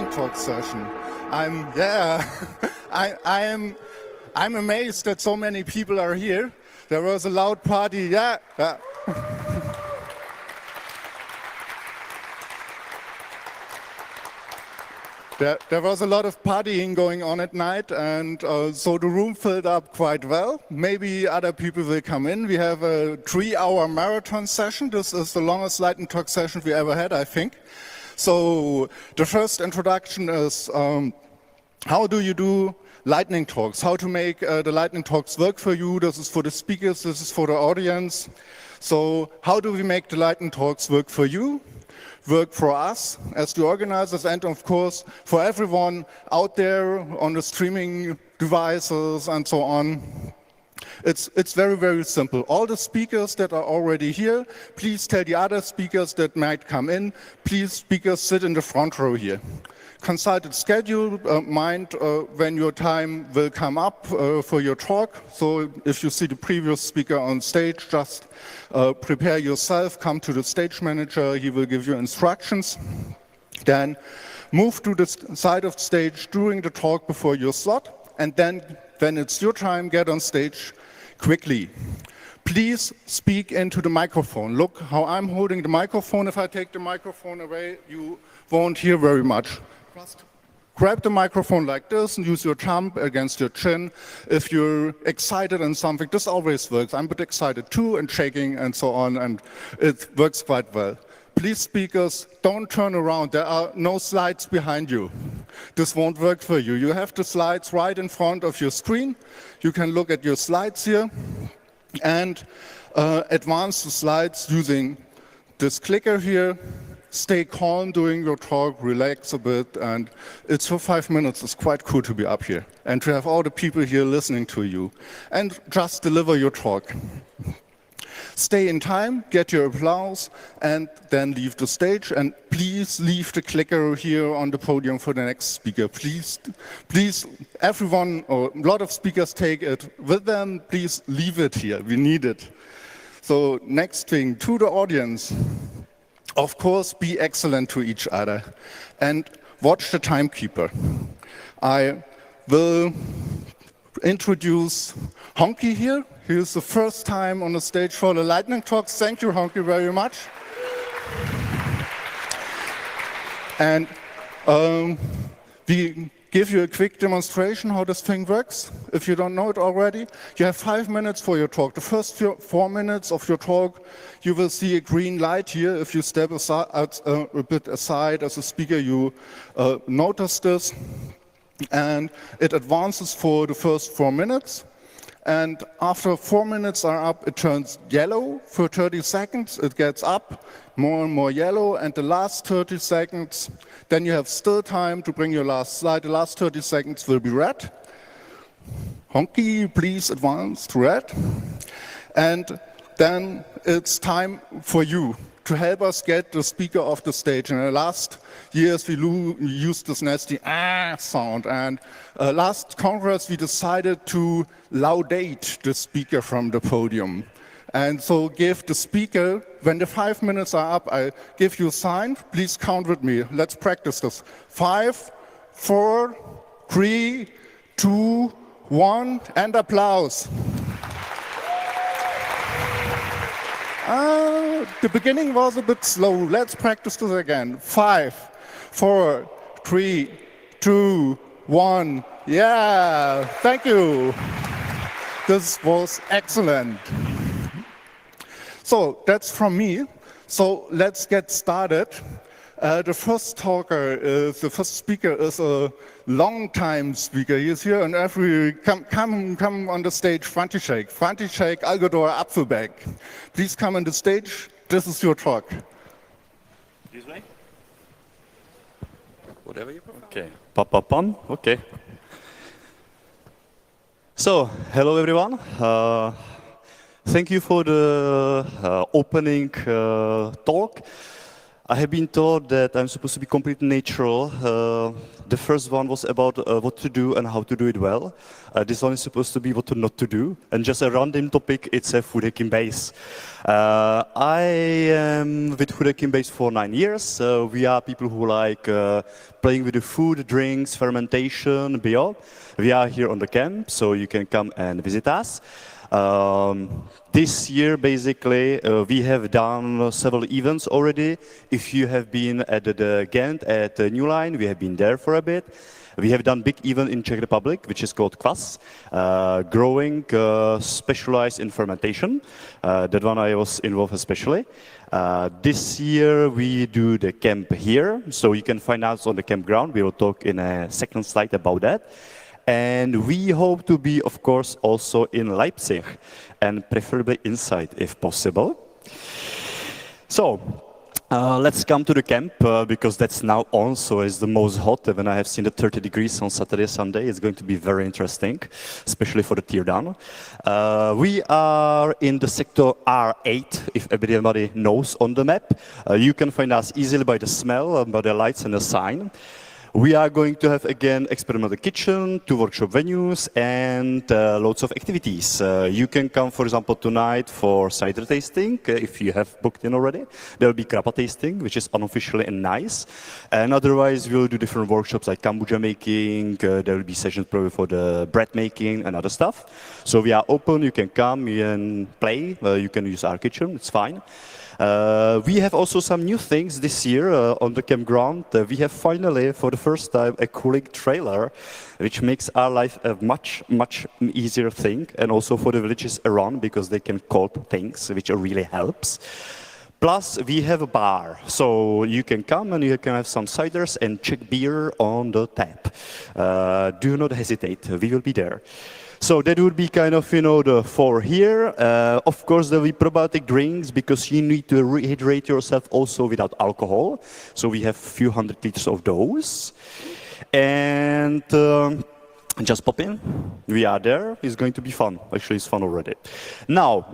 lightning talk session. I'm amazed that so many people are here. There was a loud party, yeah. There was a lot of partying going on at night, and so the room filled up quite well. Maybe other people will come in. We have a 3-hour marathon session. This is the longest lightning talk session we ever had, I think. So the first introduction is how do you do lightning talks? How to make the lightning talks work for you? This is for the speakers, this is for the audience. So how do we make the lightning talks work for you? Work for us as the organizers, and of course for everyone out there on the streaming devices and so on. It's very, very simple. All the speakers that are already here, please tell the other speakers that might come in, please speakers sit in the front row here. Consulted schedule, mind when your time will come up for your talk. So if you see the previous speaker on stage, just prepare yourself, come to the stage manager, he will give you instructions. Then move to the side of the stage during the talk before your slot, and then when it's your time, get on stage quickly. Please speak into the microphone. Look how I'm holding the microphone. If I take the microphone away, you won't hear very much. Just grab the microphone like this and use your thumb against your chin. If you're excited in something, this always works. I'm a bit excited too, and shaking and so on, and it works quite well. Please, speakers, don't turn around. There are no slides behind you. This won't work for you. You have the slides right in front of your screen. You can look at your slides here and advance the slides using this clicker here. Stay calm during your talk, relax a bit, and it's for 5 minutes. It's quite cool to be up here and to have all the people here listening to you, and just deliver your talk. Stay in time, get your applause, and then leave the stage. And please leave the clicker here on the podium for the next speaker. Please, everyone, or a lot of speakers take it with them. Please leave it here. We need it. So next thing, to the audience. Of course, be excellent to each other and watch the timekeeper. I will introduce Honky here. He is the first time on the stage for the lightning talks. Thank you, Honky, very much. And we give you a quick demonstration how this thing works. If you don't know it already, you have 5 minutes for your talk. The first 4 minutes of your talk, you will see a green light here. If you step aside, a bit aside as a speaker, you notice this. And it advances for the first 4 minutes. And after 4 minutes are up, it turns yellow for 30 seconds. It gets up, more and more yellow. And the last 30 seconds, then you have still time to bring your last slide. The last 30 seconds will be red. Honky, please advance to red. And then it's time for you to help us get the speaker off the stage. In the last years, we used this nasty sound. And last Congress, we decided to laudate the speaker from the podium. And so give the speaker, when the 5 minutes are up, I give you a sign. Please count with me. Let's practice this. 5, 4, 3, 2, 1, and applause. The beginning was a bit slow. Let's practice this again. 5, 4, 3, 2, 1. Yeah, thank you. This was excellent. So that's from me. So let's get started. The first speaker is a long-time speaker. He's here, and come on the stage, František. František Algodor Apfelbeck. Please come on the stage. This is your talk. This way? Whatever you prefer. Okay. Pam. Okay. So, hello everyone. Thank you for the opening talk. I have been told that I'm supposed to be completely natural, The first one was about what to do and how to do it well. This one is supposed to be what to not to do. And just a random topic, it's a food hacking base. I am with food hacking base for 9 years. We are people who like playing with the food, drinks, fermentation, beyond. We are here on the camp, so you can come and visit us. This year, basically, we have done several events already. If you have been at the Ghent at the New Line, we have been there for a bit. We have done big event in Czech Republic, which is called Kvass, growing specialized in fermentation. That one I was involved especially. This year we do the camp here, so you can find out on the campground. We will talk in a second slide about that. And we hope to be, of course, also in Leipzig, and preferably inside, if possible. So, let's come to the camp, because that's now on, so it's the most hot. When I have seen the 30 degrees on Saturday, Sunday, it's going to be very interesting, especially for the teardown. We are in the sector R8, if everybody knows on the map. You can find us easily by the smell, by the lights and the sign. We are going to have, again, experimental kitchen, 2 workshop venues, and loads of activities. You can come, for example, tonight for cider tasting, if you have booked in already. There will be grappa tasting, which is unofficially and nice. And otherwise, we'll do different workshops like kombucha making. There will be sessions probably for the bread making and other stuff. So we are open. You can come and play. You can use our kitchen. It's fine. We have also some new things this year on the campground. We have finally, for the first time, a cooling trailer, which makes our life a much, much easier thing, and also for the villages around, because they can cold things, which really helps. Plus, we have a bar, so you can come and you can have some ciders and Czech beer on the tap. Do not hesitate, we will be there. So that would be kind of, the 4 here. Of course, there will be probiotic drinks, because you need to rehydrate yourself also without alcohol. So we have a few hundred liters of those. And just pop in. We are there. It's going to be fun. Actually, it's fun already. Now,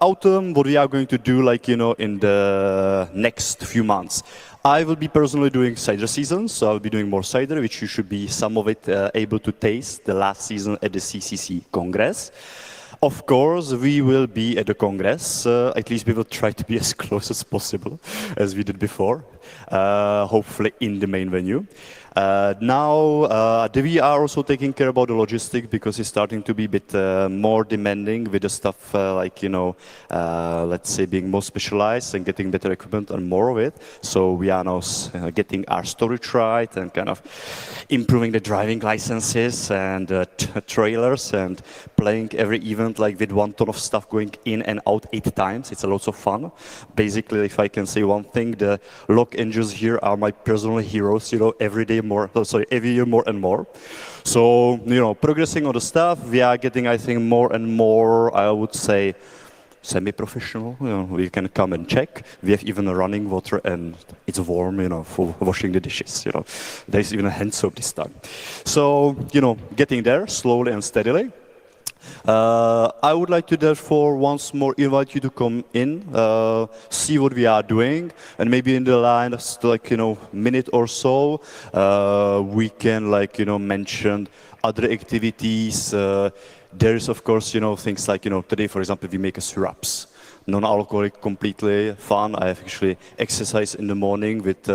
autumn, what we are going to do, in the next few months. I will be personally doing cider season, so I'll be doing more cider, which you should be some of it able to taste the last season at the CCC Congress. Of course, we will be at the Congress. At least we will try to be as close as possible, as we did before, hopefully in the main venue. Now, we are also taking care about the logistics, because it's starting to be a bit more demanding with the stuff let's say being more specialized and getting better equipment and more of it. So we are now getting our storage right and kind of improving the driving licenses and trailers and playing every event like with 1 ton of stuff going in and out 8 times. It's a lot of fun. Basically, if I can say one thing, the lock engines here are my personal heroes, every year more and more. So, progressing on the stuff, we are getting, I think, more and more, I would say, semi-professional. We can come and check. We have even running water, and it's warm, for washing the dishes. There's even a hand soap this time. So, getting there slowly and steadily. I would like to therefore once more invite you to come in, see what we are doing, and maybe in the last minute or so, we can mention other activities. There is of course things like today, for example, we make syrups. Non-alcoholic, completely fun. I have actually exercised in the morning with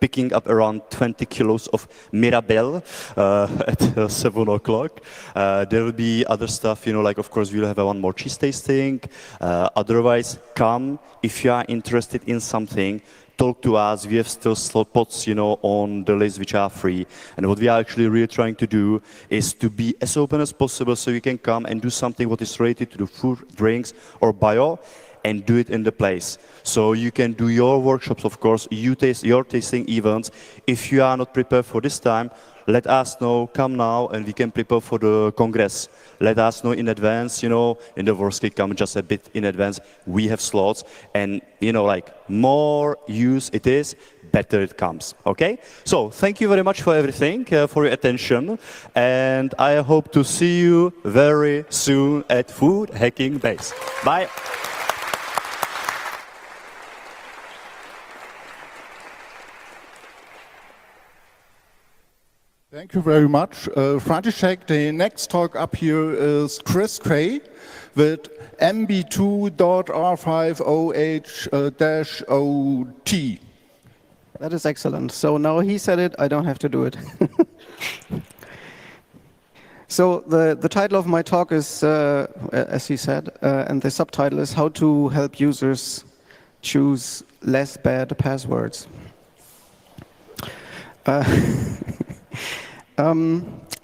picking up around 20 kilos of Mirabelle at 7 o'clock. There will be other stuff, of course we'll have one more cheese tasting. Otherwise, come if you are interested in something. Talk to us. We have still slots, on the list which are free. And what we are actually really trying to do is to be as open as possible, so you can come and do something what is related to the food, drinks, or bio, and do it in the place. So you can do your workshops, of course, your tasting events. If you are not prepared for this time, let us know, come now, and we can prepare for the Congress. Let us know in advance, in the worst case, come just a bit in advance. We have slots, and, more use it is, better it comes, okay? So, thank you very much for everything, for your attention, and I hope to see you very soon at Food Hacking Base. Bye. Thank you very much. František, the next talk up here is Chris Cray with MB2.R5OH-OT. That is excellent. So now he said it, I don't have to do it. So the title of my talk is, as he said, and the subtitle is How to Help Users Choose Less Bad Passwords.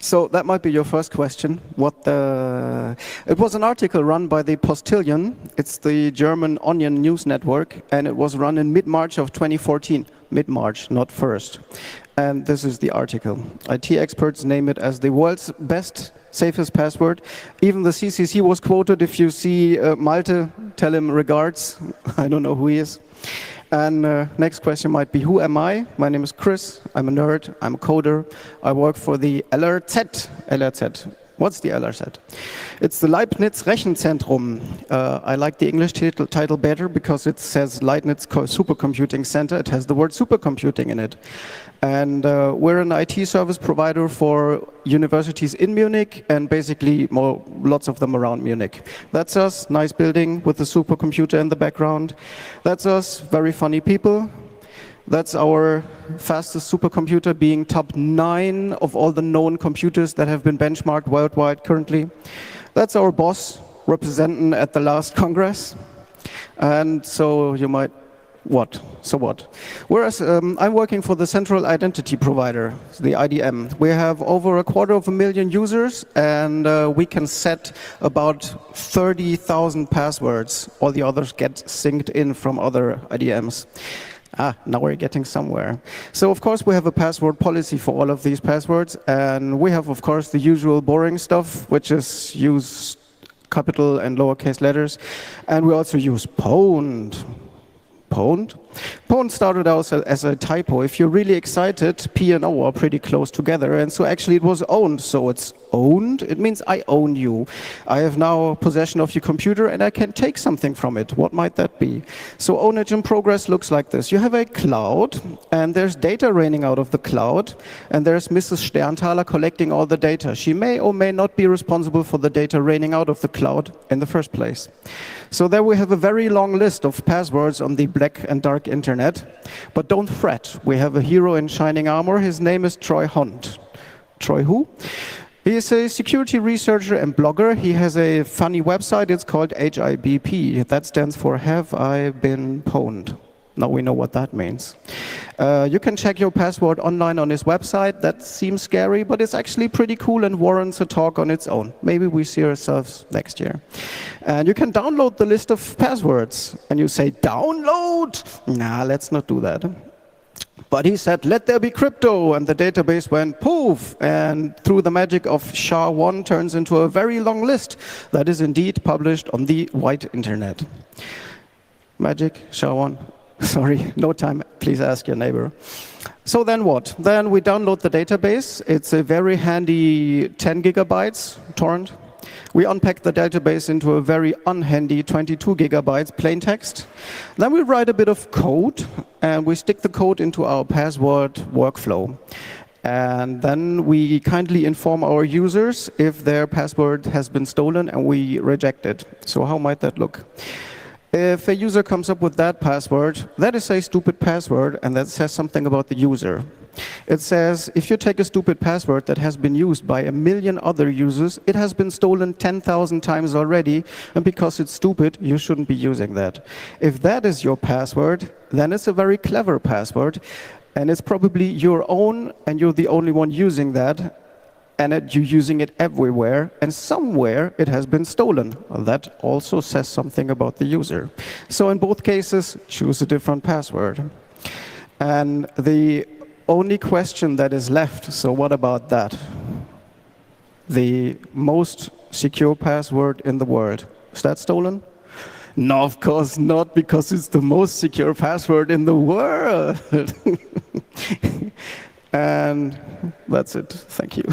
So that might be your first question. It was an article run by the Postillion. It's the German Onion news network, and it was run in mid-March of 2014. Mid-March, not first. And this is the article. IT experts name it as the world's best, safest password. Even the CCC was quoted. If you see Malte, tell him regards. I don't know who he is. And next question might be, who am I? My name is Chris. I'm a nerd. I'm a coder. I work for the LRZ. LRZ. What's the LRZ? It's the Leibniz Rechenzentrum. I like the English title better because it says Leibniz Supercomputing Center. It has the word supercomputing in it. And we're an IT service provider for universities in Munich and basically lots of them around Munich. That's us, nice building with a supercomputer in the background. That's us, very funny people. That's our fastest supercomputer, being top 9 of all the known computers that have been benchmarked worldwide currently. That's our boss, representing at the last Congress. And so you might, what? So what? Whereas I'm working for the central identity provider, the IDM. We have over 250,000 users, and we can set about 30,000 passwords. All the others get synced in from other IDMs. Now we're getting somewhere. So of course we have a password policy for all of these passwords, and we have of course the usual boring stuff, which is use capital and lowercase letters, and we also use pwned. Pwned? Pwned started out as a typo. If you're really excited, P and O are pretty close together, and so actually it was owned, so it's owned. It means I own you. I have now possession of your computer and I can take something from it. What might that be? So ownage in progress looks like this. You have a cloud and there's data raining out of the cloud, and there's Mrs. Sterntaler collecting all the data. She may or may not be responsible for the data raining out of the cloud in the first place. So there we have a very long list of passwords on the black and dark internet. But don't fret, we have a hero in shining armor. His name is Troy Hunt. Troy who? He is a security researcher and blogger. He has a funny website. It's called HIBP. That stands for Have I Been Pwned? Now we know what that means. You can check your password online on his website. That seems scary, but it's actually pretty cool and warrants a talk on its own. Maybe we see ourselves next year. And you can download the list of passwords. And you say, download? Nah, let's not do that. But he said, let there be crypto, and the database went poof, and through the magic of SHA-1 turns into a very long list that is indeed published on the white internet. Magic, SHA-1. Sorry, no time, please ask your neighbor. So then what? Then we download the database. It's a very handy 10 gigabytes torrent. We unpack the database into a very unhandy 22 gigabytes plain text. Then we write a bit of code, and we stick the code into our password workflow. And then we kindly inform our users if their password has been stolen, and we reject it. So how might that look? If a user comes up with that password, that is a stupid password, and that says something about the user. It says, if you take a stupid password that has been used by 1 million other users, it has been stolen 10,000 times already, and because it's stupid, you shouldn't be using that. If that is your password, then it's a very clever password, and it's probably your own, and you're the only one using that, and you're using it everywhere, and somewhere it has been stolen. That also says something about the user. So in both cases, choose a different password. And the only question that is left, so what about that? The most secure password in the world. Is that stolen? No, of course not, because it's the most secure password in the world. And that's it. Thank you.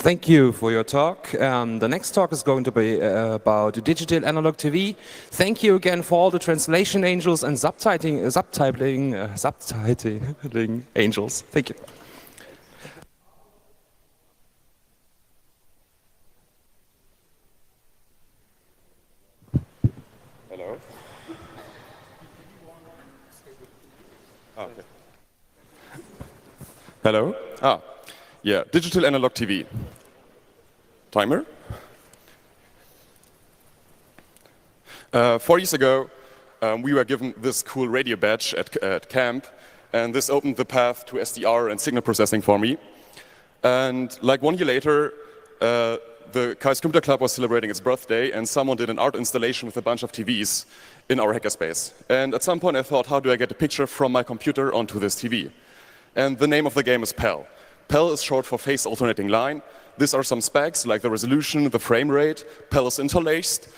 Thank you for your talk. The next talk is going to be about digital analog TV. Thank you again for all the translation angels and subtitling angels. Thank you. Hello. Okay. Hello. Yeah, digital analog TV. Timer. 4 years ago, we were given this cool radio badge at camp, and this opened the path to SDR and signal processing for me. And like 1 year later, the Chaos Computer Club was celebrating its birthday, and someone did an art installation with a bunch of TVs in our hackerspace. And at some point I thought, how do I get a picture from my computer onto this TV? And the name of the game is PAL. PAL is short for Phase Alternating Line. These are some specs, like the resolution, the frame rate. PAL is interlaced,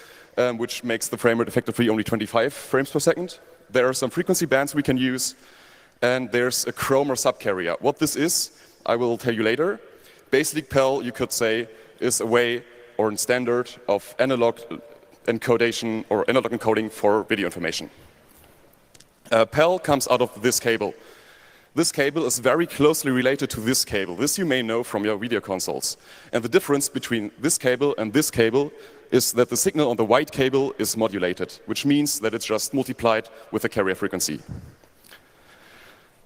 which makes the frame rate effectively only 25 frames per second. There are some frequency bands we can use, and there's a chroma subcarrier. What this is, I will tell you later. Basically, PAL, you could say, is a way or a standard of analog encodation or analog encoding for video information. PAL comes out of this cable. This cable is very closely related to this cable. This you may know from your video consoles. And the difference between this cable and this cable is that the signal on the white cable is modulated, which means that it's just multiplied with the carrier frequency.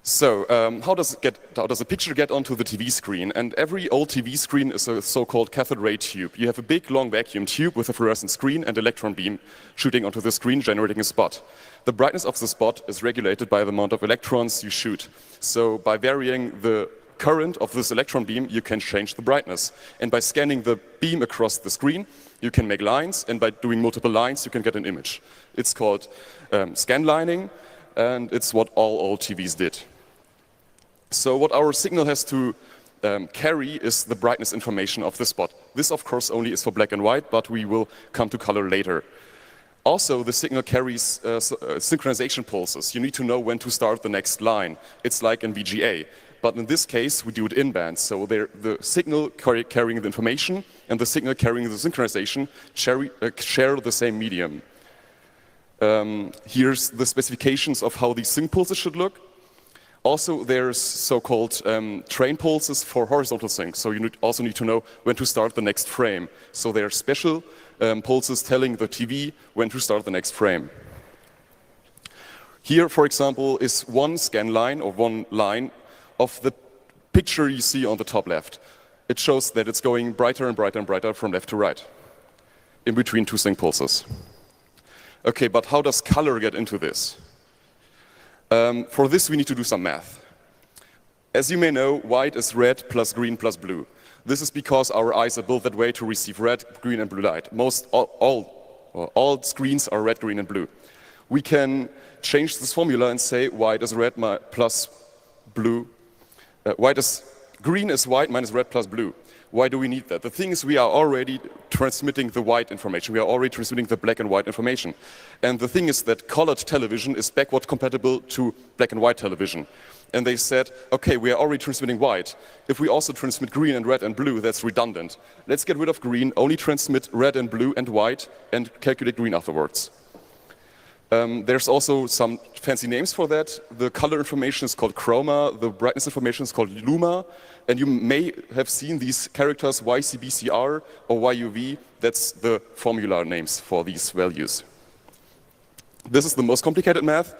So how does a picture get onto the TV screen? And every old TV screen is a so-called cathode ray tube. You have a big, long vacuum tube with a fluorescent screen and electron beam shooting onto the screen, generating a spot. The brightness of the spot is regulated by the amount of electrons you shoot. So by varying the current of this electron beam, you can change the brightness. And by scanning the beam across the screen, you can make lines. And by doing multiple lines, you can get an image. It's called scanlining, and it's what all old TVs did. So what our signal has to carry is the brightness information of the spot. This, of course, only is for black and white, but we will come to color later. Also, the signal carries synchronization pulses. You need to know when to start the next line. It's like in VGA. But in this case, we do it in band. So the signal carrying the information and the signal carrying the synchronization share the same medium. Here's the specifications of how these sync pulses should look. Also, there's so-called train pulses for horizontal sync. So you also need to know when to start the next frame. So there are special pulses telling the TV when to start the next frame. Here, for example, is one scan line or one line of the picture you see on the top left. It shows that it's going brighter and brighter and brighter from left to right, in between two sync pulses. Okay, but how does color get into this? For this, we need to do some math. As you may know, white is red plus green plus blue. This is because our eyes are built that way to receive red, green, and blue light. All screens are red, green, and blue. We can change this formula and say white is red plus blue. Green is white minus red plus blue. Why do we need that? The thing is, we are already transmitting the white information. We are already transmitting the black and white information. And the thing is that colored television is backward compatible to black and white television. And they said, okay, we are already transmitting white. If we also transmit green and red and blue, that's redundant. Let's get rid of green, only transmit red and blue and white, and calculate green afterwards. There's also some fancy names for that. The color information is called chroma, the brightness information is called luma, and you may have seen these characters YCBCR or YUV. That's the formula names for these values. This is the most complicated math.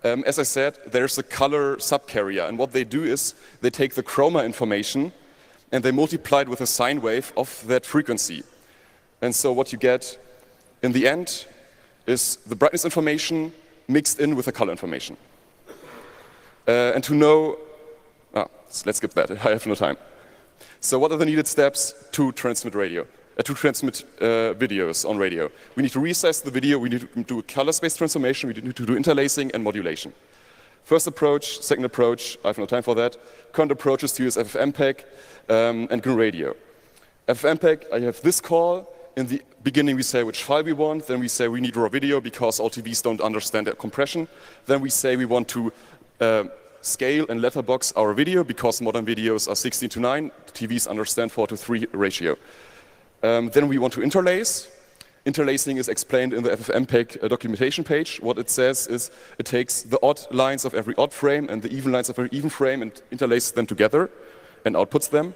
As I said, there's a color subcarrier, and what they do is they take the chroma information and they multiply it with a sine wave of that frequency. And so what you get in the end is the brightness information mixed in with the color information. And to know, let's skip that, I have no time. So what are the needed steps to transmit videos on radio? We need to resize the video, we need to do color space transformation, we need to do interlacing and modulation. First approach, second approach, I have no time for that. Current approach is to use FFmpeg and GNU Radio. FFmpeg, I have this call. In the beginning, we say which file we want. Then we say we need raw video because all TVs don't understand that compression. Then we say we want to scale and letterbox our video, because modern videos are 16:9, TVs understand 4:3 ratio. Then we want to interlace. Interlacing is explained in the FFmpeg documentation page. What it says is it takes the odd lines of every odd frame and the even lines of every even frame and interlaces them together and outputs them.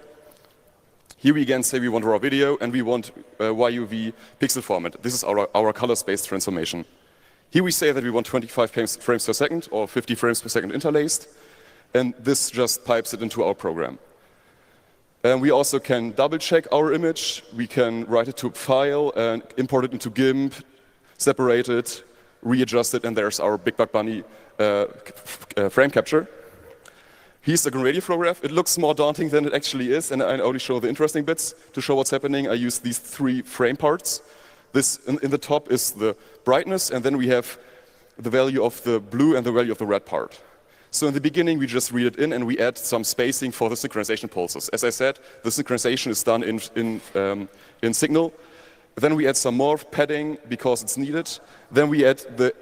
Here we again say we want raw video and we want YUV pixel format. This is our color space transformation. Here we say that we want 25 frames per second or 50 frames per second interlaced, and this just pipes it into our program. We also can double check our image. We can write it to a file and import it into GIMP, separate it, readjust it, and there's our Big Bug Bunny frame capture. Here's the radio flow graph. It looks more daunting than it actually is, and I only show the interesting bits. To show what's happening, I use these 3 frame parts. This in the top is the brightness, and then we have the value of the blue and the value of the red part. So in the beginning, we just read it in, and we add some spacing for the synchronization pulses. As I said, the synchronization is done in Signal. Then we add some more padding because it's needed. Then we add the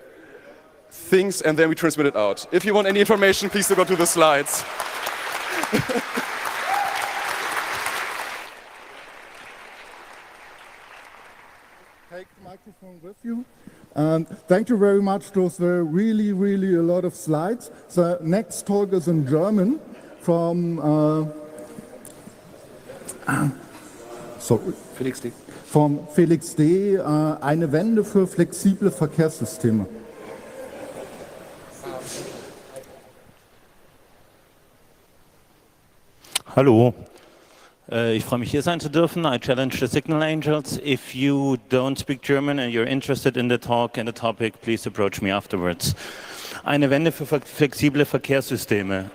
things, and then we transmit it out. If you want any information, please go to the slides. Take the microphone with you. Thank you very much. Those were really, really a lot of slides. The next talk is in German from Felix D. Vom Felix D. Eine Wende für flexible Verkehrssysteme. Hallo. Ich freue mich, hier sein zu dürfen. I challenge the Signal Angels. If you don't speak German and you're interested in the talk and the topic, please approach me afterwards. Eine Wende für flexible Verkehrssysteme.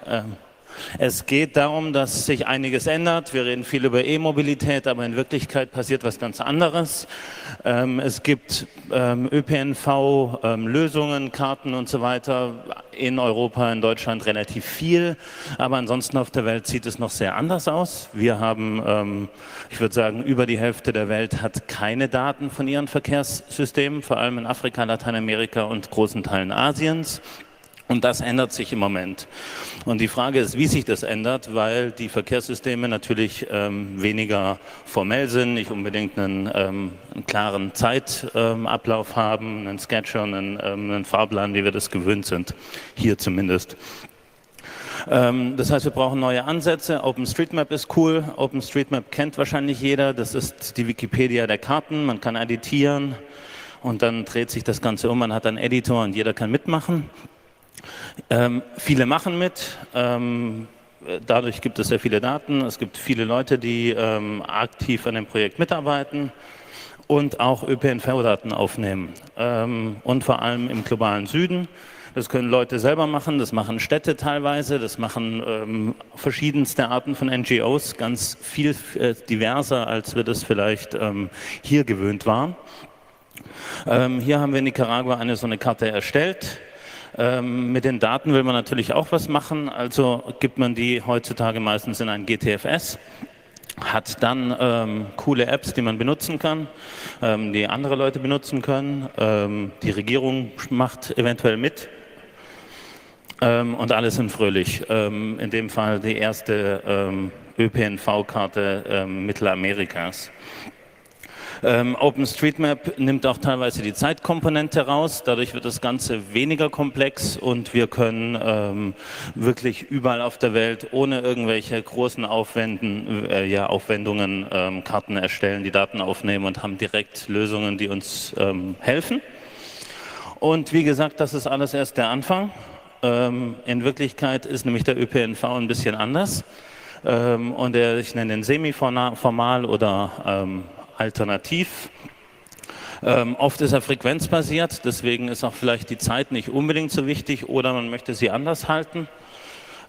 Es geht darum, dass sich einiges ändert. Wir reden viel über E-Mobilität, aber in Wirklichkeit passiert was ganz anderes. Es gibt ÖPNV-Lösungen, Karten und so weiter. In Europa, in Deutschland relativ viel, aber ansonsten auf der Welt sieht es noch sehr anders aus. Wir haben, ich würde sagen, über die Hälfte der Welt hat keine Daten von ihren Verkehrssystemen, vor allem in Afrika, Lateinamerika und großen Teilen Asiens. Und das ändert sich im Moment. Und die Frage ist, wie sich das ändert, weil die Verkehrssysteme natürlich weniger formell sind, nicht unbedingt einen klaren Zeitablauf haben, einen Schedule, einen Fahrplan, wie wir das gewöhnt sind, hier zumindest. Das heißt, wir brauchen neue Ansätze. OpenStreetMap ist cool. OpenStreetMap kennt wahrscheinlich jeder. Das ist die Wikipedia der Karten. Man kann editieren und dann dreht sich das Ganze um. Man hat einen Editor und jeder kann mitmachen. Viele machen mit, dadurch gibt es sehr viele Daten, es gibt viele Leute, die aktiv an dem Projekt mitarbeiten und auch ÖPNV-Daten aufnehmen und vor allem im globalen Süden. Das können Leute selber machen, das machen Städte teilweise, das machen verschiedenste Arten von NGOs, ganz viel diverser, als wir das vielleicht hier gewöhnt waren. Hier haben wir in Nicaragua so eine Karte erstellt. Mit den Daten will man natürlich auch was machen, also gibt man die heutzutage meistens in ein GTFS, hat dann coole Apps, die man benutzen kann, die andere Leute benutzen können, die Regierung macht eventuell mit und alle sind fröhlich. In dem Fall die erste ÖPNV-Karte Mittelamerikas. OpenStreetMap nimmt auch teilweise die Zeitkomponente raus, dadurch wird das Ganze weniger komplex und wir können wirklich überall auf der Welt ohne irgendwelche großen Aufwendungen Karten erstellen, die Daten aufnehmen und haben direkt Lösungen, die uns helfen. Und wie gesagt, das ist alles erst der Anfang. In Wirklichkeit ist nämlich der ÖPNV ein bisschen anders und ich nenne den semi-formal oder alternativ. Oft ist er frequenzbasiert, deswegen ist auch vielleicht die Zeit nicht unbedingt so wichtig oder man möchte sie anders halten.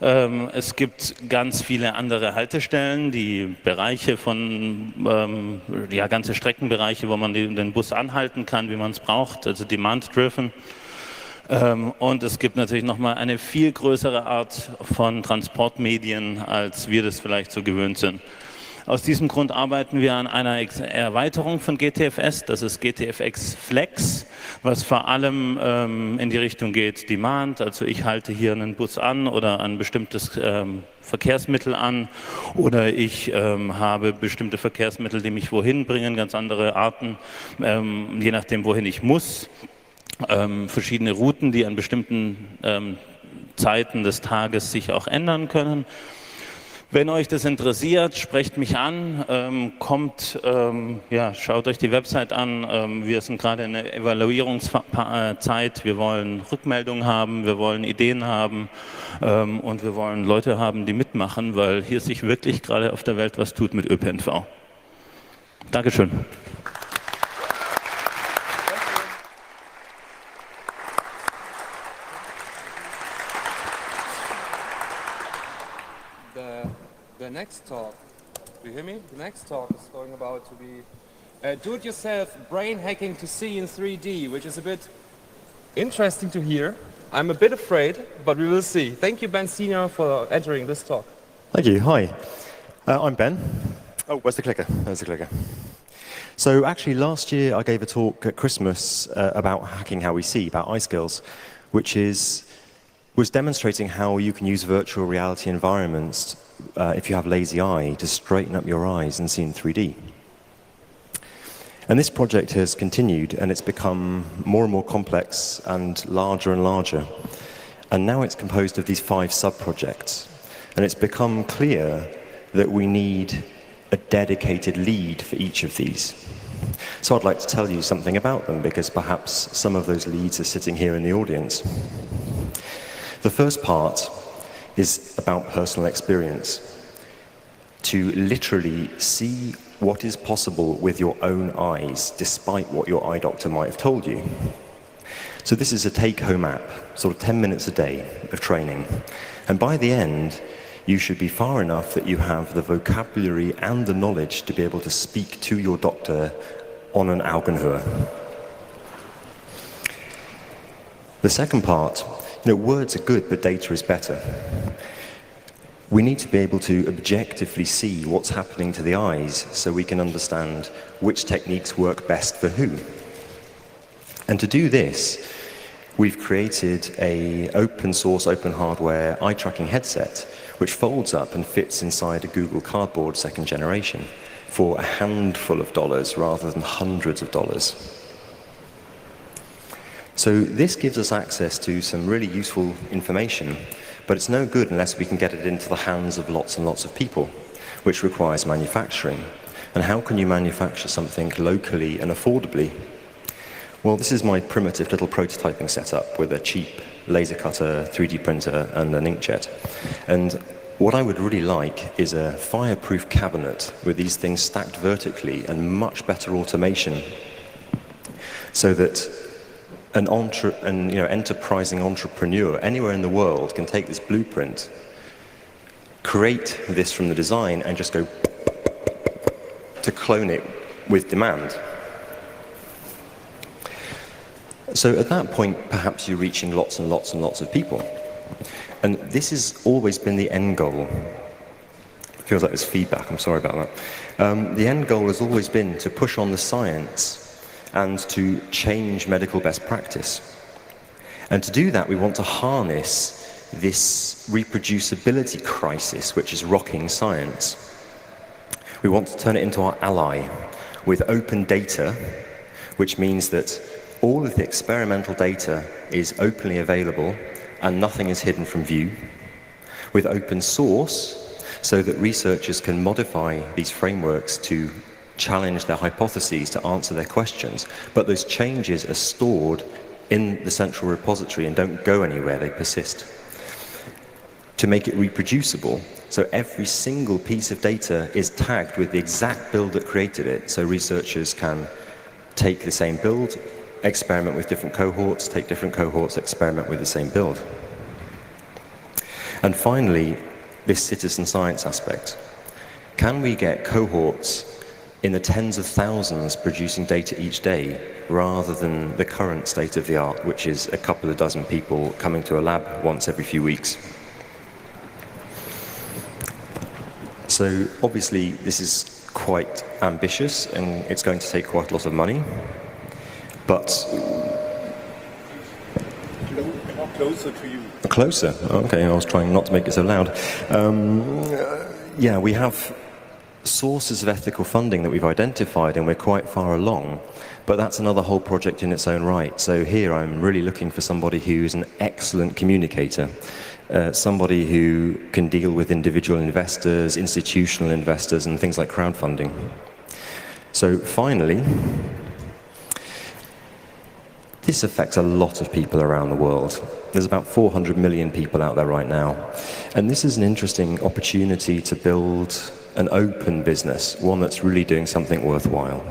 Es gibt ganz viele andere Haltestellen, die Bereiche von, ganze Streckenbereiche, wo man den Bus anhalten kann, wie man es braucht, also Demand-Driven. Und es gibt natürlich nochmal eine viel größere Art von Transportmedien, als wir das vielleicht so gewöhnt sind. Aus diesem Grund arbeiten wir an einer Erweiterung von GTFS, das ist GTFX Flex, was vor allem in die Richtung geht Demand, also ich halte hier einen Bus an oder ein bestimmtes Verkehrsmittel an oder ich habe bestimmte Verkehrsmittel, die mich wohin bringen, ganz andere Arten, je nachdem wohin ich muss, verschiedene Routen, die an bestimmten Zeiten des Tages sich auch ändern können. Wenn euch das interessiert, sprecht mich an, schaut euch die Website an. Wir sind gerade in der Evaluierungszeit. Wir wollen Rückmeldungen haben, wir wollen Ideen haben und wir wollen Leute haben, die mitmachen, weil hier sich wirklich gerade auf der Welt was tut mit ÖPNV. Dankeschön. The next talk, do you hear me? The next talk is going about to be do-it-yourself brain hacking to see in 3D, which is a bit interesting to hear. I'm a bit afraid, but we will see. Thank you, Ben Senior, for entering this talk. Thank you. Hi, I'm Ben. Oh, where's the clicker? There's the clicker. So actually last year I gave a talk at Christmas about hacking how we see, about eye skills, which was demonstrating how you can use virtual reality environments if you have lazy eye to straighten up your eyes and see in 3D. And this project has continued and it's become more and more complex and larger. And now it's composed of these 5 sub-projects. And it's become clear that we need a dedicated lead for each of these. So I'd like to tell you something about them because perhaps some of those leads are sitting here in the audience. The first part is about personal experience. To literally see what is possible with your own eyes, despite what your eye doctor might have told you. So this is a take-home app, sort of 10 minutes a day of training. And by the end, you should be far enough that you have the vocabulary and the knowledge to be able to speak to your doctor on an Augenhöhe. The second part, words are good, but data is better. We need to be able to objectively see what's happening to the eyes so we can understand which techniques work best for who. And to do this, we've created an open source, open hardware eye tracking headset which folds up and fits inside a Google Cardboard 2nd generation for a handful of dollars rather than hundreds of dollars. So this gives us access to some really useful information, but it's no good unless we can get it into the hands of lots and lots of people, which requires manufacturing. And how can you manufacture something locally and affordably? Well, this is my primitive little prototyping setup with a cheap laser cutter, 3D printer, and an inkjet. And what I would really like is a fireproof cabinet with these things stacked vertically and much better automation so that an enterprising entrepreneur anywhere in the world can take this blueprint, create this from the design, and just go to clone it with demand. So at that point, perhaps you're reaching lots and lots and lots of people. And this has always been the end goal. It feels like there's feedback, I'm sorry about that. The end goal has always been to push on the science and to change medical best practice. And to do that, we want to harness this reproducibility crisis which is rocking science. We want to turn it into our ally with open data, which means that all of the experimental data is openly available and nothing is hidden from view, with open source so that researchers can modify these frameworks to challenge their hypotheses, to answer their questions, but those changes are stored in the central repository and don't go anywhere, they persist. To make it reproducible, so every single piece of data is tagged with the exact build that created it, so researchers can take the same build, experiment with different cohorts, take different cohorts, experiment with the same build. And finally, this citizen science aspect. Can we get cohorts in the tens of thousands producing data each day, rather than the current state of the art, which is a couple of dozen people coming to a lab once every few weeks? So obviously this is quite ambitious and it's going to take quite a lot of money, but... Closer to you. Closer? Okay, I was trying not to make it so loud. Yeah, we have sources of ethical funding that we've identified and we're quite far along, but that's another whole project in its own right. So here I'm really looking for somebody who's an excellent communicator, somebody who can deal with individual investors, institutional investors, and things like crowdfunding. So finally, this affects a lot of people around the world. There's about 400 million people out there right now. And this is an interesting opportunity to build an open business, one that's really doing something worthwhile.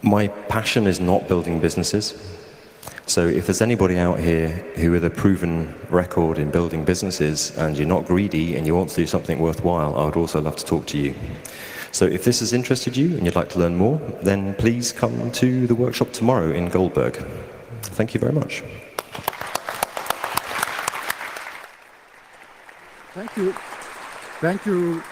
My passion is not building businesses. So if there's anybody out here who with a proven record in building businesses and you're not greedy and you want to do something worthwhile, I would also love to talk to you. So if this has interested you and you'd like to learn more, then please come to the workshop tomorrow in Goldberg. Thank you very much. Thank you. Thank you.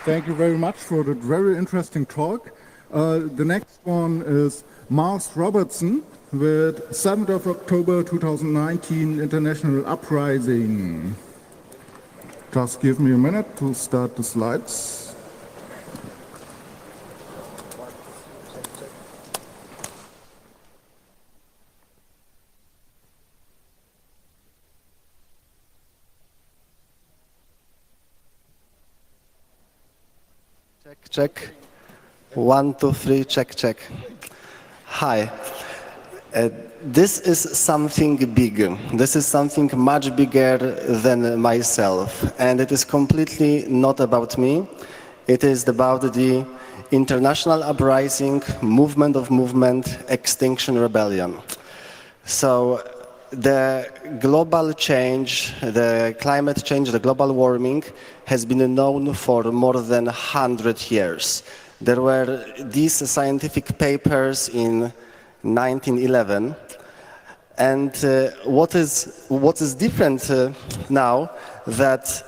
Thank you very much for that very interesting talk. The next one is Miles Robertson with 7th of October 2019 International Uprising. Just give me a minute to start the slides. Check. 1, 2, 3, check. Hi. This is something big. This is something much bigger than myself. And it is completely not about me. It is about the international uprising, movement of movement, Extinction Rebellion. So the global change, the climate change, the global warming has been known for more than 100 years. There were these scientific papers in 1911, and what is different now that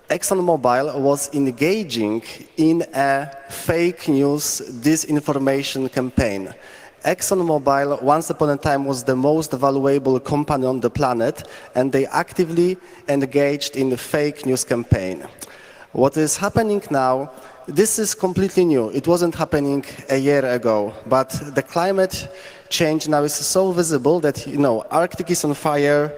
ExxonMobil was engaging in a fake news disinformation campaign. ExxonMobil, once upon a time, was the most valuable company on the planet, and they actively engaged in the fake news campaign. What is happening now, this is completely new. It wasn't happening a year ago, but the climate change now is so visible that, you know, Arctic is on fire.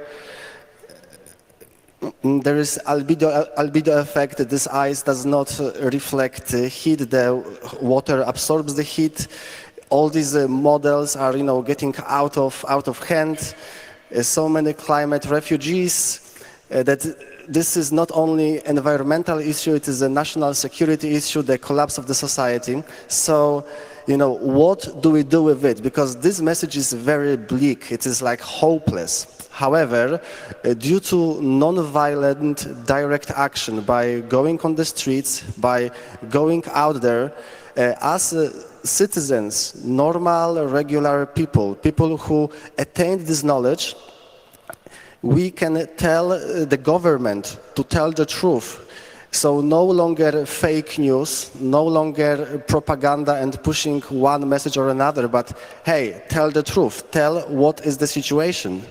There is albedo effect. This ice does not reflect heat. The water absorbs the heat. All these models are, you know, getting out of hand. So many climate refugees that this is not only an environmental issue, it is a national security issue, the collapse of the society. So, you know, what do we do with it? Because this message is very bleak. It is like hopeless. However, due to non-violent direct action, by going on the streets, by going out there, as citizens, normal, regular people, people who attained this knowledge, we can tell the government to tell the truth. So no longer fake news, no longer propaganda and pushing one message or another, but hey, tell the truth, tell what is the situation.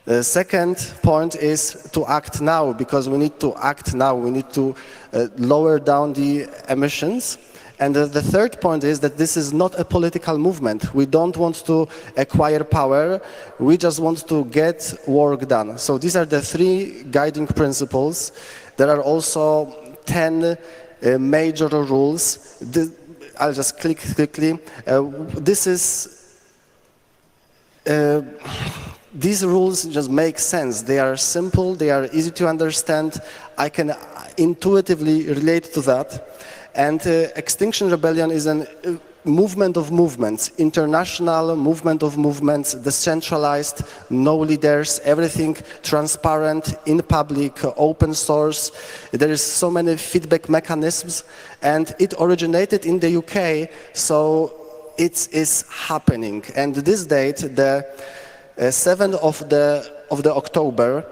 The second point is to act now, because we need to act now. We need to lower down the emissions. And the third point is that this is not a political movement. We don't want to acquire power. We just want to get work done. So these are the 3 guiding principles. There are also 10 major rules. I'll just click quickly. These rules just make sense. They are simple. They are easy to understand. I can intuitively relate to that. And Extinction Rebellion is a movement of movements, international movement of movements, decentralized, no leaders, everything transparent, in public, open source. There is so many feedback mechanisms, and it originated in the UK, so it is happening. And this date, the 7th of October,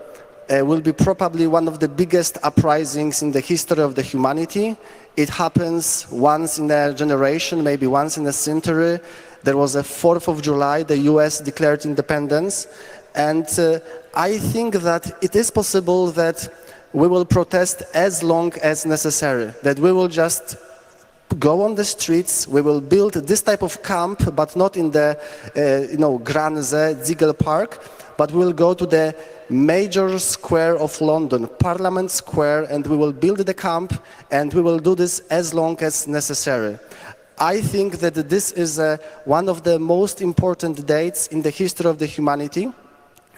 will be probably one of the biggest uprisings in the history of the humanity. It happens once in a generation, maybe once in a century. There was a 4th of July, the US declared independence. And I think that it is possible that we will protest as long as necessary, that we will just go on the streets, we will build this type of camp, but not in the Granze, Ziegel Park, but we will go to the major square of London, Parliament Square, and we will build the camp, and we will do this as long as necessary. I think that this is one of the most important dates in the history of the humanity,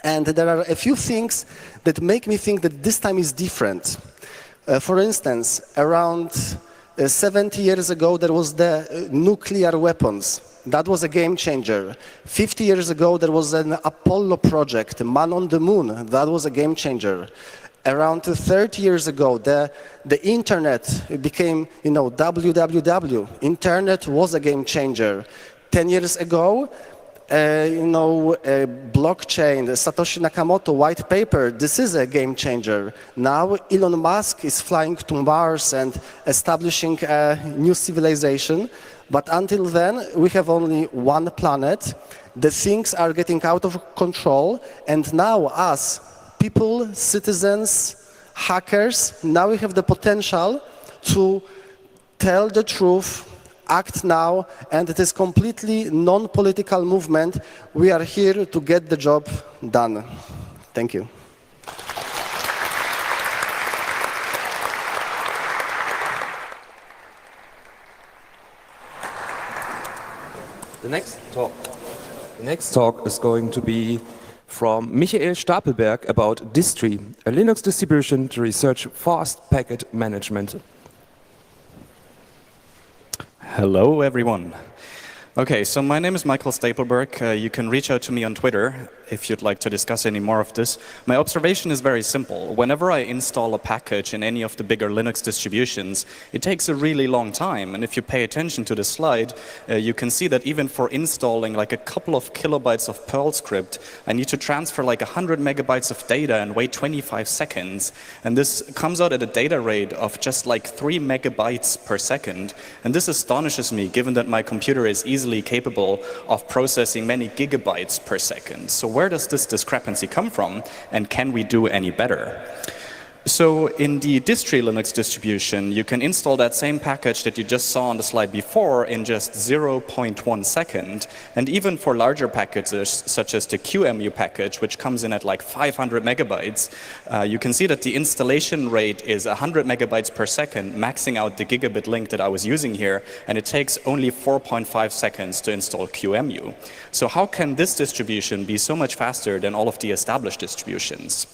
and there are a few things that make me think that this time is different. For instance, around 70 years ago, there was the nuclear weapons. That was a game changer. 50 years ago, there was an Apollo project, man on the moon. That was a game changer. Around 30 years ago, the internet became, www. Internet was a game changer. 10 years ago, blockchain, Satoshi Nakamoto white paper, this is a game changer. Now Elon Musk is flying to Mars and establishing a new civilization. But until then, we have only one planet. The things are getting out of control. And now us, people, citizens, hackers, now we have the potential to tell the truth, act now, and it is completely non-political movement. We are here to get the job done. Thank you. The next talk is going to be from Michael Stapleberg about Distri, a Linux distribution to research fast packet management. Hello, everyone. Okay, so my name is Michael Stapleberg. You can reach out to me on Twitter if you'd like to discuss any more of this. My observation is very simple. Whenever I install a package in any of the bigger Linux distributions, it takes a really long time. And if you pay attention to the slide, you can see that even for installing like a couple of kilobytes of Perl script, I need to transfer like 100 megabytes of data and wait 25 seconds. And this comes out at a data rate of just like 3 megabytes per second. And this astonishes me, given that my computer is easily capable of processing many gigabytes per second. So where does this discrepancy come from, and can we do any better? So in the Distri Linux distribution, you can install that same package that you just saw on the slide before in just 0.1 second. And even for larger packages, such as the QEMU package, which comes in at like 500 megabytes, you can see that the installation rate is 100 megabytes per second, maxing out the gigabit link that I was using here, and it takes only 4.5 seconds to install QEMU. So how can this distribution be so much faster than all of the established distributions?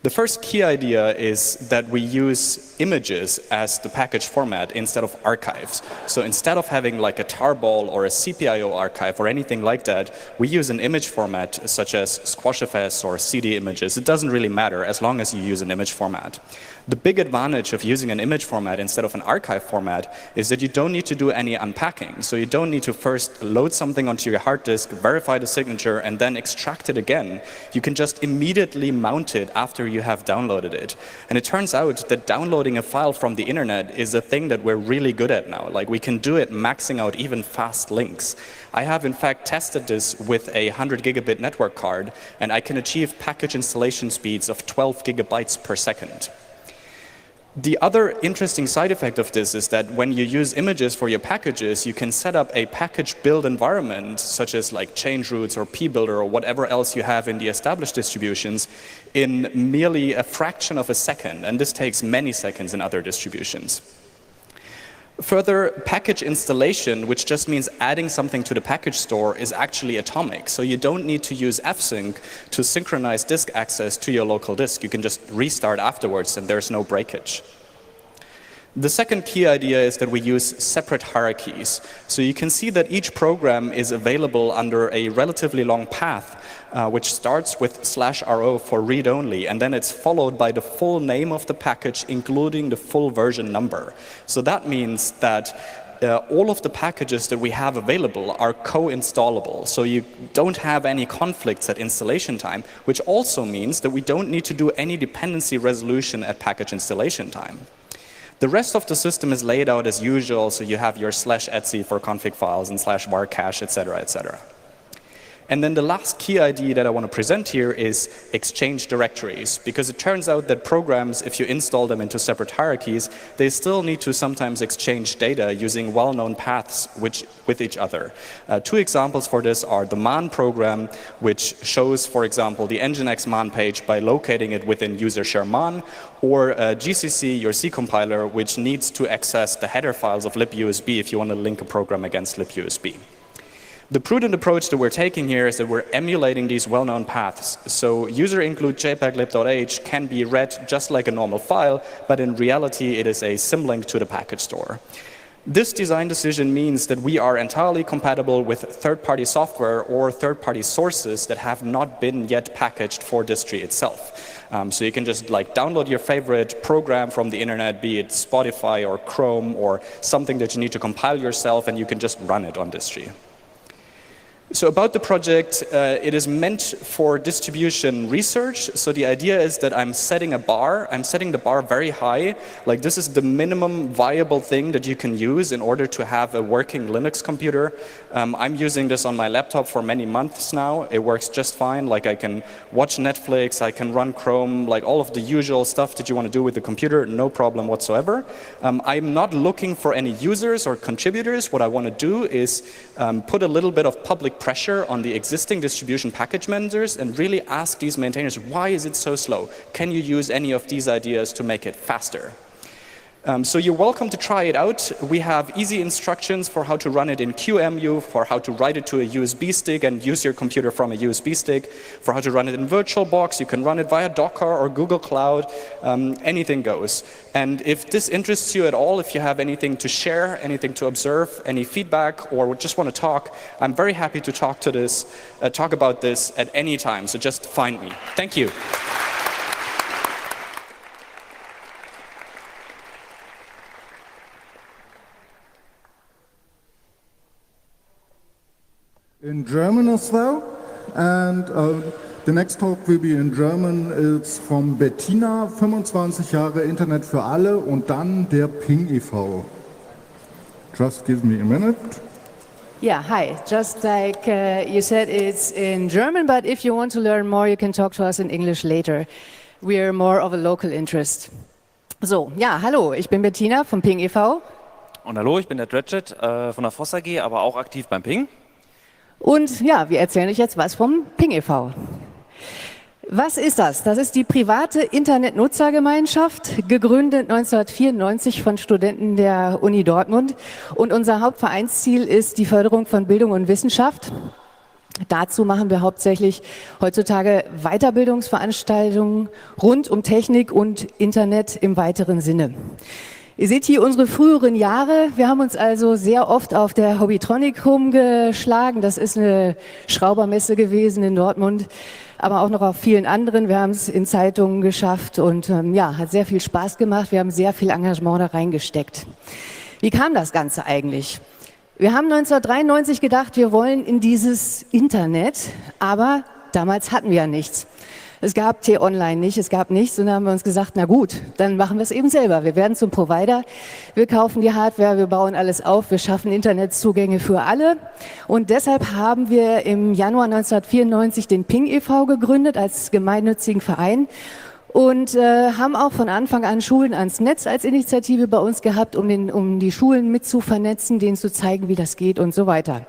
The first key idea is that we use images as the package format instead of archives. So instead of having like a tarball or a CPIO archive or anything like that, we use an image format such as SquashFS or CD images. It doesn't really matter as long as you use an image format. The big advantage of using an image format instead of an archive format is that you don't need to do any unpacking. So you don't need to first load something onto your hard disk, verify the signature, and then extract it again. You can just immediately mount it after you have downloaded it. And it turns out that downloading a file from the internet is a thing that we're really good at now. Like, we can do it maxing out even fast links. I have, in fact, tested this with a 100 gigabit network card, and I can achieve package installation speeds of 12 gigabytes per second. The other interesting side effect of this is that when you use images for your packages, you can set up a package build environment, such as like change roots or pbuilder or whatever else you have in the established distributions, in merely a fraction of a second. And this takes many seconds in other distributions. Further, package installation, which just means adding something to the package store, is actually atomic. So you don't need to use fsync to synchronize disk access to your local disk. You can just restart afterwards, and there's no breakage. The second key idea is that we use separate hierarchies. So you can see that each program is available under a relatively long path, which starts with /ro for read-only, and then it's followed by the full name of the package, including the full version number. So that means that all of the packages that we have available are co-installable, so you don't have any conflicts at installation time, which also means that we don't need to do any dependency resolution at package installation time. The rest of the system is laid out as usual, so you have your /etc for config files and /var cache, etc., etc. And then the last key idea that I want to present here is exchange directories, because it turns out that programs, if you install them into separate hierarchies, they still need to sometimes exchange data using well-known paths with each other. Two examples for this are the man program, which shows, for example, the nginx man page by locating it within user share man, or GCC, your C compiler, which needs to access the header files of libUSB if you want to link a program against libUSB. The prudent approach that we're taking here is that we're emulating these well-known paths. So user include jpeg lib.h can be read just like a normal file, but in reality it is a symlink to the package store. This design decision means that we are entirely compatible with third-party software or third-party sources that have not been yet packaged for distri itself. So you can just like download your favorite program from the internet, be it Spotify or Chrome or something that you need to compile yourself, and you can just run it on distri. So about the project, it is meant for distribution research. So the idea is that I'm setting the bar very high. Like this is the minimum viable thing that you can use in order to have a working Linux computer. I'm using this on my laptop for many months now. It works just fine. Like I can watch Netflix, I can run Chrome, like all of the usual stuff that you want to do with the computer, no problem whatsoever. I'm not looking for any users or contributors. What I want to do is put a little bit of public pressure on the existing distribution package managers and really ask these maintainers, why is it so slow? Can you use any of these ideas to make it faster? So you're welcome to try it out. We have easy instructions for how to run it in QEMU, for how to write it to a USB stick and use your computer from a USB stick, for how to run it in VirtualBox. You can run it via Docker or Google Cloud. Anything goes. And if this interests you at all, if you have anything to share, anything to observe, any feedback, or just want to talk, I'm very happy to talk about this at any time. So just find me. Thank you. In German as well, and the next talk will be in German. It's from Bettina, 25 Jahre Internet für alle und dann der Ping e.V. Just give me a minute. Yeah, hi. Just like you said, it's in German, but if you want to learn more, you can talk to us in English later. We're more of a local interest. So, ja, hallo, ich bin Bettina vom Ping e.V. Und hallo, ich bin der Dredget von der Voss AG, aber auch aktiv beim Ping. Und ja, wir erzählen euch jetzt was vom Ping e.V. Was ist das? Das ist die private Internetnutzergemeinschaft, gegründet 1994 von Studenten der Uni Dortmund. Und unser Hauptvereinsziel ist die Förderung von Bildung und Wissenschaft. Dazu machen wir hauptsächlich heutzutage Weiterbildungsveranstaltungen rund um Technik und Internet im weiteren Sinne. Ihr seht hier unsere früheren Jahre. Wir haben uns also sehr oft auf der Hobbytronic rumgeschlagen. Das ist eine Schraubermesse gewesen in Dortmund, aber auch noch auf vielen anderen. Wir haben es in Zeitungen geschafft und ja, hat sehr viel Spaß gemacht. Wir haben sehr viel Engagement da reingesteckt. Wie kam das Ganze eigentlich? Wir haben 1993 gedacht, wir wollen in dieses Internet, aber damals hatten wir ja nichts. Es gab T-Online nicht, es gab nichts und dann haben wir uns gesagt, na gut, dann machen wir es eben selber. Wir werden zum Provider, wir kaufen die Hardware, wir bauen alles auf, wir schaffen Internetzugänge für alle und deshalb haben wir im Januar 1994 den Ping e.V. gegründet als gemeinnützigen Verein und haben auch von Anfang an Schulen ans Netz als Initiative bei uns gehabt, um die Schulen mit zu vernetzen, denen zu zeigen, wie das geht und so weiter.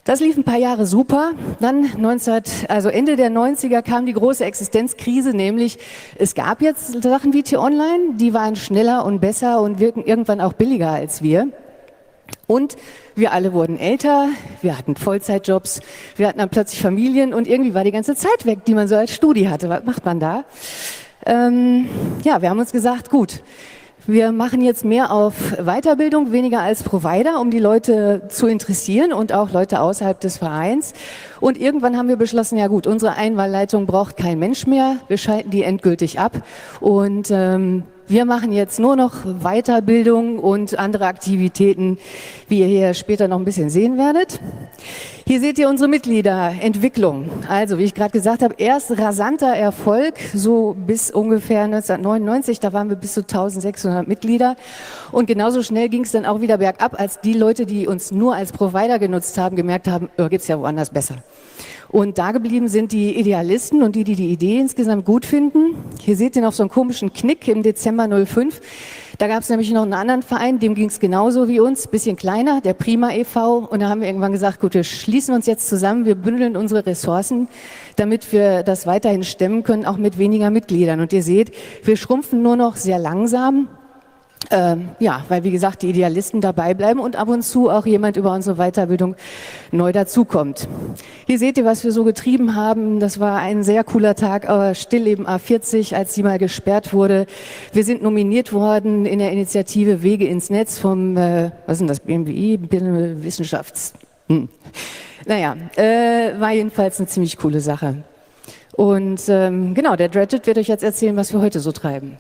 Das lief ein paar Jahre super. Dann Ende der 90er kam die große Existenzkrise, nämlich es gab jetzt Sachen wie T-Online, die waren schneller und besser und wirken irgendwann auch billiger als wir. Und wir alle wurden älter, wir hatten Vollzeitjobs, wir hatten dann plötzlich Familien und irgendwie war die ganze Zeit weg, die man so als Studi hatte. Was macht man da? Ja, wir haben uns gesagt, gut, wir machen jetzt mehr auf Weiterbildung, weniger als Provider, um die Leute zu interessieren und auch Leute außerhalb des Vereins. Und irgendwann haben wir beschlossen, ja gut, unsere Einwahlleitung braucht kein Mensch mehr, wir schalten die endgültig ab und wir machen jetzt nur noch Weiterbildung und andere Aktivitäten, wie ihr hier später noch ein bisschen sehen werdet. Hier seht ihr unsere Mitgliederentwicklung. Also, wie ich gerade gesagt habe, erst rasanter Erfolg, so bis ungefähr 1999, da waren wir bis zu 1600 Mitglieder. Und genauso schnell ging es dann auch wieder bergab, als die Leute, die uns nur als Provider genutzt haben, gemerkt haben, gibt's ja woanders besser. Und da geblieben sind die Idealisten und die die Idee insgesamt gut finden. Hier seht ihr noch so einen komischen Knick im Dezember 05. Da gab es nämlich noch einen anderen Verein, dem ging es genauso wie uns, bisschen kleiner, der Prima e.V. Und da haben wir irgendwann gesagt, gut, wir schließen uns jetzt zusammen, wir bündeln unsere Ressourcen, damit wir das weiterhin stemmen können, auch mit weniger Mitgliedern. Und ihr seht, wir schrumpfen nur noch sehr langsam. Weil wie gesagt die Idealisten dabei bleiben und ab und zu auch jemand über unsere Weiterbildung neu dazukommt. Hier seht ihr, was wir so getrieben haben. Das war ein sehr cooler Tag, Stillleben A40, als die mal gesperrt wurde. Wir sind nominiert worden in der Initiative Wege ins Netz vom, was ist denn das, BMWI, Wissenschafts... war jedenfalls eine ziemlich coole Sache. Und genau, der Dredget wird euch jetzt erzählen, was wir heute so treiben.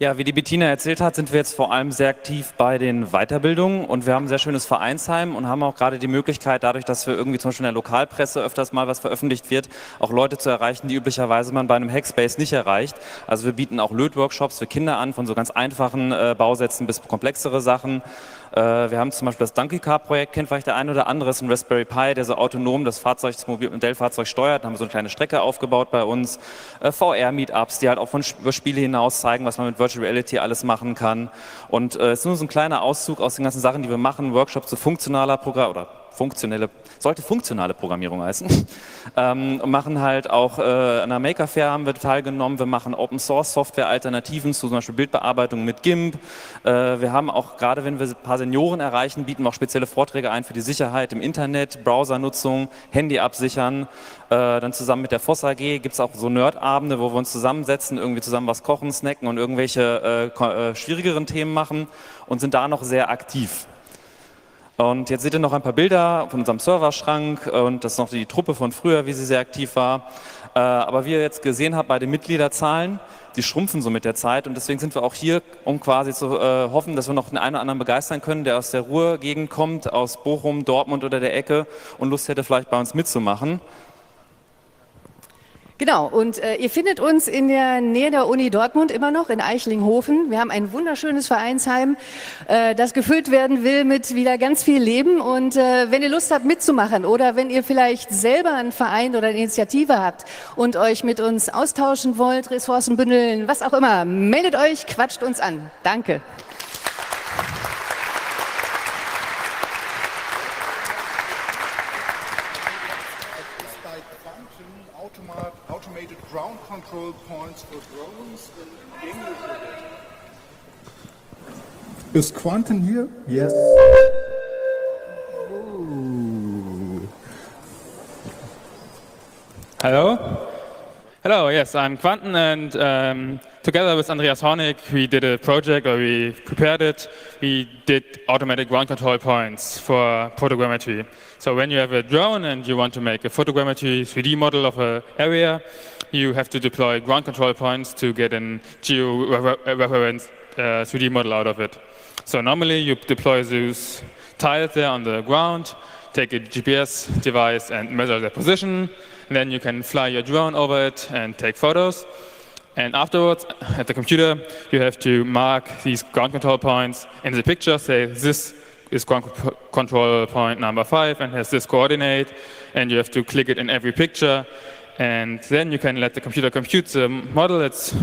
Ja, wie die Bettina erzählt hat, sind wir jetzt vor allem sehr aktiv bei den Weiterbildungen und wir haben ein sehr schönes Vereinsheim und haben auch gerade die Möglichkeit, dadurch, dass wir irgendwie zum Beispiel in der Lokalpresse öfters mal was veröffentlicht wird, auch Leute zu erreichen, die üblicherweise man bei einem Hackspace nicht erreicht. Also wir bieten auch Lötworkshops für Kinder an, von so ganz einfachen Bausätzen bis komplexere Sachen. Wir haben zum Beispiel das Donkey Car Projekt, kennt vielleicht der eine oder andere, ist ein Raspberry Pi, der so autonom das Modellfahrzeug steuert. Da haben wir so eine kleine Strecke aufgebaut bei uns. VR-Meetups, die halt auch über Spiele hinaus zeigen, was man mit Virtual Reality alles machen kann. Und es ist nur so ein kleiner Auszug aus den ganzen Sachen, die wir machen. Workshops zu funktionaler sollte funktionale Programmierung heißen. Und machen halt auch an der Maker Fair haben wir teilgenommen. Wir machen Open Source Software Alternativen zu zum Beispiel Bildbearbeitung mit GIMP. Wir haben auch, gerade wenn wir ein paar Senioren erreichen, bieten wir auch spezielle Vorträge ein für die Sicherheit im Internet, Browsernutzung, Handy absichern. Dann zusammen mit der Voss AG gibt es auch so Nerdabende, wo wir uns zusammensetzen, irgendwie zusammen was kochen, snacken und irgendwelche schwierigeren Themen machen und sind da noch sehr aktiv. Und jetzt seht ihr noch ein paar Bilder von unserem Serverschrank und das ist noch die Truppe von früher, wie sie sehr aktiv war. Aber wie ihr jetzt gesehen habt bei den Mitgliederzahlen, die schrumpfen so mit der Zeit und deswegen sind wir auch hier, um quasi zu hoffen, dass wir noch den einen oder anderen begeistern können, der aus der Ruhrgegend kommt, aus Bochum, Dortmund oder der Ecke und Lust hätte, vielleicht bei uns mitzumachen. Genau, und ihr findet uns in der Nähe der Uni Dortmund immer noch in Eichlinghofen. Wir haben ein wunderschönes Vereinsheim, das gefüllt werden will mit wieder ganz viel Leben. Und wenn ihr Lust habt mitzumachen oder wenn ihr vielleicht selber einen Verein oder eine Initiative habt und euch mit uns austauschen wollt, Ressourcen bündeln, was auch immer, meldet euch, quatscht uns an. Danke. Automated ground control points for drones in English. Is Quantum here? Yes. Hello? Hello, yes, I'm Quanten and together with Andreas Hornig we did a project where we prepared it. We did automatic ground control points for photogrammetry. So when you have a drone and you want to make a photogrammetry 3D model of an area, you have to deploy ground control points to get a geo-reference 3D model out of it. So normally you deploy those tiles there on the ground, take a GPS device and measure their position, and then you can fly your drone over it and take photos. And afterwards, at the computer, you have to mark these ground control points in the picture, say this is ground control point number 5 and has this coordinate, and you have to click it in every picture, and then you can let the computer compute the model. It's a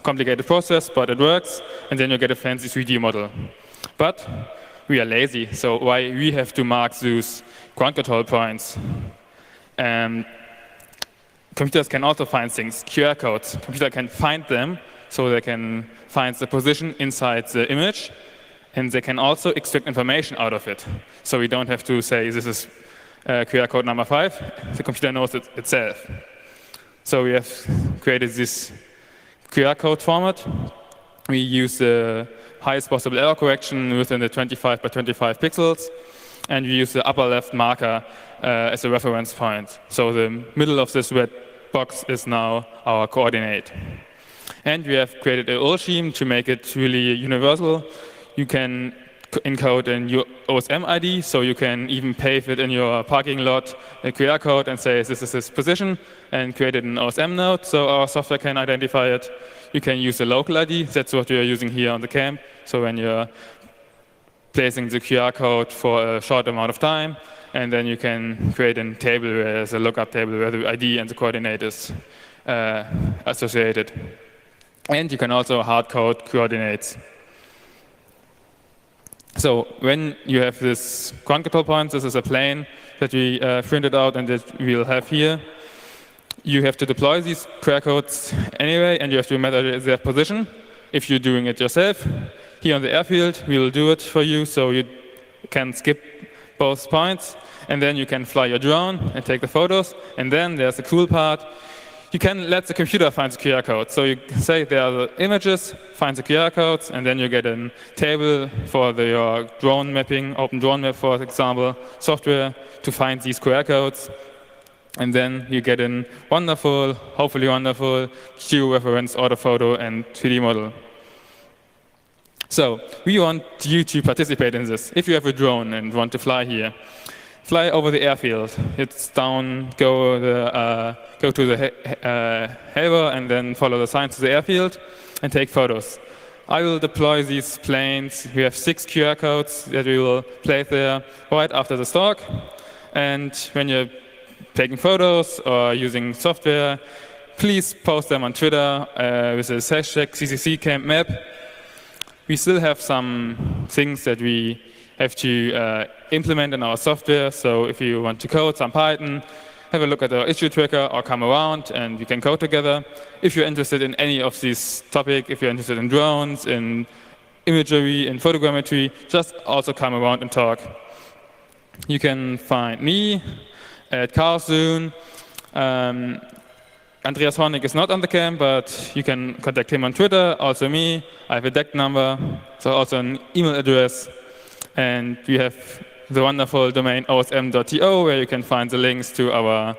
complicated process, but it works, and then you get a fancy 3D model. But we are lazy, so why we have to mark those ground control points? Computers can also find things, QR codes. Computer can find them, so they can find the position inside the image, and they can also extract information out of it. So we don't have to say this is QR code number 5. The computer knows it itself. So we have created this QR code format. We use the highest possible error correction within the 25 by 25 pixels, and we use the upper left marker as a reference point. So the middle of this red box is now our coordinate. And we have created a OL scheme to make it really universal. You can encode in your OSM ID, so you can even pave it in your parking lot a QR code and say this is its position, and create it in OSM node so our software can identify it. You can use a local ID, that's what we are using here on the camp. So when you're placing the QR code for a short amount of time, and then you can create a table where there's a lookup table where the ID and the coordinate is associated. And you can also hard code coordinates. So when you have this ground control points, this is a plane that we printed out and that we'll have here. You have to deploy these QR codes anyway, and you have to measure their position if you're doing it yourself. Here on the airfield, we will do it for you, so you can skip both points, and then you can fly your drone and take the photos. And then there's the cool part. You can let the computer find the QR code. So you say there are the images, find the QR codes, and then you get a table for your drone mapping, Open Drone Map, for example, software to find these QR codes. And then you get a wonderful, hopefully wonderful, georeference orthophoto and 3D model. So we want you to participate in this. If you have a drone and want to fly here, fly over the airfield. It's down, go to the helper, and then follow the signs to the airfield and take photos. I will deploy these planes. We have 6 QR codes that we will place there right after the stock. And when you're taking photos or using software, please post them on Twitter with the hashtag CCC Camp Map. We still have some things that we have to implement in our software. So if you want to code some Python, have a look at our issue tracker or come around and we can code together. If you're interested in any of these topics, if you're interested in drones, in imagery, in photogrammetry, just also come around and talk. You can find me at Carlsoon. Andreas Hornig is not on the camp, but you can contact him on Twitter, also me. I have a DEC number, so also an email address. And we have the wonderful domain osm.to, where you can find the links to our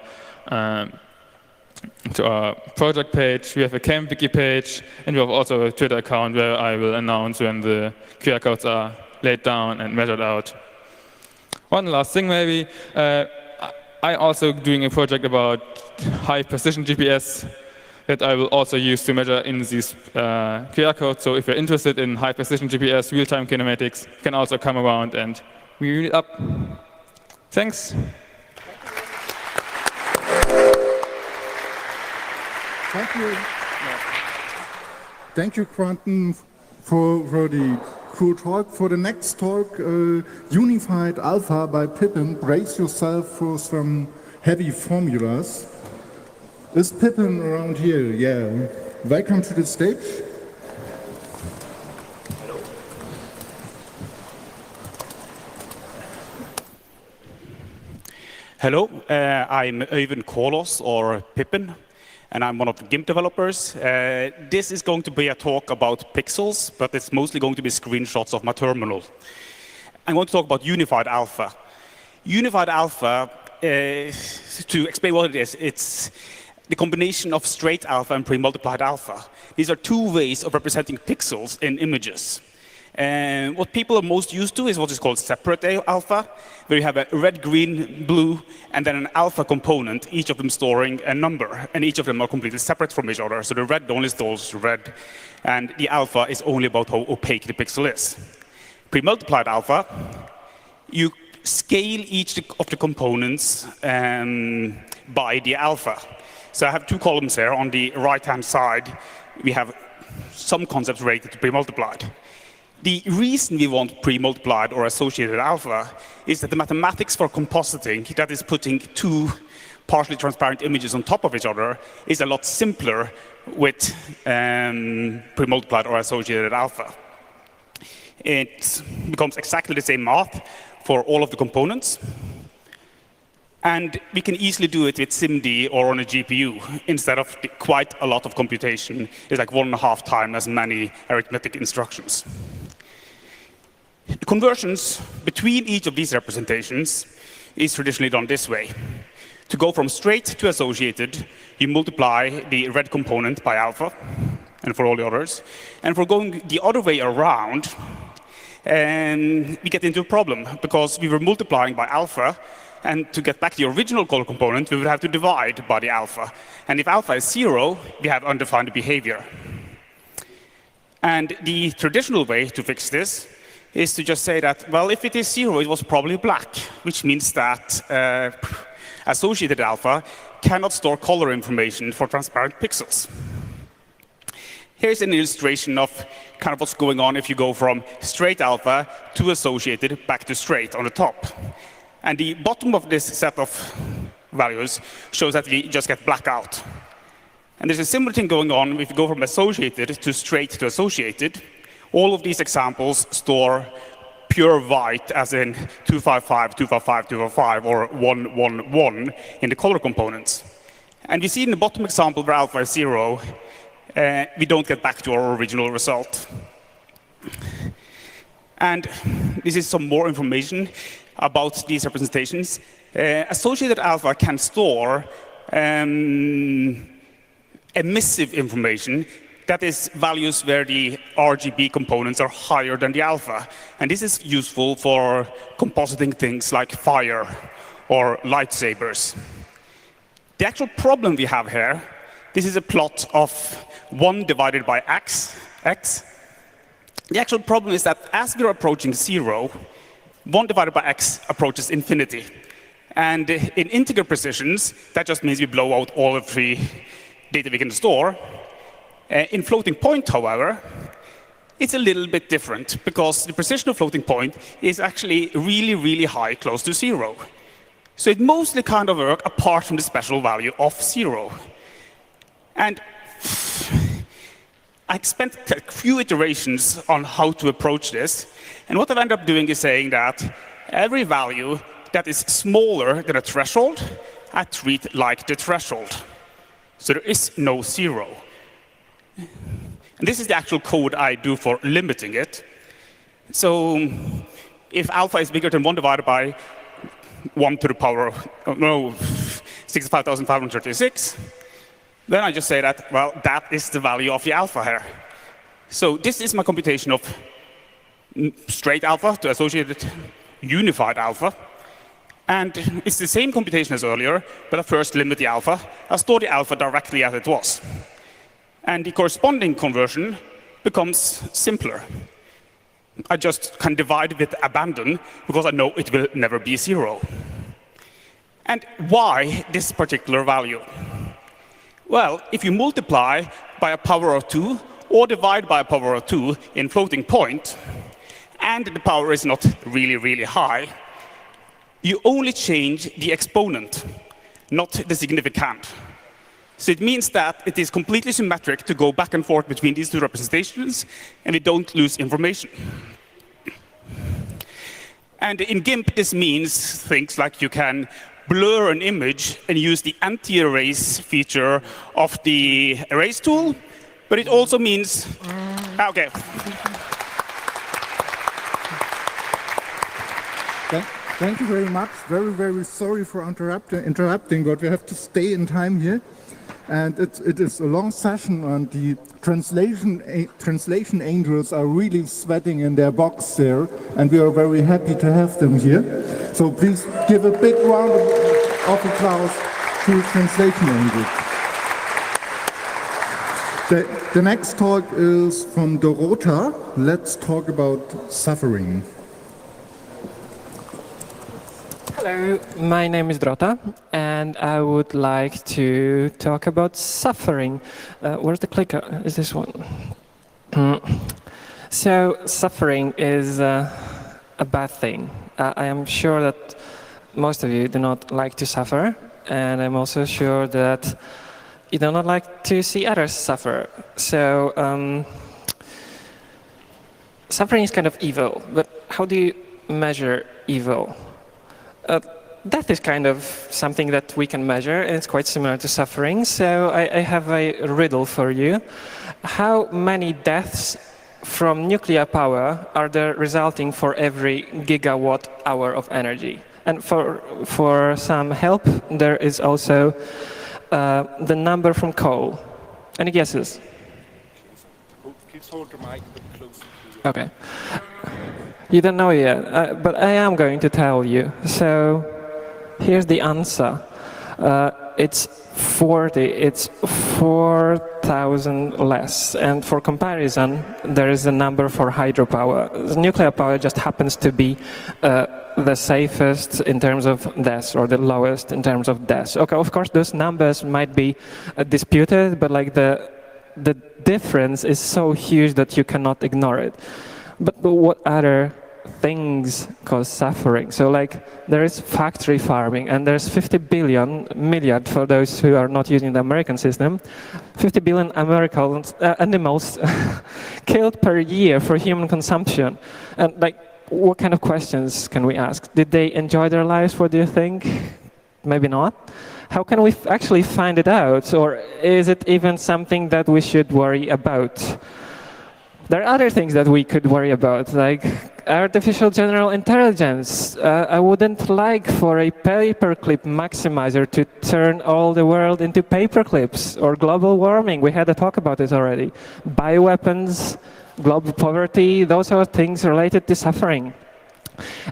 project page. We have a camp wiki page, and we have also a Twitter account where I will announce when the QR codes are laid down and measured out. One last thing maybe. I'm also doing a project about high precision GPS that I will also use to measure in these QR codes. So if you're interested in high precision GPS, real-time kinematics, you can also come around and read it up. Thanks. Thank you. Thank you, Quantum, for the cool talk. For the next talk, Unified Alpha by Pippin. Brace yourself for some heavy formulas. Is Pippin around here? Yeah. Welcome to the stage. Hello, I'm Øyvind Kolos, or Pippin, and I'm one of the GIMP developers. This is going to be a talk about pixels, but it's mostly going to be screenshots of my terminal. I'm going to talk about Unified Alpha. Unified Alpha, to explain what it is, it's the combination of straight alpha and pre-multiplied alpha. These are 2 ways of representing pixels in images. And what people are most used to is what is called separate alpha, where you have a red, green, blue, and then an alpha component, each of them storing a number, and each of them are completely separate from each other. So the red only stores red, and the alpha is only about how opaque the pixel is. Pre-multiplied alpha, you scale each of the components by the alpha. So I have 2 columns here. On the right-hand side, we have some concepts related to pre-multiplied. The reason we want pre-multiplied or associated alpha is that the mathematics for compositing, that is putting 2 partially transparent images on top of each other, is a lot simpler with pre-multiplied or associated alpha. It becomes exactly the same math for all of the components. And we can easily do it with SIMD or on a GPU instead of quite a lot of computation. It's like 1.5 times as many arithmetic instructions. The conversions between each of these representations is traditionally done this way. To go from straight to associated, you multiply the red component by alpha. and for all the others. And if we're going the other way around, we get into a problem, because we were multiplying by alpha, and to get back the original color component, we would have to divide by the alpha. And if alpha is 0, we have undefined behavior. And the traditional way to fix this is to just say that, well, if it is 0, it was probably black, which means that associated alpha cannot store color information for transparent pixels. Here's an illustration of kind of what's going on if you go from straight alpha to associated back to straight on the top. And the bottom of this set of values shows that we just get blackout. And there's a similar thing going on if you go from associated to straight to associated. All of these examples store pure white, as in 255, 255, 255, or 111 in the color components. And we see in the bottom example where alpha is 0, we don't get back to our original result. And this is some more information about these representations. Associated alpha can store emissive information, that is values where the RGB components are higher than the alpha. And this is useful for compositing things like fire or lightsabers. The actual problem we have here, this is a plot of 1 divided by x. The actual problem is that as we're approaching 0, 1 divided by x approaches infinity. And in integer precisions, that just means we blow out all of the data we can store. In floating point, however, it's a little bit different, because the precision of floating point is actually really, really high, close to 0. So it mostly kind of works apart from the special value of 0. And I spent a few iterations on how to approach this. And what I've ended up doing is saying that every value that is smaller than a threshold, I treat like the threshold. So there is no 0. And this is the actual code I do for limiting it. So if alpha is bigger than 1 divided by 1 to the power of 65,536, then I just say that, well, that is the value of the alpha here. So this is my computation of straight alpha to associated unified alpha. And it's the same computation as earlier, but I first limit the alpha. I store the alpha directly as it was. And the corresponding conversion becomes simpler. I just can divide with abandon, because I know it will never be 0. And why this particular value? Well, if you multiply by a power of 2 or divide by a power of 2 in floating point, and the power is not really, really high, you only change the exponent, not the significand. So it means that it is completely symmetric to go back and forth between these two representations, and we don't lose information. And in GIMP, this means things like you can blur an image and use the anti-erase feature of the erase tool, but it also means, okay. Thank you very much. Very, very sorry for interrupting, but we have to stay in time here. And it is a long session, and the translation angels are really sweating in their box there, and we are very happy to have them here. So please give a big round of applause to translation angels. The next talk is from Dorota. Let's talk about suffering. Hello, my name is Dorota, and I would like to talk about suffering. Where's the clicker? Is this one? So, suffering is a bad thing. I am sure that most of you do not like to suffer, and I'm also sure that you do not like to see others suffer. So, suffering is kind of evil, but how do you measure evil? Death is kind of something that we can measure, and it's quite similar to suffering. So I have a riddle for you. How many deaths from nuclear power are there resulting for every gigawatt hour of energy? And for some help, there is also the number from coal. Any guesses? Please hold the mic a bit closer to you. Okay. You don't know yet, but I am going to tell you. So here's the answer. It's 40. It's 4,000 less. And for comparison, there is a number for hydropower. Nuclear power just happens to be the safest in terms of deaths, or the lowest in terms of deaths. Okay, of course, those numbers might be disputed, but like the difference is so huge that you cannot ignore it. But what other things cause suffering? So like there is factory farming, and there's 50 milliard for those who are not using the American system, 50 billion animals killed per year for human consumption. And like, what kind of questions can we ask? Did they enjoy their lives? What do you think? Maybe not. How can we actually find it out? Or is it even something that we should worry about? There are other things that we could worry about, like artificial general intelligence. I wouldn't like for a paperclip maximizer to turn all the world into paperclips, or global warming. We had a talk about this already. Bioweapons, global poverty, those are things related to suffering.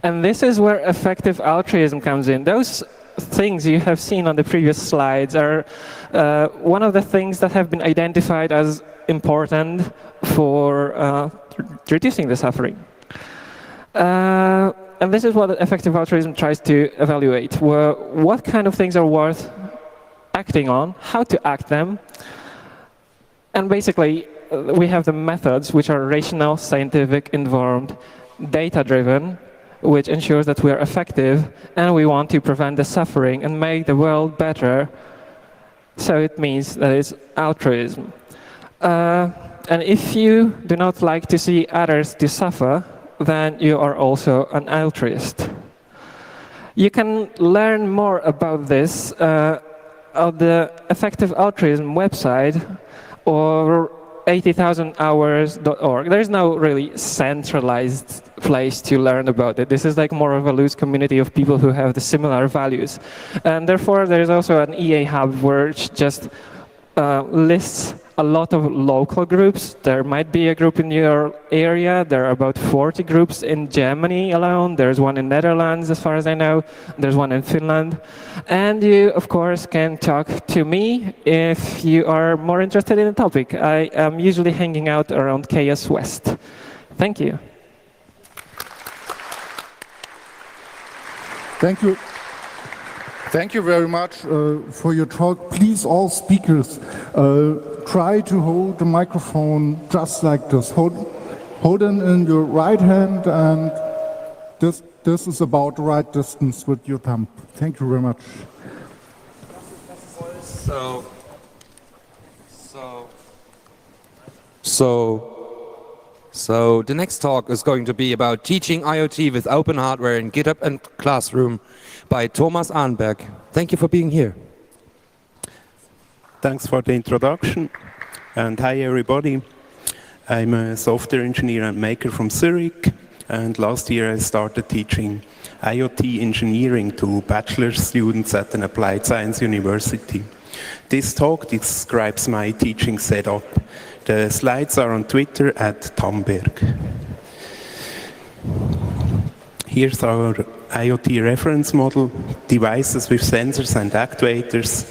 And this is where effective altruism comes in. Those things you have seen on the previous slides are one of the things that have been identified as important for reducing the suffering. And this is what effective altruism tries to evaluate. What kind of things are worth acting on, how to act them, and basically we have the methods which are rational, scientific, informed, data-driven, which ensures that we are effective and we want to prevent the suffering and make the world better. So it means that it's altruism. And if you do not like to see others to suffer, then you are also an altruist. You can learn more about this on the Effective Altruism website, or 80,000hours.org. There is no really centralized place to learn about it. This is like more of a loose community of people who have the similar values. And therefore, there is also an EA hub which just lists a lot of local groups. There might be a group in your area. There are about 40 groups in Germany alone. There's one in Netherlands, as far as I know. There's one in Finland. And you, of course, can talk to me if you are more interested in the topic. I am usually hanging out around KS West. Thank you. Thank you. Thank you very much for your talk. Please, all speakers, try to hold the microphone just like this. Hold it in your right hand, and this is about the right distance with your thumb. Thank you very much. So the next talk is going to be about teaching IoT with open hardware in Github Classroom by Thomas Arnberg. Thank you for being here. Thanks for the introduction, and hi everybody. I'm a software engineer and maker from Zurich, and last year I started teaching IoT engineering to bachelor students at an applied science university. This talk describes my teaching setup. The slides are on Twitter at Thomberg. Here's our IoT reference model, devices with sensors and actuators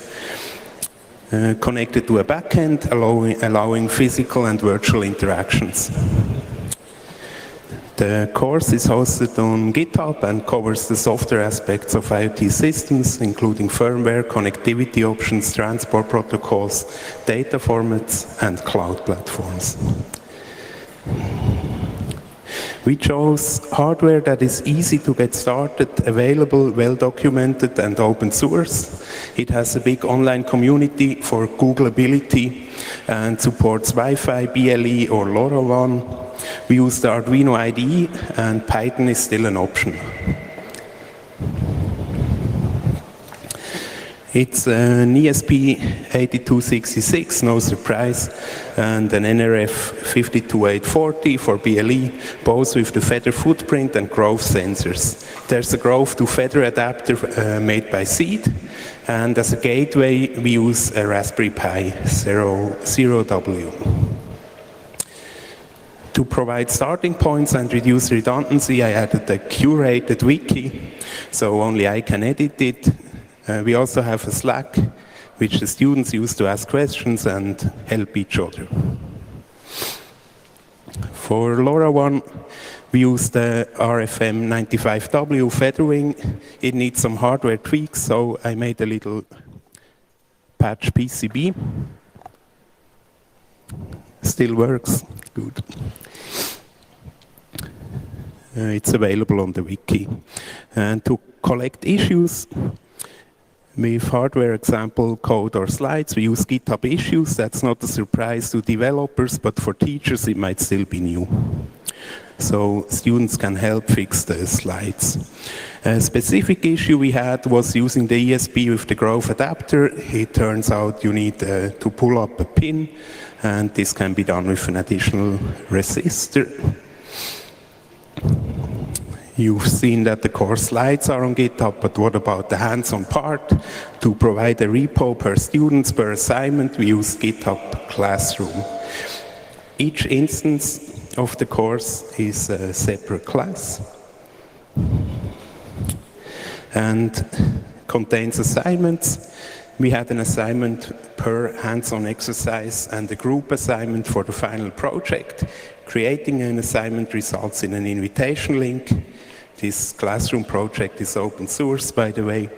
connected to a backend, allowing physical and virtual interactions. The course is hosted on GitHub and covers the software aspects of IoT systems, including firmware, connectivity options, transport protocols, data formats, and cloud platforms. We chose hardware that is easy to get started, available, well-documented, and open source. It has a big online community for Googleability and supports Wi-Fi, BLE, or LoRaWAN. We use the Arduino IDE, and Python is still an option. It's an ESP8266, no surprise, and an NRF 52840 for BLE, both with the feather footprint and growth sensors. There's a growth to feather adapter made by Seed, and as a gateway we use a Raspberry Pi 0W. To provide starting points and reduce redundancy, I added a curated wiki, so only I can edit it. We also have a Slack, which the students use to ask questions and help each other. For LoRaWAN, we use the RFM95W Featherwing. It needs some hardware tweaks, so I made a little patch PCB. Still works, good. It's available on the wiki. And to collect issues with hardware example code or slides, we use GitHub issues. That's not a surprise to developers, but for teachers it might still be new. So students can help fix the slides. A specific issue we had was using the ESP with the growth adapter. It turns out you need to pull up a pin, and this can be done with an additional resistor. You've seen that the core slides are on GitHub, but what about the hands-on part? To provide a repo per students per assignment, we use Github Classroom. Each instance of the course is a separate class and contains assignments. We had an assignment per hands-on exercise and a group assignment for the final project. Creating an assignment results in an invitation link. This classroom project is open source, by the way.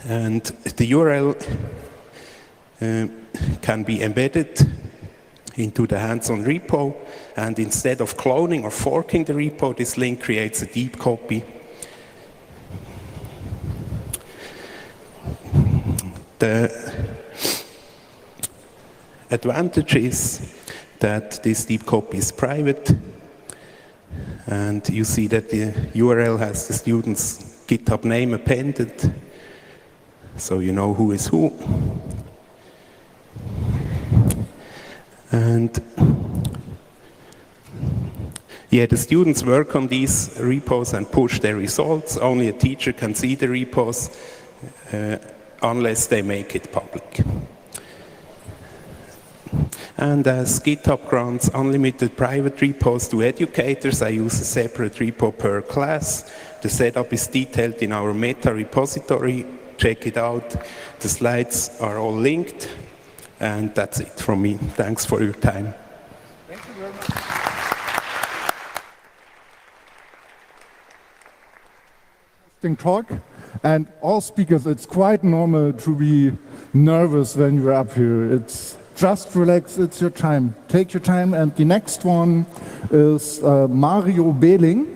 And the URL can be embedded into the hands-on repo. And instead of cloning or forking the repo, this link creates a deep copy. The advantage is that this deep copy is private, and you see that the URL has the student's GitHub name appended, so you know who is who. And yeah, the students work on these repos and push their results. Only a teacher can see the repos unless they make it public. And as GitHub grants unlimited private repos to educators, I use a separate repo per class. The setup is detailed in our meta repository. Check it out. The slides are all linked. And that's it from me. Thanks for your time. Thank you very much. Interesting talk. And all speakers, it's quite normal to be nervous when you're up here. It's just relax, it's your time. Take your time. And the next one is Mario Behling.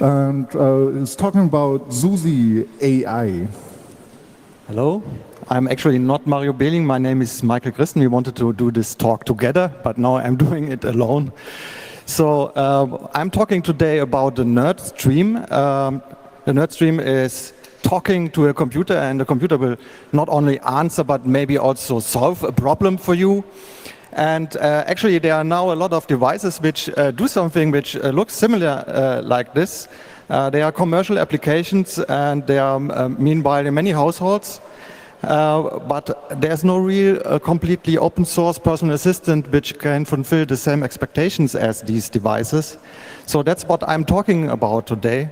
And is talking about Suzy AI. Hello. I'm actually not Mario Behling. My name is Michael Christen. We wanted to do this talk together, but now I'm doing it alone. So I'm talking today about the nerd stream. The nerd stream is talking to a computer, and the computer will not only answer, but maybe also solve a problem for you. And actually, there are now a lot of devices which do something which looks similar like this. They are commercial applications, and they are meanwhile in many households. But there's no real completely open source personal assistant which can fulfill the same expectations as these devices. So that's what I'm talking about today.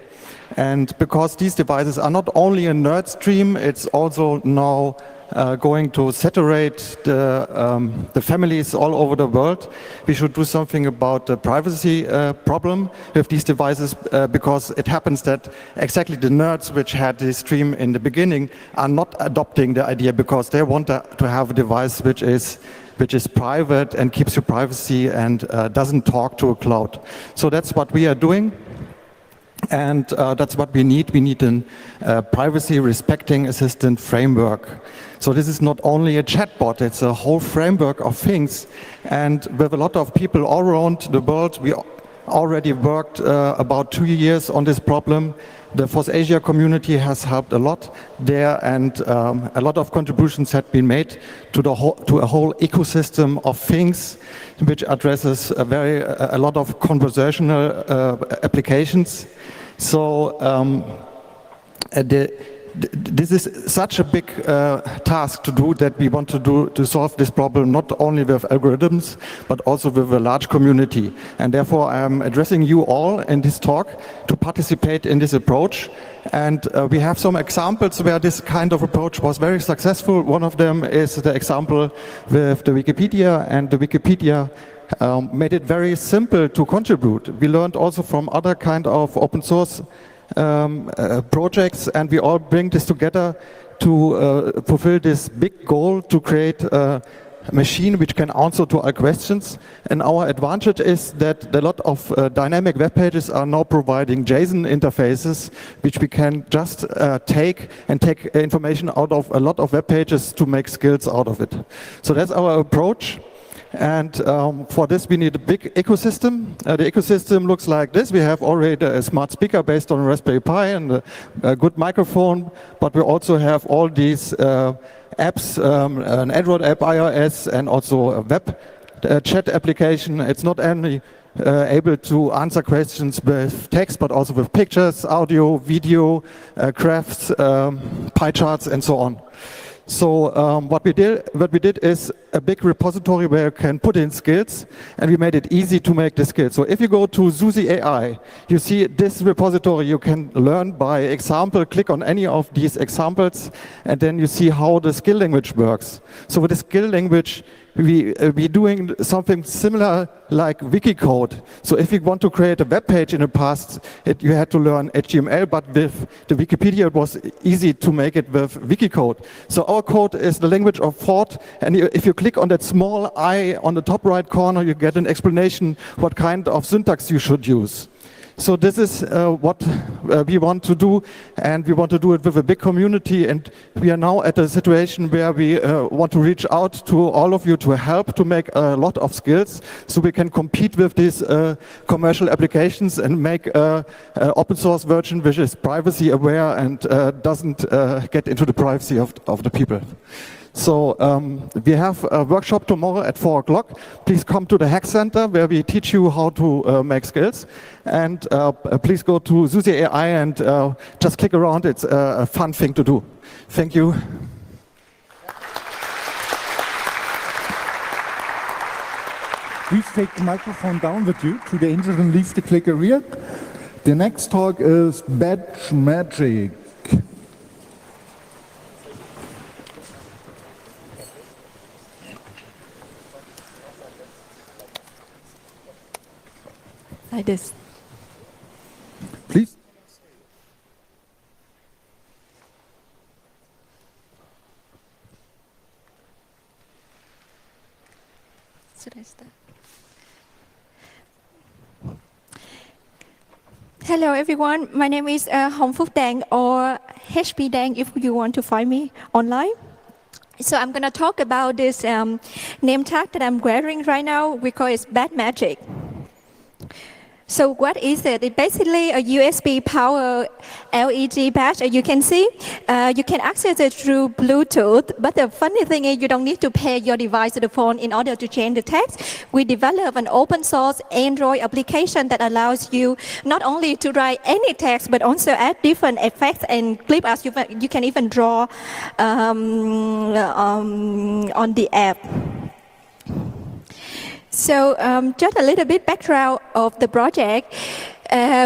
And because these devices are not only a nerd stream, it's also now going to saturate the families all over the world. We should do something about the privacy problem with these devices, because it happens that exactly the nerds which had this stream in the beginning are not adopting the idea, because they want to have a device which is private and keeps your privacy and doesn't talk to a cloud. So that's what we are doing. And that's what we need. We need a privacy-respecting assistant framework. So this is not only a chatbot, it's a whole framework of things. And with a lot of people all around the world, we already worked about 2 years on this problem. The FOSS Asia community has helped a lot there, and a lot of contributions have been made to a whole ecosystem of things which addresses a lot of conversational applications. So this is such a big task to do that we want to solve this problem not only with algorithms but also with a large community. And therefore I am addressing you all in this talk to participate in this approach. And we have some examples where this kind of approach was very successful. One of them is the example with the Wikipedia, and the Wikipedia made it very simple to contribute. We learned also from other kind of open source projects, and we all bring this together to fulfill this big goal to create a machine which can answer to our questions. And our advantage is that a lot of dynamic web pages are now providing JSON interfaces, which we can just take information out of a lot of web pages to make skills out of it. So that's our approach. And for this, we need a big ecosystem. The ecosystem looks like this. We have already a smart speaker based on a Raspberry Pi and a good microphone, but we also have all these apps, an Android app, iOS, and also a web chat application. It's not only able to answer questions with text, but also with pictures, audio, video, graphs, pie charts, and so on. So what we did is a big repository where you can put in skills, and we made it easy to make the skills. So if you go to Suzy AI, you see this repository. You can learn by example, click on any of these examples, and then you see how the skill language works. So with the skill language, we're doing something similar like Wikicode. So if you want to create a web page in the past, you had to learn HTML, but with the Wikipedia, it was easy to make it with Wikicode. So our code is the language of thought, and if you click on that small I on the top right corner, you get an explanation what kind of syntax you should use. So this is what we want to do, and we want to do it with a big community, and we are now at a situation where we want to reach out to all of you to help to make a lot of skills so we can compete with these commercial applications and make an open source version which is privacy aware and doesn't get into the privacy of the people. So we have a workshop tomorrow at 4 o'clock. Please come to the Hack Center where we teach you how to make skills. And please go to Suzy AI and just click around. It's a fun thing to do. Thank you. Please take the microphone down with you to the angel and leave the clicker area. The next talk is Badge Magic. Like this. Please. Should I start? Hello everyone, my name is Hong Phúc Dang, or HP Dang if you want to find me online. So I'm going to talk about this name tag that I'm wearing right now. We call it Bad Magic. So what is it? It's basically a USB power LED badge. You can see, you can access it through Bluetooth. But the funny thing is you don't need to pair your device to the phone in order to change the text. We developed an open source Android application that allows you not only to write any text, but also add different effects and clip as you can even draw on the app. So just a little bit background of the project.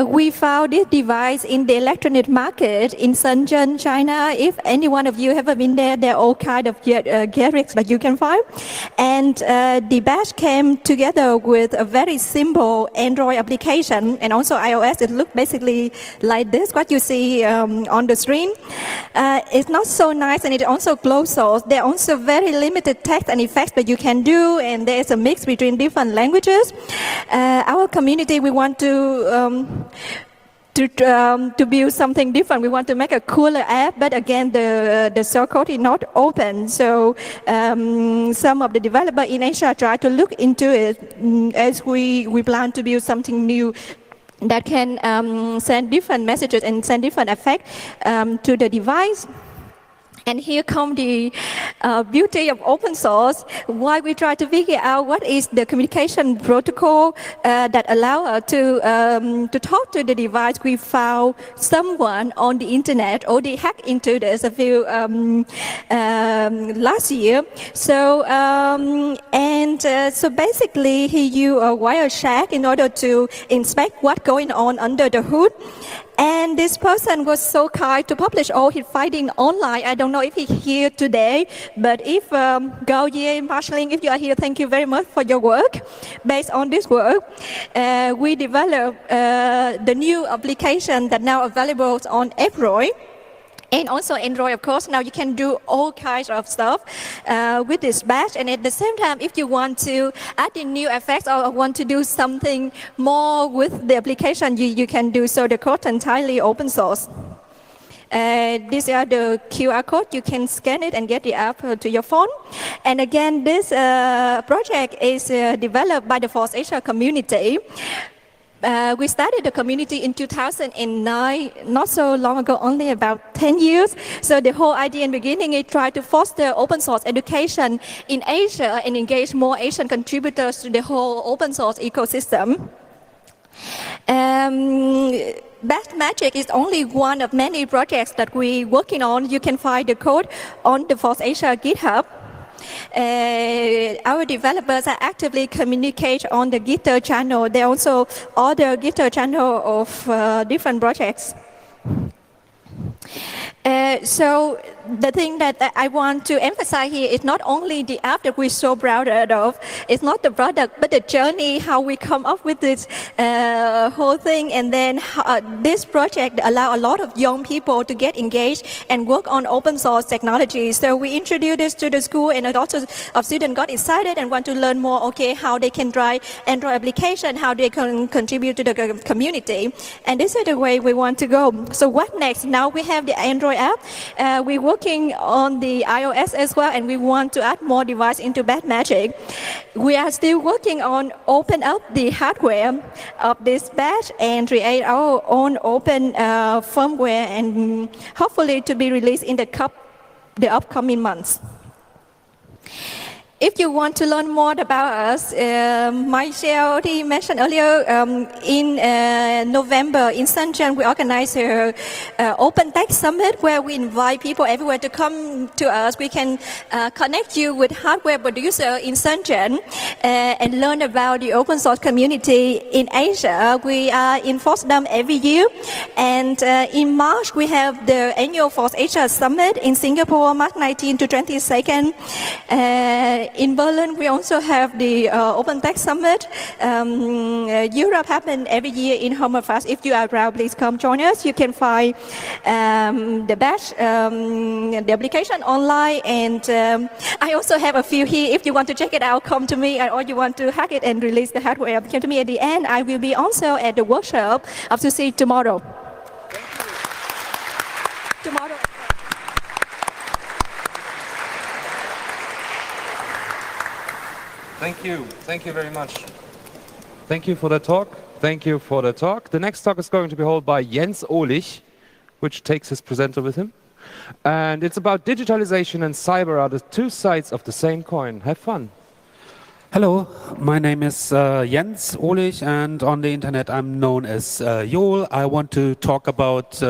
We found this device in the electronic market in Shenzhen, China. If any one of you have ever been there, there are all kinds of gadgets that you can find. And the badge came together with a very simple Android application and also iOS. It looks basically like this, what you see on the screen. It's not so nice, and it's also closed source. There are also very limited text and effects that you can do, and there's a mix between different languages. Our community, we want to build something different. We want to make a cooler app, but again, the source code is not open. So some of the developers in Asia try to look into it as we plan to build something new that can send different messages and send different effects to the device. And here come the beauty of open source, why we try to figure out what is the communication protocol that allow us to talk to the device. We found someone on the internet, or they hacked into this a few last year. So so basically he used a Wireshark in order to inspect what's going on under the hood. And this person was so kind to publish all his findings online. I don't know if he's here today, but if Gauye, Marshalling, if you are here, thank you very much for your work. Based on this work, we developed the new application that now available on Android. And also Android, of course, now you can do all kinds of stuff with this badge. And at the same time, if you want to add in new effects or want to do something more with the application, you can do so. The code entirely open source. These are the QR code. You can scan it and get the app to your phone. And again, this project is developed by the Force Asia community. We started the community in 2009, not so long ago, only about 10 years. So the whole idea in the beginning is try to foster open source education in Asia and engage more Asian contributors to the whole open source ecosystem. Best Magic is only one of many projects that we're working on. You can find the code on the Force Asia GitHub. Our developers are actively communicate on the Github channel. There are also other Github channel of different projects. So the thing that I want to emphasize here is not only the app that we're so proud of, it's not the product, but the journey, how we come up with this whole thing. And then this project allow a lot of young people to get engaged and work on open source technology. So we introduced this to the school, and a lot of students got excited and want to learn more, okay, how they can try Android application, how they can contribute to the community. And this is the way we want to go. So what next? Now we have the Android app. We're working on the iOS as well, and we want to add more devices into Bad Magic. We are still working on open up the hardware of this badge and create our own open firmware, and hopefully to be released in the upcoming months. If you want to learn more about us, Michelle already mentioned earlier, in November in Shenzhen, we organized an Open Tech Summit where we invite people everywhere to come to us. We can connect you with hardware producer in Shenzhen and learn about the open source community in Asia. We are in Potsdam every year, and in March we have the annual Force Asia Summit in Singapore, March 19 to 22nd. In Berlin, we also have the Open Tech Summit. Europe happens every year in Hammerfest. If you are around, please come join us. You can find the badge, the application online, and I also have a few here. If you want to check it out, come to me, or you want to hack it and release the hardware, come to me at the end. I will be also at the workshop of CCC tomorrow. Tomorrow. Thank you. Thank you very much. Thank you for the talk. Thank you for the talk. The next talk is going to be held by Jens Ohlich, which takes his presenter with him. And it's about digitalization and cyber are the two sides of the same coin. Have fun. Hello, my name is Jens Ohlich, and on the internet I'm known as Jol. I want to talk about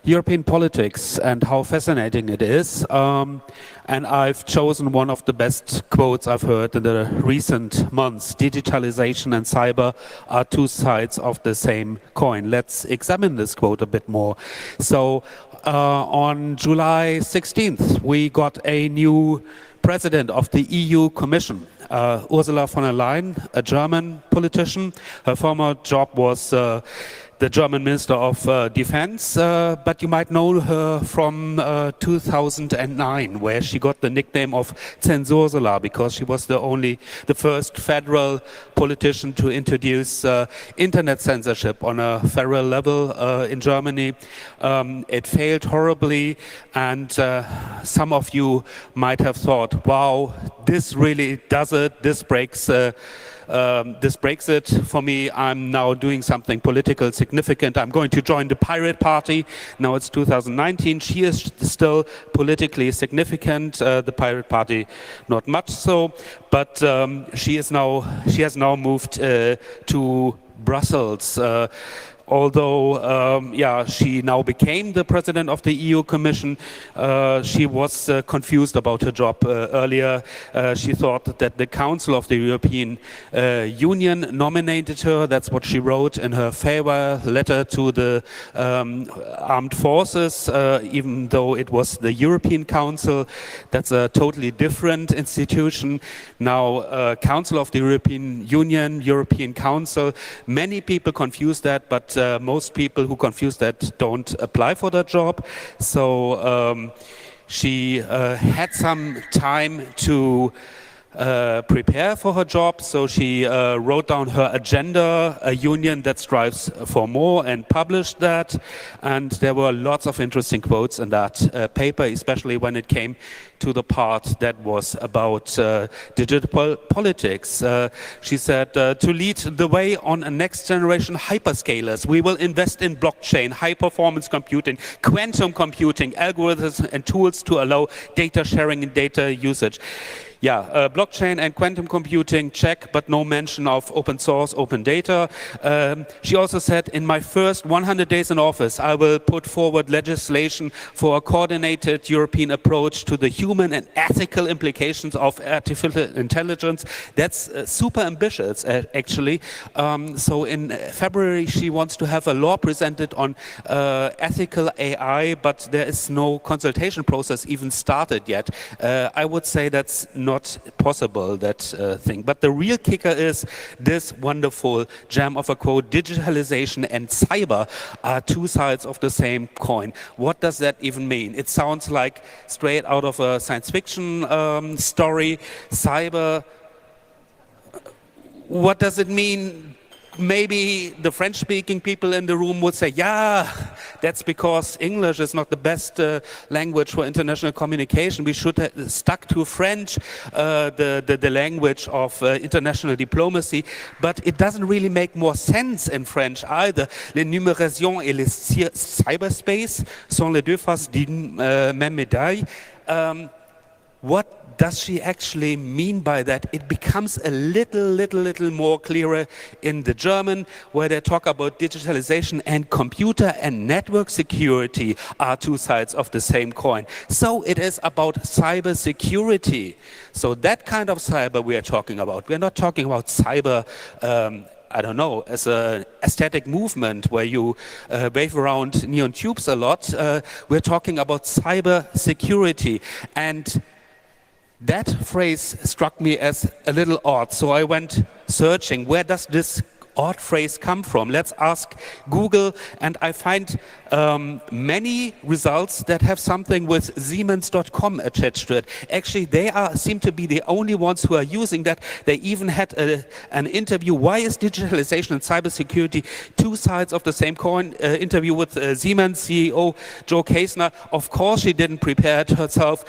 European politics and how fascinating it is. And I've chosen one of the best quotes I've heard in the recent months. Digitalization and cyber are two sides of the same coin. Let's examine this quote a bit more. So on July 16th, we got a new president of the EU Commission, Ursula von der Leyen, a German politician. Her former job was the German Minister of Defense, but you might know her from 2009, where she got the nickname of Zensursula because she was the first federal politician to introduce internet censorship on a federal level in Germany. It failed horribly, and some of you might have thought, wow, this really does it, this breaks this Brexit, for me, I'm now doing something political significant. I'm going to join the Pirate Party. Now it's 2019. She is still politically significant. The Pirate Party, not much so, but she has now moved to Brussels. Although, she now became the president of the EU Commission, she was confused about her job earlier. She thought that the Council of the European Union nominated her. That's what she wrote in her farewell letter to the armed forces, even though it was the European Council. That's a totally different institution. Now, Council of the European Union, European Council, many people confuse that, but most people who confuse that don't apply for that job. So she had some time to prepare for her job, so she wrote down her agenda, a union that strives for more, and published that. And there were lots of interesting quotes in that paper, especially when it came to the part that was about digital politics. She said, to lead the way on a next generation hyperscalers, we will invest in blockchain, high performance computing, quantum computing, algorithms and tools to allow data sharing and data usage. Yeah, blockchain and quantum computing, check, but no mention of open source, open data. She also said, in my first 100 days in office, I will put forward legislation for a coordinated European approach to the human and ethical implications of artificial intelligence. That's super ambitious, actually. So in February, she wants to have a law presented on ethical AI, but there is no consultation process even started yet. I would say that's not possible, that thing. But the real kicker is this wonderful gem of a quote: digitalization and cyber are two sides of the same coin. What does that even mean? It sounds like straight out of a science fiction story. Cyber, what does it mean? Maybe the French-speaking people in the room would say, yeah, that's because English is not the best language for international communication. We should have stuck to French, the language of international diplomacy. But it doesn't really make more sense in French either. L'énumération et le cyberspace sont les deux faces d'une même médaille. What does she actually mean by that? It becomes a little more clearer in the German, where they talk about digitalization, and computer and network security are two sides of the same coin. So it is about cyber security. So that kind of cyber we are talking about. We're not talking about cyber I don't know, as an aesthetic movement where you wave around neon tubes a lot. We're talking about cyber security. And that phrase struck me as a little odd, so I went searching. Where does this odd phrase come from? Let's ask Google, and I find many results that have something with Siemens.com attached to it. Actually, they seem to be the only ones who are using that. They even had an interview. Why is digitalization and cybersecurity two sides of the same coin? Interview with Siemens CEO Joe Kaesner. Of course, she didn't prepare it herself.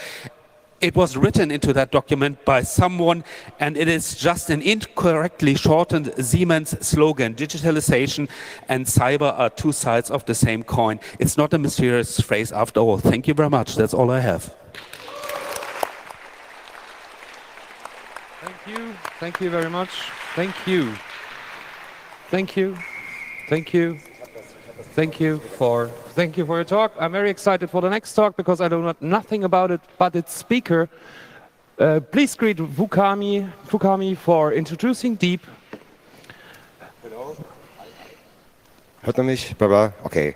It was written into that document by someone, and it is just an incorrectly shortened Siemens slogan. Digitalization and cyber are two sides of the same coin. It's not a mysterious phrase after all. Thank you very much. That's all I have. Thank you. Thank you very much. Thank you. Thank you. Thank you. Thank you for your talk. I'm very excited for the next talk because I know nothing about it but its speaker. Please greet Fukami for introducing Deep. Hello. Hört man mich? Baba? Okay.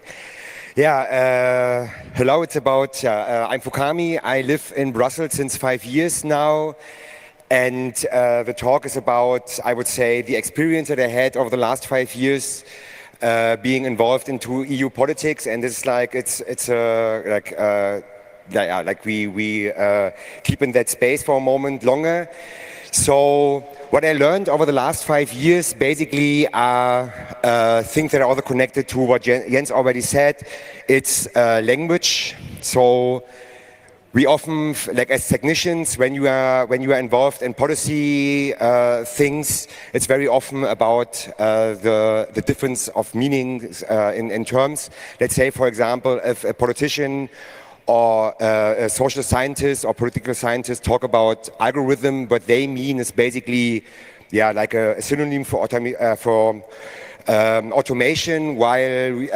Yeah, hello, it's about, I'm Fukami. I live in Brussels since 5 years now. And the talk is about, I would say, the experience that I had over the last 5 years being involved into EU politics, and it's like we keep in that space for a moment longer. So what I learned over the last 5 years basically are things that are also connected to what Jens already said. It's language. So we often, like as technicians, when you are involved in policy things, it's very often about the difference of meanings in terms. Let's say, for example, if a politician or a social scientist or political scientist talk about algorithm, what they mean is basically, yeah, like a synonym for automation, while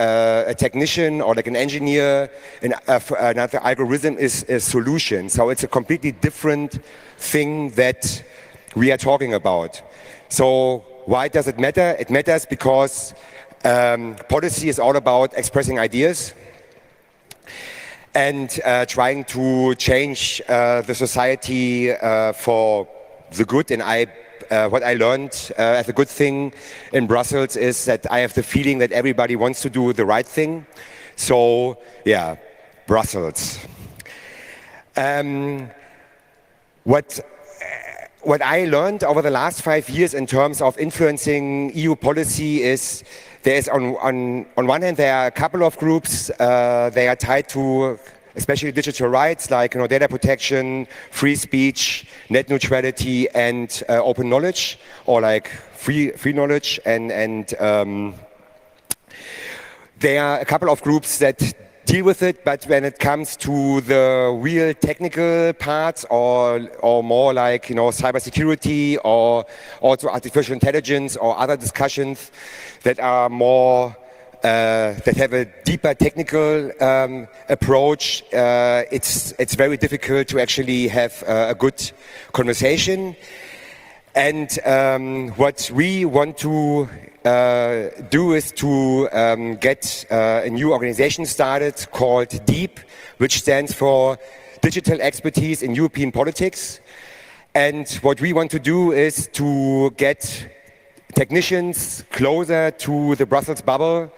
a technician or like an engineer, another algorithm is a solution. So it's a completely different thing that we are talking about. So why does it matter? It matters because policy is all about expressing ideas and trying to change the society for the good. And what I learned as a good thing in Brussels is that I have the feeling that everybody wants to do the right thing. So, yeah, Brussels. What I learned over the last 5 years in terms of influencing EU policy is there's on one hand there are a couple of groups, they are tied to especially digital rights like data protection, free speech, net neutrality, and open knowledge, or like free knowledge. And there are a couple of groups that deal with it, but when it comes to the real technical parts, or more like cybersecurity, or also artificial intelligence, or other discussions that are more that have a deeper technical approach, it's very difficult to actually have a good conversation. And what we want to do is to get a new organization started called DEEP, which stands for Digital Expertise in European Politics. And what we want to do is to get technicians closer to the Brussels bubble,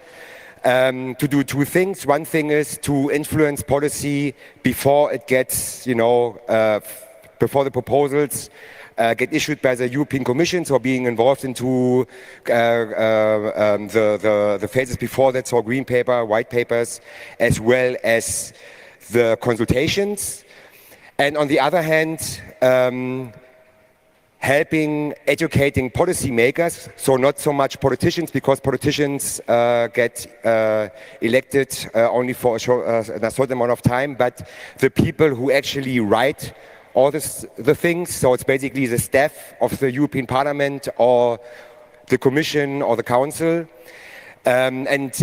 to do two things. One thing is to influence policy before it gets, before the proposals get issued by the European Commission, so being involved into the phases before that, so green paper, white papers, as well as the consultations. And on the other hand, helping educating policymakers, so not so much politicians, because politicians get elected only for a certain amount of time, but the people who actually write all the things. So it's basically the staff of the European Parliament or the Commission or the Council, and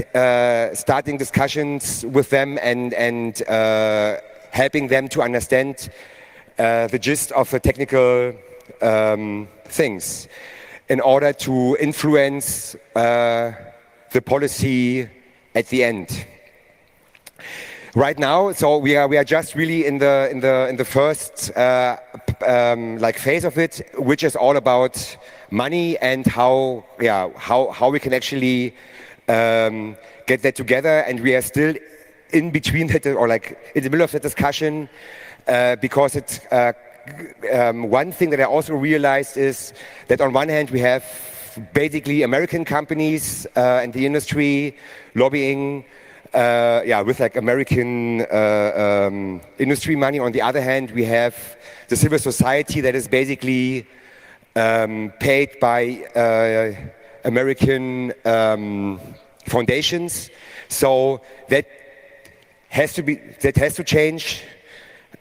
starting discussions with them and helping them to understand the gist of the technical things in order to influence the policy at the end. Right now, so we are just really in the first like phase of it, which is all about money and how we can actually get that together. And we are still in between that, or like in the middle of the discussion, because it's one thing that I also realized is that on one hand we have basically American companies and the industry lobbying with like American industry money. On the other hand, we have the civil society that is basically paid by American foundations. So that has to change.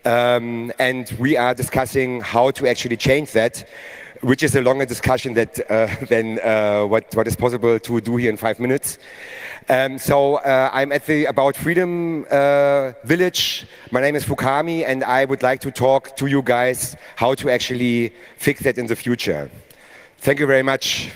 And we are discussing how to actually change that, which is a longer discussion than what is possible to do here in 5 minutes. So I'm at the About Freedom village. My name is Fukami, and I would like to talk to you guys how to actually fix that in the future. Thank you very much.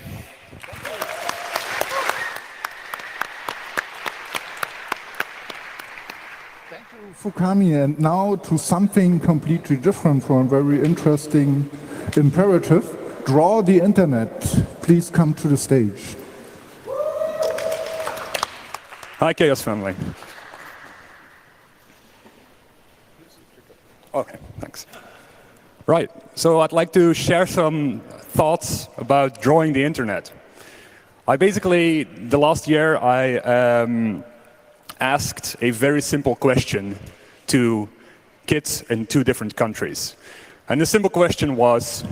Fukami, and now to something completely different from a very interesting imperative. Draw the internet. Please come to the stage. Hi, Chaos Family. Okay, thanks. Right, so I'd like to share some thoughts about drawing the internet. The last year, I asked a very simple question to kids in 2 different countries. And the simple question was,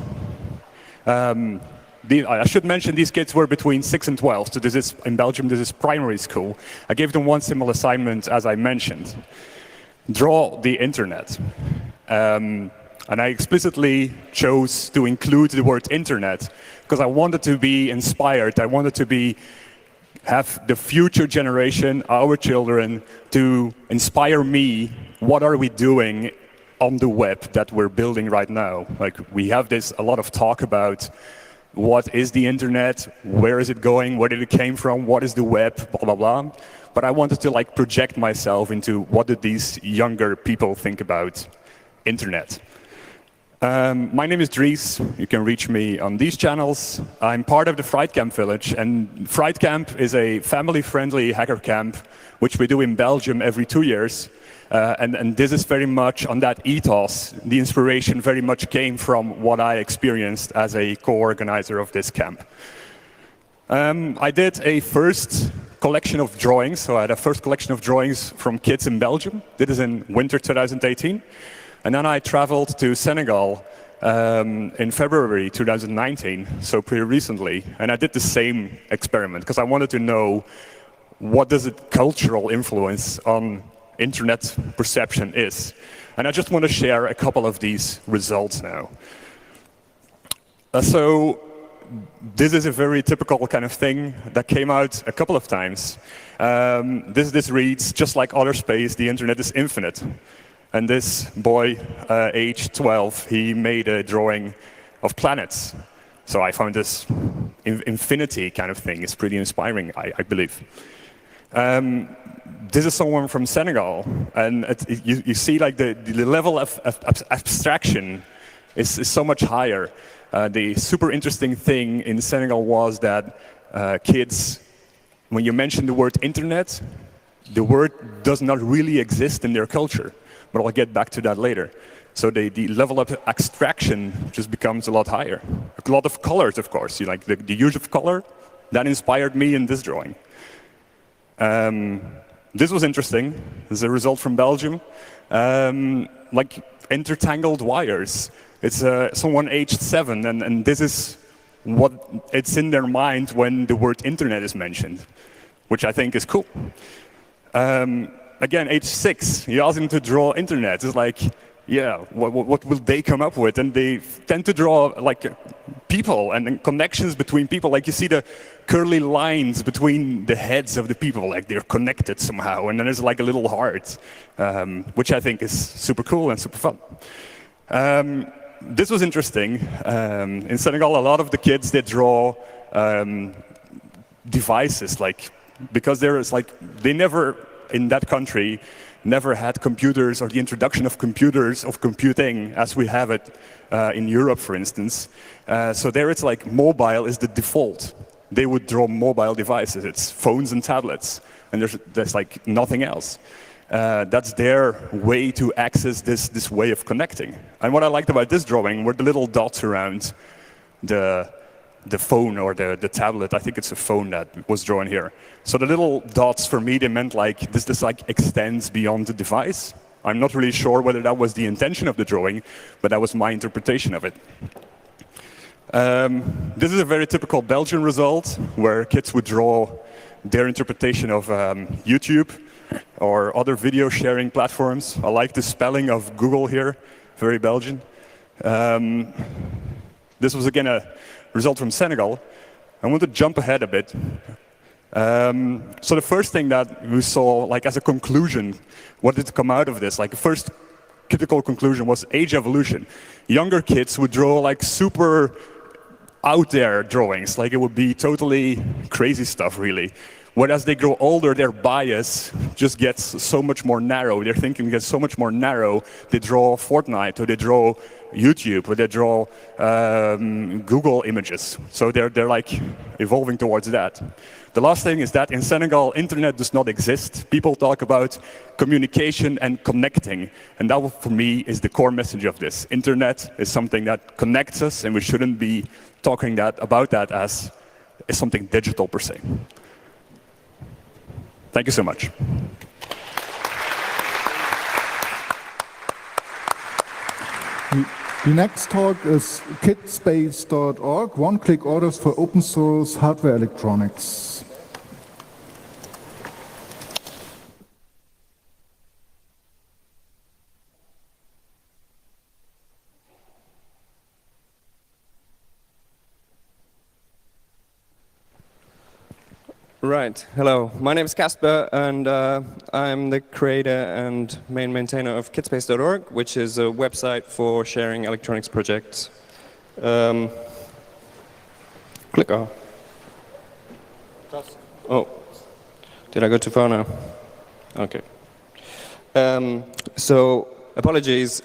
I should mention these kids were between 6 and 12, so this is, in Belgium, this is primary school. I gave them one simple assignment, as I mentioned. Draw the internet. And I explicitly chose to include the word internet because I wanted to be inspired. I wanted to have the future generation, our children, to inspire me. What are we doing on the web that we're building right now? Like, we have a lot of talk about what is the internet, where is it going, where did it came from, what is the web, blah, blah, blah. But I wanted to project myself into what did these younger people think about internet. My name is Dries. You can reach me on these channels. I'm part of the Fright Camp Village, and Fright Camp is a family-friendly hacker camp, which we do in Belgium every 2 years. And this is very much on that ethos. The inspiration very much came from what I experienced as a co-organizer of this camp. I did a first collection of drawings. So I had a first collection of drawings from kids in Belgium. This is in winter 2018. And then I traveled to Senegal in February 2019, so pretty recently. And I did the same experiment because I wanted to know what does the cultural influence on internet perception is. And I just want to share a couple of these results now. So this is a very typical kind of thing that came out a couple of times. This reads, just like outer space, the internet is infinite. And this boy, age 12, he made a drawing of planets. So I found this infinity kind of thing is pretty inspiring, I believe. This is someone from Senegal, and you see like the level of abstraction is so much higher. The super interesting thing in Senegal was that kids, when you mention the word internet, the word does not really exist in their culture. But I'll get back to that later. So the level of abstraction just becomes a lot higher. A lot of colors, of course. Like the use of color, that inspired me in this drawing. This was interesting. This is a result from Belgium. Like intertangled wires. It's someone aged 7, and this is what it's in their mind when the word internet is mentioned, which I think is cool. Again, age 6, you ask them to draw internet. It's like, yeah, what will they come up with? And they tend to draw like people and connections between people. Like you see the curly lines between the heads of the people, like they're connected somehow. And then there's like a little heart, which I think is super cool and super fun. This was interesting. In Senegal, a lot of the kids, they draw devices, because they never, in that country, never had computers or the introduction of computers, of computing, as we have it in Europe, for instance. So there it's like mobile is the default. They would draw mobile devices. It's phones and tablets. And there's like nothing else. That's their way to access this way of connecting. And what I liked about this drawing were the little dots around the phone or the tablet. I think it's a phone that was drawn here. So the little dots for me, they meant like this like extends beyond the device. I'm not really sure whether that was the intention of the drawing, but that was my interpretation of it. This is a very typical Belgian result where kids would draw their interpretation of YouTube or other video sharing platforms. I like the spelling of Google here, very Belgian. This was again a result from Senegal. I want to jump ahead a bit. So the first thing that we saw, like as a conclusion, what did come out of this? Like the first critical conclusion was age evolution. Younger kids would draw like super out there drawings, like it would be totally crazy stuff, really. Whereas they grow older, their bias just gets so much more narrow. Their thinking gets so much more narrow. They draw Fortnite, or they draw YouTube, or they draw Google images. So they're like evolving towards that. The last thing is that in Senegal, internet does not exist. People talk about communication and connecting. And that, for me, is the core message of this. Internet is something that connects us, and we shouldn't be talking about that as something digital per se. Thank you so much. The next talk is Kidspace.org, one-click orders for open source hardware electronics. Right, hello. My name is Casper, and I'm the creator and main maintainer of Kidspace.org, which is a website for sharing electronics projects. Click on. Oh, did I go too far now? Okay. So, apologies,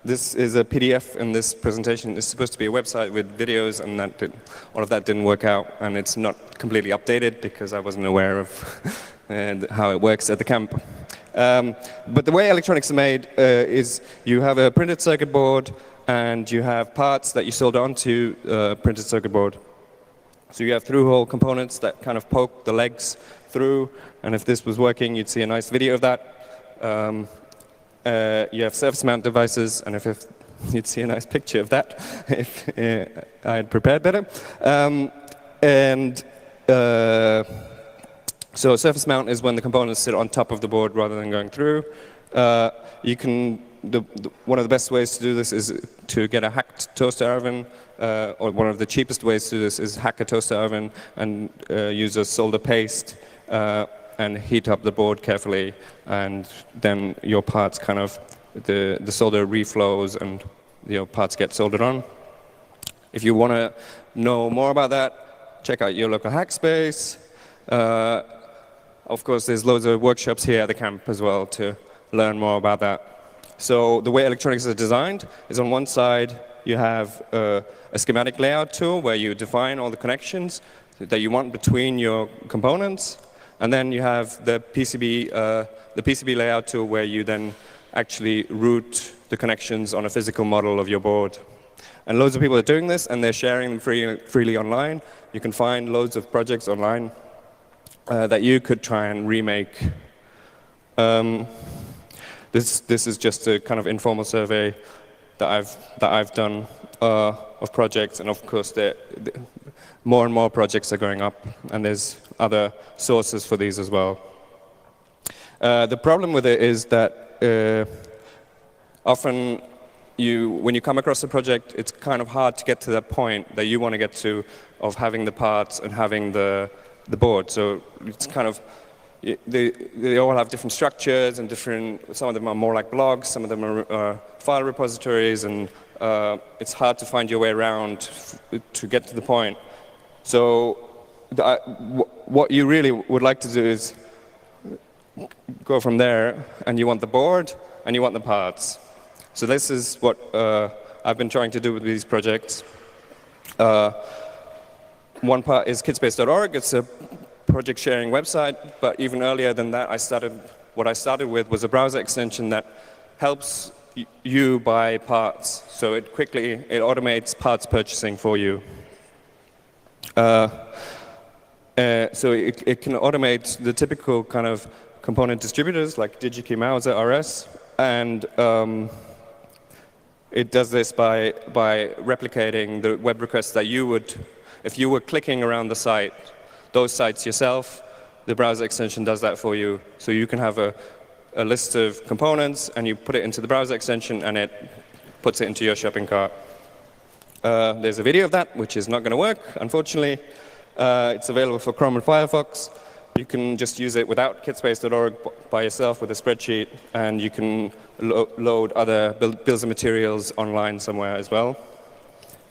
this is a PDF, and this presentation is supposed to be a website with videos, and all of that didn't work out, and it's not completely updated because I wasn't aware of how it works at the camp. But the way electronics are made is you have a printed circuit board, and you have parts that you solder onto a printed circuit board. So you have through-hole components that kind of poke the legs through, and if this was working, you'd see a nice video of that. You have surface mount devices, and if you'd see a nice picture of that if I had prepared better. So surface mount is when the components sit on top of the board rather than going through. One of the best ways to do this is to get a hacked toaster oven, or one of the cheapest ways to do this is hack a toaster oven and use a solder paste and heat up the board carefully, and then your parts kind of, the solder reflows and your parts get soldered on. If you want to know more about that, check out your local hackspace. Of course, there's loads of workshops here at the camp as well to learn more about that. So the way electronics are designed is on one side you have a schematic layout tool where you define all the connections that you want between your components. And then you have the PCB layout tool where you then actually route the connections on a physical model of your board. And loads of people are doing this, and they're sharing them freely online. You can find loads of projects online that you could try and remake. This is just a kind of informal survey that I've done of projects, and of course more and more projects are going up, and there's other sources for these as well. The problem with it is that often when you come across a project, it's kind of hard to get to that point that you want to get to of having the parts and having the board. So it's kind of, they all have different structures and some of them are more like blogs, some of them are file repositories, and it's hard to find your way around to get to the point. So what you really would like to do is go from there, and you want the board and you want the parts. So this is what I've been trying to do with these projects. One part is Kidspace.org. It's a project sharing website, but even earlier than that, what I started with was a browser extension that helps you buy parts. So it automates parts purchasing for you. So it can automate the typical kind of component distributors like DigiKey Mauser RS, and it does this by replicating the web requests that you would, if you were clicking around the site, those sites yourself, the browser extension does that for you. So you can have a list of components, and you put it into the browser extension, and it puts it into your shopping cart. There's a video of that, which is not going to work, unfortunately. It's available for Chrome and Firefox. You can just use it without Kidspace.org by yourself with a spreadsheet, and you can load other bills of materials online somewhere as well.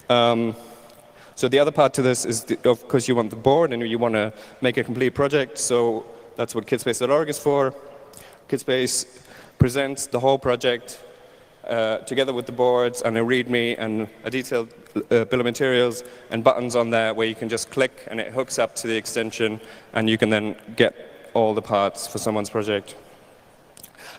So the other part to this is, of course, you want the board, and you want to make a complete project, so that's what Kidspace.org is for. Kidspace presents the whole project together with the boards and a README and a detailed bill of materials and buttons on there where you can just click and it hooks up to the extension, and you can then get all the parts for someone's project.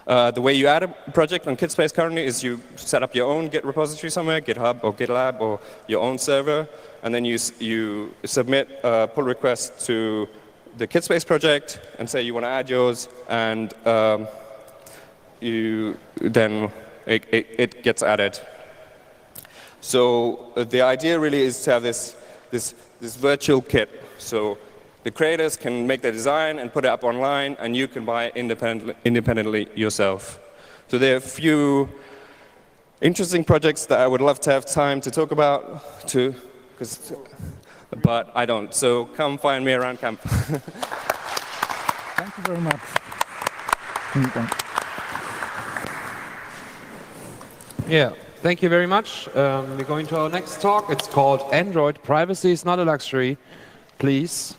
The way you add a project on Kidspace currently is you set up your own Git repository somewhere, GitHub or GitLab or your own server, and then you submit a pull request to the Kidspace project and say you want to add yours, and you then it gets added. So the idea really is to have this virtual kit. So the creators can make the design and put it up online, and you can buy it independently yourself. So there are a few interesting projects that I would love to have time to talk about, but I don't. So come find me around camp. Thank you very much. Yeah, thank you very much. We're going to our next talk. It's called Android Privacy is Not a Luxury. Please.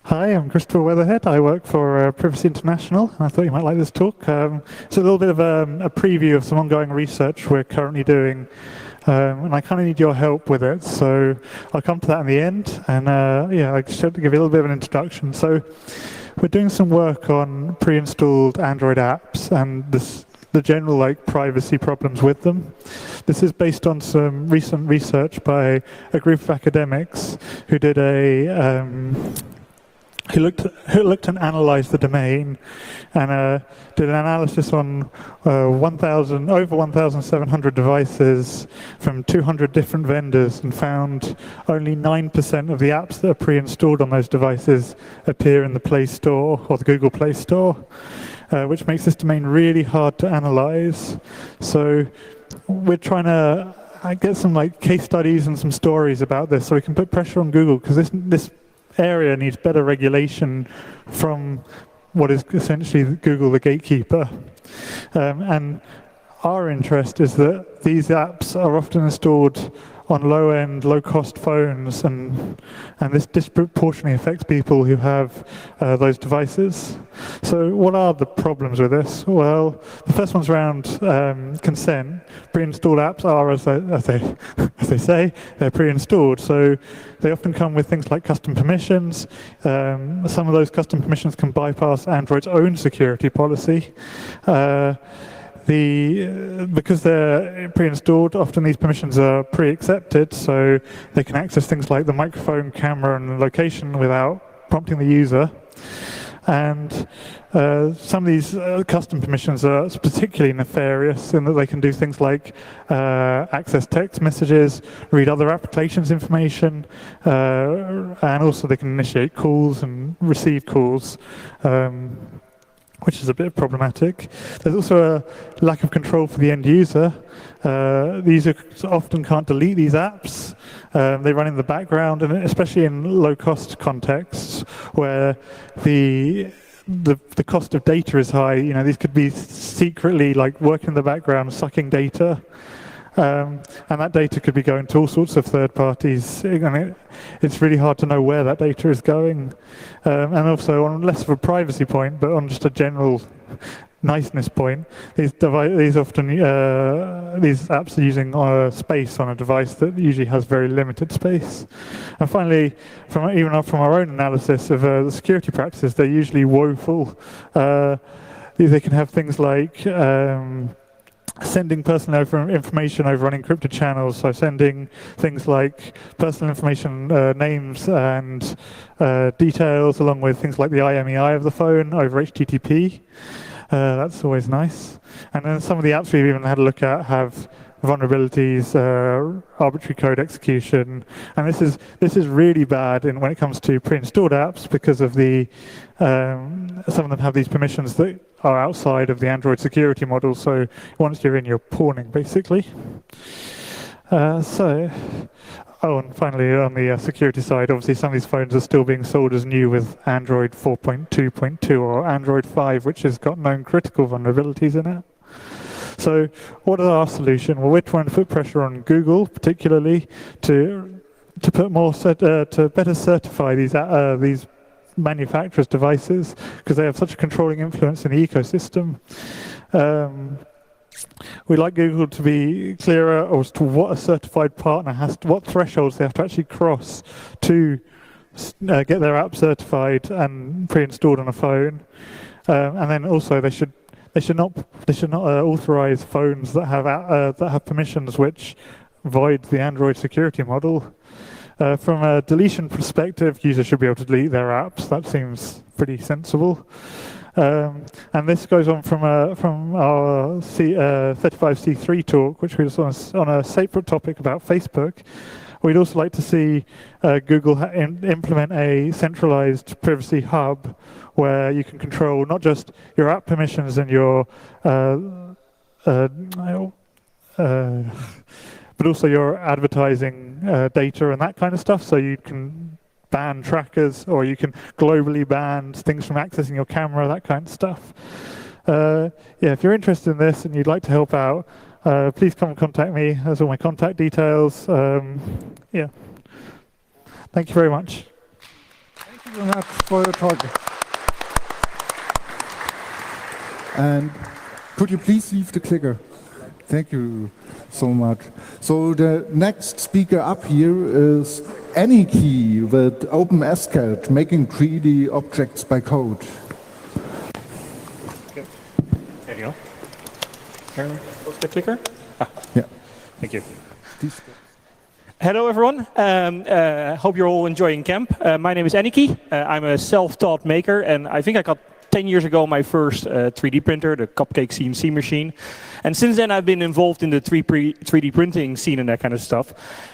Hi, I'm Christopher Weatherhead. I work for Privacy International, and I thought you might like this talk. It's a little bit of a preview of some ongoing research we're currently doing, and I kind of need your help with it, so I'll come to that in the end. And yeah, I should give you a little bit of an introduction. So we're doing some work on pre-installed Android apps and the general privacy problems with them. This is based on some recent research by a group of academics who did who looked and analysed the domain and did an analysis on over 1,700 devices from 200 different vendors and found only 9% of the apps that are pre-installed on those devices appear in the Play Store or the Google Play Store, which makes this domain really hard to analyse. So we're trying to get some case studies and some stories about this so we can put pressure on Google, because this area needs better regulation from what is essentially Google the gatekeeper. And our interest is that these apps are often installed on low-end, low-cost phones, and this disproportionately affects people who have those devices. So what are the problems with this? Well, the first one's around consent. Pre-installed apps are, as they say, they're pre-installed. So they often come with things like custom permissions. Some of those custom permissions can bypass Android's own security policy. Because they're pre-installed, often these permissions are pre-accepted, so they can access things like the microphone, camera, and location without prompting the user. And some of these custom permissions are particularly nefarious in that they can do things like access text messages, read other applications information, and also they can initiate calls and receive calls, which is a bit problematic. There's also a lack of control for the end user. These often can't delete these apps. They run in the background, and especially in low-cost contexts where the cost of data is high. These could be secretly working in the background, sucking data. And that data could be going to all sorts of third parties. It's really hard to know where that data is going. And also, on less of a privacy point, but on just a general niceness point, these apps are using space on a device that usually has very limited space. And finally, from our own analysis of the security practices, they're usually woeful. They can have things like sending personal information over unencrypted channels, so sending things like personal information, names and details, along with things like the IMEI of the phone over HTTP. That's always nice. And then some of the apps we've even had a look at have vulnerabilities, arbitrary code execution, and this is really bad when it comes to pre-installed apps, because of some of them have these permissions that are outside of the Android security model. So once you're in, you're pawning basically. And finally, on the security side, obviously some of these phones are still being sold as new with Android 4.2.2 or Android 5, which has got known critical vulnerabilities in it. So what is our solution? Well, we're trying to put pressure on Google, particularly to better certify these manufacturers' devices, because they have such a controlling influence in the ecosystem. We'd like Google to be clearer as to what a certified partner what thresholds they have to actually cross to get their app certified and pre-installed on a phone. And then also they should not authorize phones that have permissions which void the Android security model. From a deletion perspective, users should be able to delete their apps. That seems pretty sensible. And this goes on from our 35C3 talk, which was on a separate topic about Facebook. We'd also like to see Google implement a centralized privacy hub where you can control not just your app permissions and your but also your advertising data and that kind of stuff, so you can ban trackers, or you can globally ban things from accessing your camera, that kind of stuff. Yeah, if you're interested in this and you'd like to help out, please come and contact me. There's all my contact details. Yeah. Thank you very much. Thank you very much for your talk. And could you please leave the clicker? Thank you so much. So the next speaker up here is Aniki with Openscad, making 3D objects by code. There you go. What's the clicker? Ah. Yeah. Thank you. Hello, everyone. Hope you're all enjoying camp. My name is Aniki. I'm a self-taught maker, and I think I got 10 years ago my first 3D printer, the Cupcake CNC machine. And since then I've been involved in the 3D printing scene and that kind of stuff.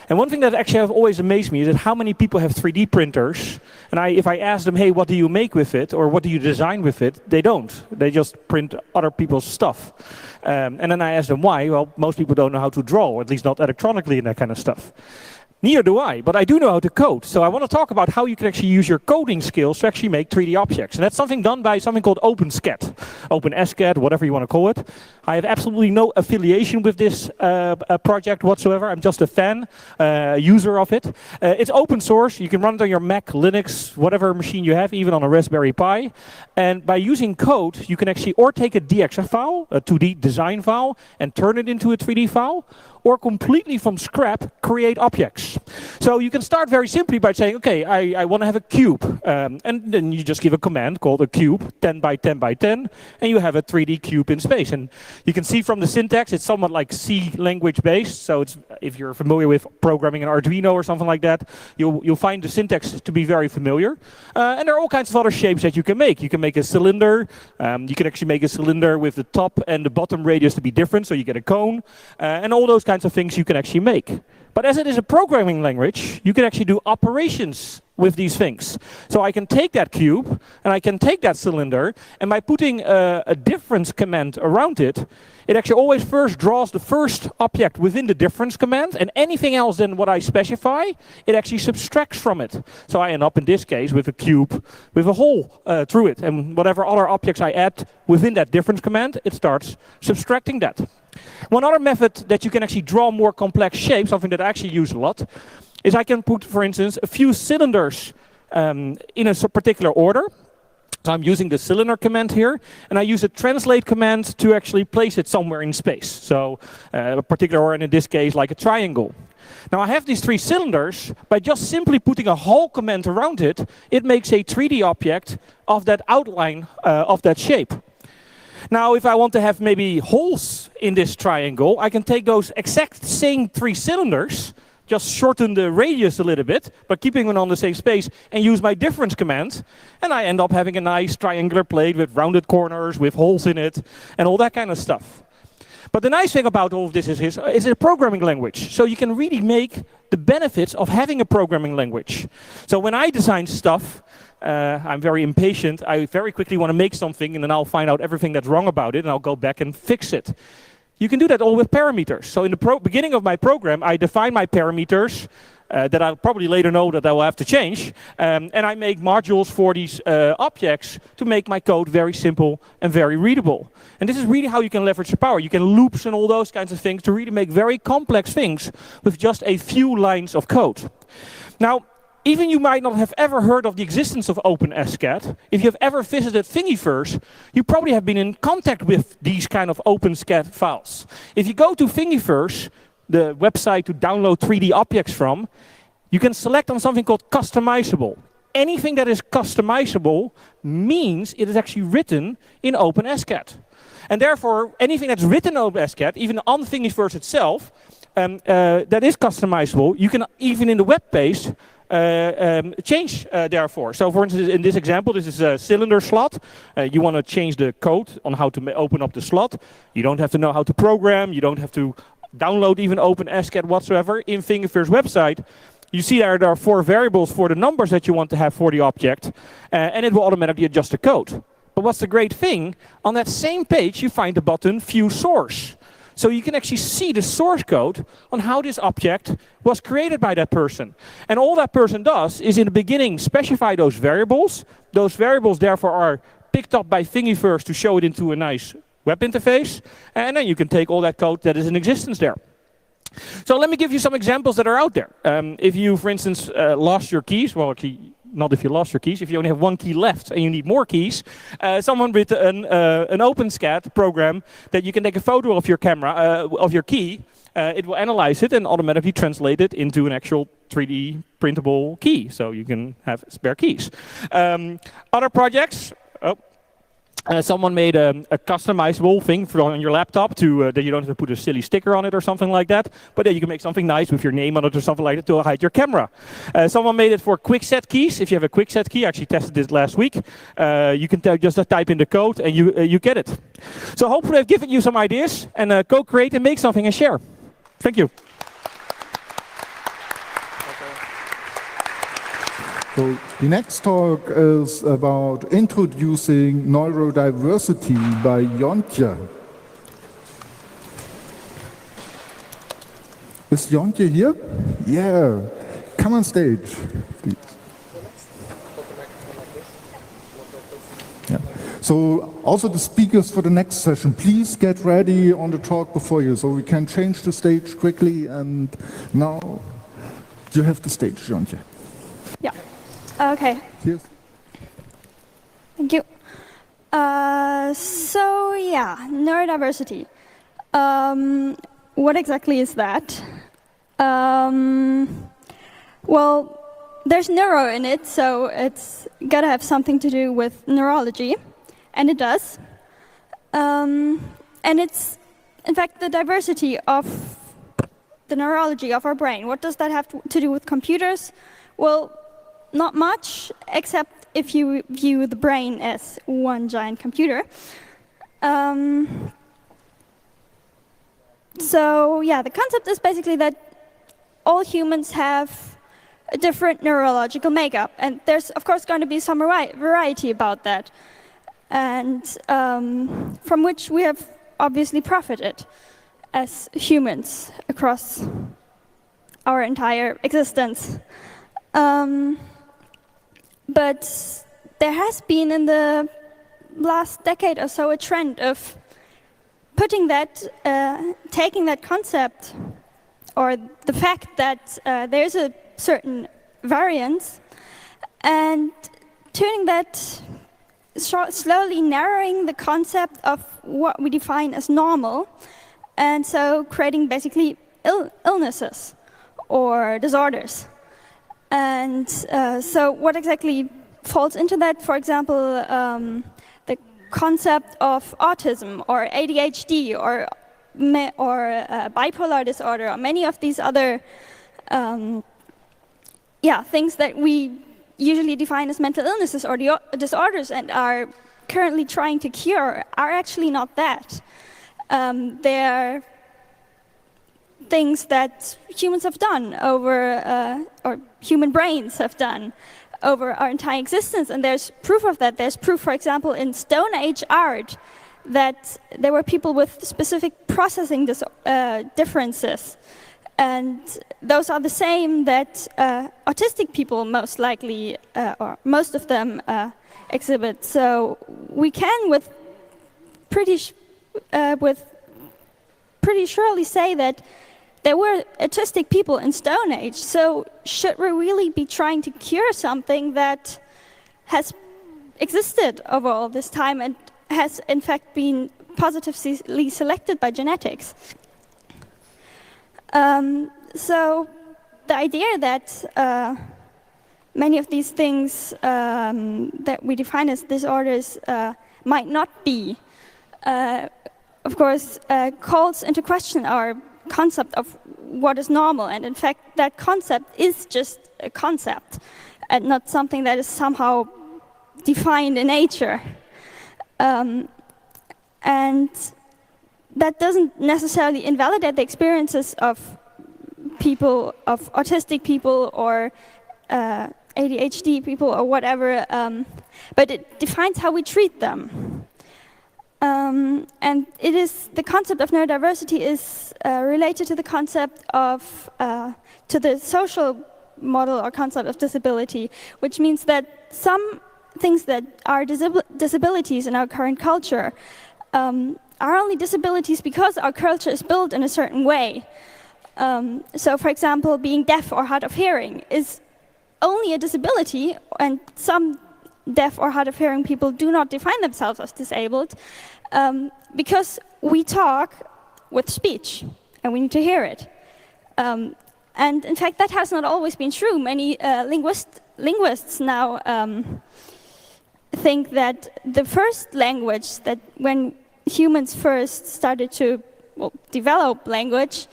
And one thing that actually have always amazed me is that how many people have 3D printers, and if I ask them, hey, what do you make with it, or what do you design with it, they don't. They just print other people's stuff. And then I ask them why. Well, most people don't know how to draw, or at least not electronically and that kind of stuff. Neither do I, but I do know how to code. So I want to talk about how you can actually use your coding skills to actually make 3D objects. And that's something done by something called Openscad, Openscad, whatever you want to call it. I have absolutely no affiliation with this project whatsoever. I'm just a fan, user of it. It's open source. You can run it on your Mac, Linux, whatever machine you have, even on a Raspberry Pi. And by using code, you can actually or take a DXF file, a 2D design file, and turn it into a 3D file, or completely from scrap create objects. So you can start very simply by saying, okay, I want to have a cube. And then you just give a command called a cube, 10 by 10 by 10, and you have a 3D cube in space. And you can see from the syntax, it's somewhat like C language based. So it's, if you're familiar with programming in Arduino or something like that, you'll find the syntax to be very familiar. And there are all kinds of other shapes that you can make. You can make a cylinder. You can actually make a cylinder with the top and the bottom radius to be different, so you get a cone. And all those kinds of things you can actually make. But as it is a programming language, you can actually do operations with these things. So I can take that cube, and I can take that cylinder, and by putting a difference command around it, it actually always first draws the first object within the difference command, and anything else than what I specify, it actually subtracts from it. So I end up, in this case, with a cube with a hole through it, and whatever other objects I add within that difference command, it starts subtracting that. One other method that you can actually draw more complex shapes, something that I actually use a lot, is I can put, for instance, a few cylinders in a particular order. So I'm using the cylinder command here, and I use a translate command to actually place it somewhere in space. So a particular order, in this case, like a triangle. Now I have these three cylinders. By just simply putting a whole command around it, it makes a 3D object of that outline of that shape. Now, if I want to have maybe holes in this triangle, I can take those exact same three cylinders, just shorten the radius a little bit, but keeping them on the same space, and use my difference command, and I end up having a nice triangular plate with rounded corners, with holes in it, and all that kind of stuff. But the nice thing about all of this is it's a programming language, so you can really make the benefits of having a programming language. So when I design stuff, I'm very impatient. I very quickly want to make something, and then I'll find out everything that's wrong about it, and I'll go back and fix it. You can do that all with parameters. So in the beginning of my program, I define my parameters that I'll probably later know that I will have to change, and I make modules for these objects to make my code very simple and very readable. And this is really how you can leverage the power. You can loops and all those kinds of things to really make very complex things with just a few lines of code. Now, even you might not have ever heard of the existence of Openscad. If you've ever visited Thingiverse, you probably have been in contact with these kind of Openscad files. If you go to Thingiverse, the website to download 3D objects from, you can select on something called customizable. Anything that is customizable means it is actually written in Openscad. And therefore, anything that's written in Openscad, even on Thingiverse itself, that is customizable, you can, even in the web page, change therefore. So for instance, in this example, this is a cylinder slot. You want to change the code on how to open up the slot. You don't have to know how to program. You don't have to download even Openscad whatsoever. In Thingiverse website, you see there are 4 variables for the numbers that you want to have for the object, and it will automatically adjust the code. But what's the great thing? On that same page, you find the button View Source. So you can actually see the source code on how this object was created by that person. And all that person does is in the beginning specify those variables. Those variables therefore are picked up by Thingiverse to show it into a nice web interface. And then you can take all that code that is in existence there. So let me give you some examples that are out there. If you, for instance, lost your keys, well, not if you lost your keys, if you only have 1 key left and you need more keys, someone with an Openscad program that you can take a photo of your camera, of your key, it will analyze it and automatically translate it into an actual 3D printable key, so you can have spare keys. Other projects, someone made a customizable thing on your laptop to that you don't have to put a silly sticker on it or something like that, but then you can make something nice with your name on it or something like that to hide your camera. Someone made it for quick set keys. If you have a quick set key, I actually tested this last week, you can just type in the code and you get it. So hopefully I've given you some ideas, and co-create and make something and share. Thank you. So the next talk is about introducing neurodiversity by Jontje. Is Jontje here? Yeah. Come on stage, please. Yeah. So also the speakers for the next session, please get ready on the talk before you so we can change the stage quickly. And now you have the stage, Jontje. Yeah. Okay. Yes. Thank you. So yeah, neurodiversity. What exactly is that? Well, there's neuro in it, so it's got to have something to do with neurology, and it does. And it's, in fact, the diversity of the neurology of our brain. What does that have to do with computers? Well, not much, except if you view the brain as one giant computer. So yeah, the concept is basically that all humans have a different neurological makeup, and there's of course going to be some variety about that, and from which we have obviously profited as humans across our entire existence. But there has been in the last decade or so a trend of putting that, taking that concept or the fact that there's a certain variance and turning that, slowly narrowing the concept of what we define as normal, and so creating basically illnesses or disorders. And so what exactly falls into that? For example, the concept of autism or ADHD or bipolar disorder or many of these other things that we usually define as mental illnesses or disorders and are currently trying to cure are actually not that. They're things that humans have done over, or human brains have done over our entire existence, and there's proof of that. There's proof, for example, in Stone Age art that there were people with specific processing differences, and those are the same that autistic people most likely, or most of them, exhibit. So we can, with pretty surely say that there were autistic people in Stone Age, so should we really be trying to cure something that has existed over all this time and has in fact been positively selected by genetics? So the idea that many of these things that we define as disorders might not be, of course, calls into question our concept of what is normal. And in fact, that concept is just a concept and not something that is somehow defined in nature. And that doesn't necessarily invalidate the experiences of people, of autistic people or ADHD people or whatever, but it defines how we treat them. And it is, the concept of neurodiversity is related to the concept of, to the social model or concept of disability, which means that some things that are disabilities in our current culture are only disabilities because our culture is built in a certain way. So for example, being deaf or hard of hearing is only a disability, and some deaf or hard of hearing people do not define themselves as disabled because we talk with speech and we need to hear it. And in fact, that has not always been true. Many linguists now think that the first language, that when humans first started to develop language,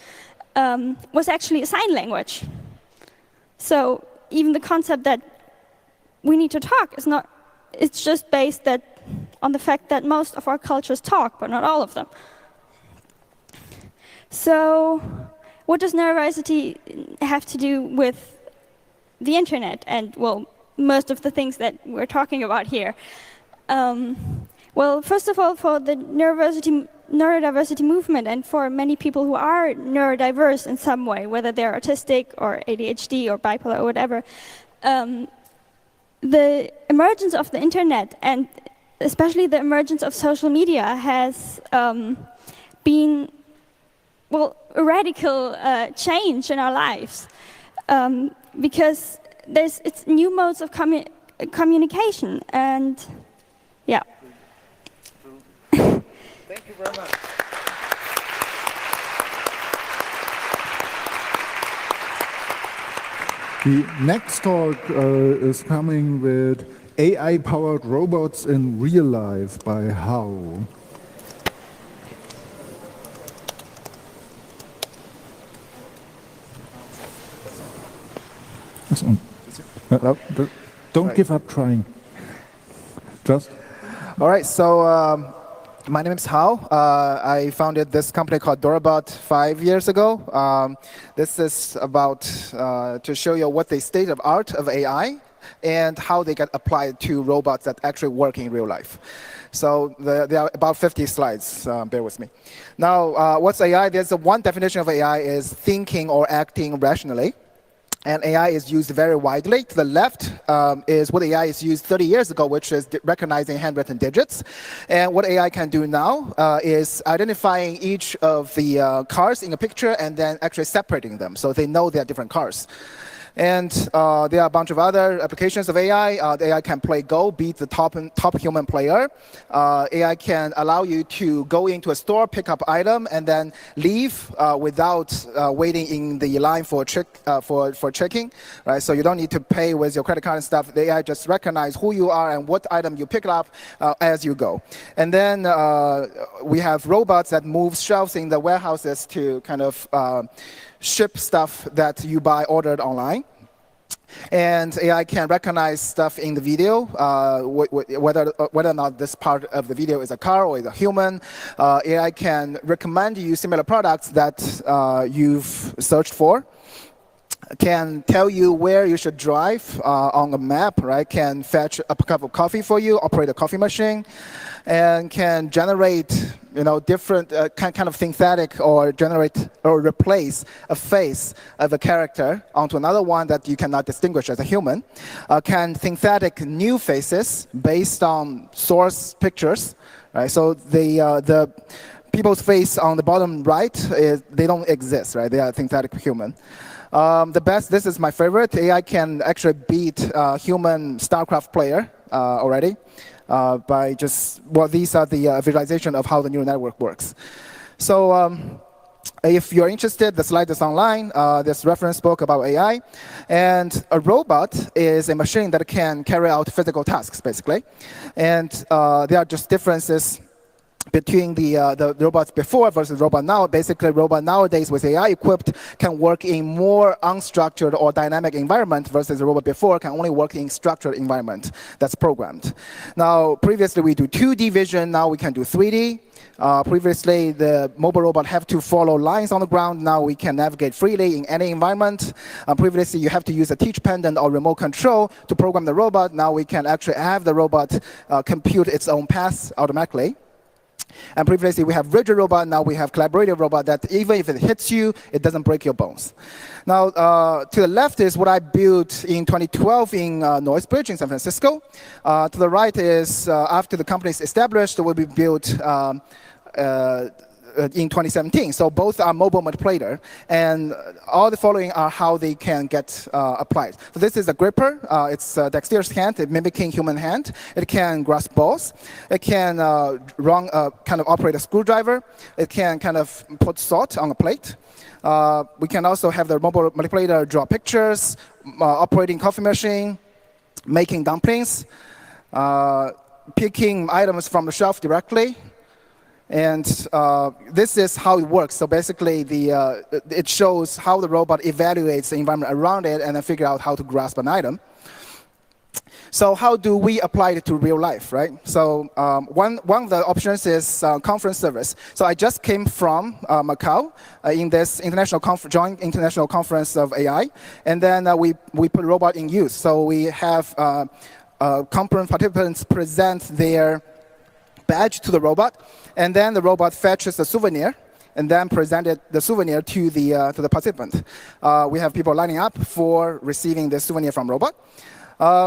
was actually a sign language. So even the concept that we need to talk is not, it's just based on the fact that most of our cultures talk, but not all of them. So what does neurodiversity have to do with the internet and, well, most of the things that we're talking about here? Well, first of all, for the neurodiversity movement and for many people who are neurodiverse in some way, whether they're autistic or ADHD or bipolar or whatever, the emergence of the internet and especially the emergence of social media has been, well, a radical change in our lives because it's new modes of communication, and yeah. Thank you very much. The next talk is coming with AI-powered robots in real life by How. Don't give up trying. Just. All right, so my name is Hao. I founded this company called Dorabot 5 years ago. This is about to show you what the state of art of AI and how they get applied to robots that actually work in real life. So there are about 50 slides, bear with me. Now, what's AI? There's one definition of AI is thinking or acting rationally. And AI is used very widely. To the left is what AI is used 30 years ago, which is recognizing handwritten digits. And what AI can do now is identifying each of the cars in a picture and then actually separating them so they know they are different cars. And there are a bunch of other applications of AI. The AI can play Go, beat the top human player. AI can allow you to go into a store, pick up item, and then leave without waiting in the line for checking. Right? So you don't need to pay with your credit card and stuff. The AI just recognize who you are and what item you pick up as you go. And then we have robots that move shelves in the warehouses to kind of ship stuff that you ordered online. And AI can recognize stuff in the video, whether or not this part of the video is a car or is a human. AI can recommend you similar products that you've searched for. Can tell you where you should drive on a map, right? Can fetch a cup of coffee for you, operate a coffee machine, and can generate, different kind of synthetic or generate or replace a face of a character onto another one that you cannot distinguish as a human. Can synthetic new faces based on source pictures, right? So the people's face on the bottom right they don't exist, right? They are synthetic human. This is my favorite. AI can actually beat human StarCraft player already by just, these are the visualization of how the neural network works. So if you're interested, the slide is online. There's a reference book about AI. And a robot is a machine that can carry out physical tasks, basically. And there are just differences between the robots before versus robot now. Basically, robot nowadays with AI equipped can work in more unstructured or dynamic environment versus the robot before can only work in structured environment that's programmed. Now, previously we do 2D vision, now we can do 3D. Previously, the mobile robot have to follow lines on the ground. Now we can navigate freely in any environment. Previously, you have to use a teach pendant or remote control to program the robot. Now we can actually have the robot compute its own paths automatically. And previously, we have rigid robot. Now we have collaborative robot that even if it hits you, it doesn't break your bones. Now, to the left is what I built in 2012 in Noise Bridge in San Francisco. To the right is after the company is established, will be built in 2017. So both are mobile multiplayer, and all the following are how they can get applied. So this is a gripper. It's a dexterous hand, mimicking human hand. It can grasp balls. It can kind of operate a screwdriver. It can kind of put salt on a plate. We can also have the mobile multiplayer draw pictures, operating coffee machine, making dumplings, picking items from the shelf directly. And this is how it works. So basically, it shows how the robot evaluates the environment around it and then figure out how to grasp an item. So how do we apply it to real life, right? So one of the options is conference service. So I just came from Macau in this joint international conference of AI, and then we put robot in use. So we have conference participants present their badge to the robot, and then the robot fetches the souvenir and then presented the souvenir to the participant. We have people lining up for receiving the souvenir from robot.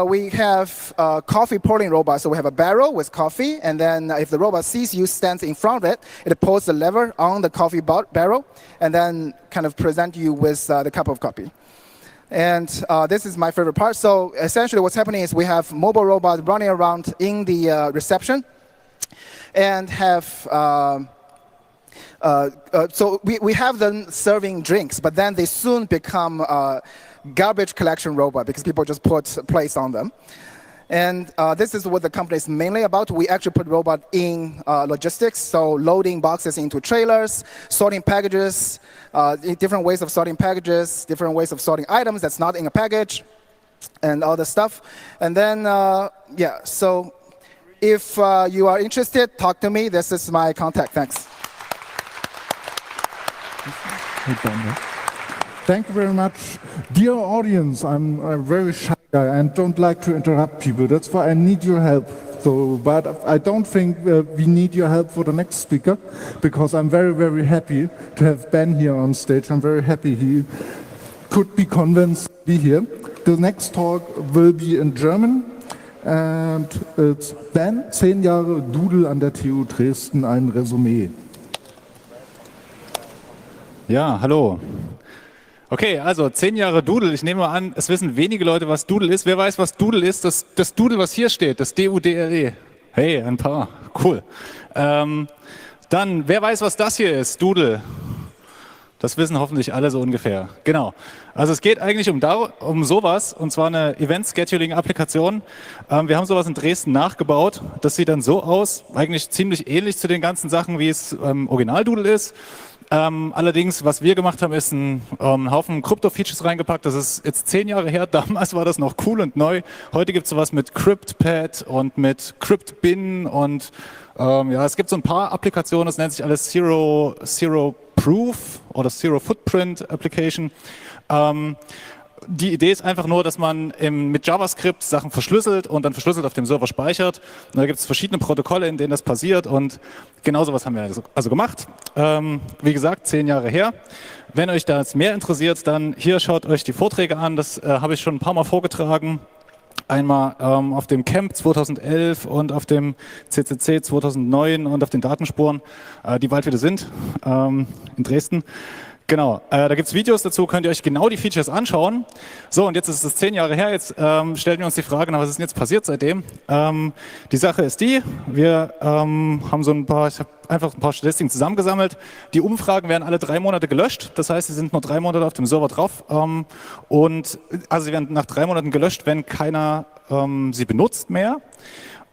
We have a coffee pouring robot. So we have a barrel with coffee, and then if the robot sees you stands in front of it, it pulls the lever on the coffee barrel and then kind of present you with the cup of coffee. And this is my favorite part. So essentially what's happening is we have mobile robot running around in the reception and have so we have them serving drinks, but then they soon become garbage collection robot because people just put place on them. And this is what the company is mainly about. We actually put robot in logistics, so loading boxes into trailers, sorting packages, different ways of sorting packages, different ways of sorting items that's not in a package, and all this stuff. And then, yeah, so if you are interested, talk to me. This is my contact. Thanks. Thank you very much. Dear audience, I'm a very shy guy and don't like to interrupt people. That's why I need your help. So, but I don't think we need your help for the next speaker, because I'm very, very happy to have Ben here on stage. I'm very happy he could be convinced to be here. The next talk will be in German. And it's Ben, 10 Jahre Doodle an der TU Dresden, ein Resümee. Ja, hallo. Okay, also 10 Jahre Doodle. Ich nehme mal an, es wissen wenige Leute, was Doodle ist. Wer weiß, was Doodle ist? Das Doodle, was hier steht, das D-U-D-L-E. Hey, ein paar. Cool. Dann, wer weiß, was das hier ist? Doodle. Das wissen hoffentlich alle so ungefähr. Genau. Also es geht eigentlich um sowas, und zwar eine Event-Scheduling-Applikation. Wir haben sowas in Dresden nachgebaut. Das sieht dann so aus, eigentlich ziemlich ähnlich zu den ganzen Sachen, wie es Original-Doodle ist. Allerdings, was wir gemacht haben, ist einen Haufen Krypto-Features reingepackt. Das ist jetzt 10 Jahre her. Damals war das noch cool und neu. Heute gibt es sowas mit CryptPad und mit CryptBin und ja, es gibt so ein paar Applikationen. Das nennt sich alles Zero Proof oder Zero Footprint Application. Die Idee ist einfach nur, dass man mit JavaScript Sachen verschlüsselt und dann verschlüsselt auf dem Server speichert. Und da gibt es verschiedene Protokolle, in denen das passiert, und genau sowas haben wir also gemacht. Wie gesagt, 10 Jahre her. Wenn euch das mehr interessiert, dann hier schaut euch die Vorträge an. Das habe ich schon ein paar Mal vorgetragen. Einmal auf dem Camp 2011 und auf dem CCC 2009 und auf den Datenspuren, die bald wieder sind, in Dresden. Genau, da gibt es Videos dazu, könnt ihr euch genau die Features anschauen. So, und jetzt ist es 10 Jahre her, jetzt stellen wir uns die Frage, was ist denn jetzt passiert seitdem? Die Sache ist die, wir haben ich habe einfach ein paar Statistiken zusammengesammelt. Die Umfragen werden alle 3 Monate gelöscht, das heißt, sie sind nur 3 Monate auf dem Server drauf. Und also sie werden nach 3 Monaten gelöscht, wenn keiner sie benutzt mehr.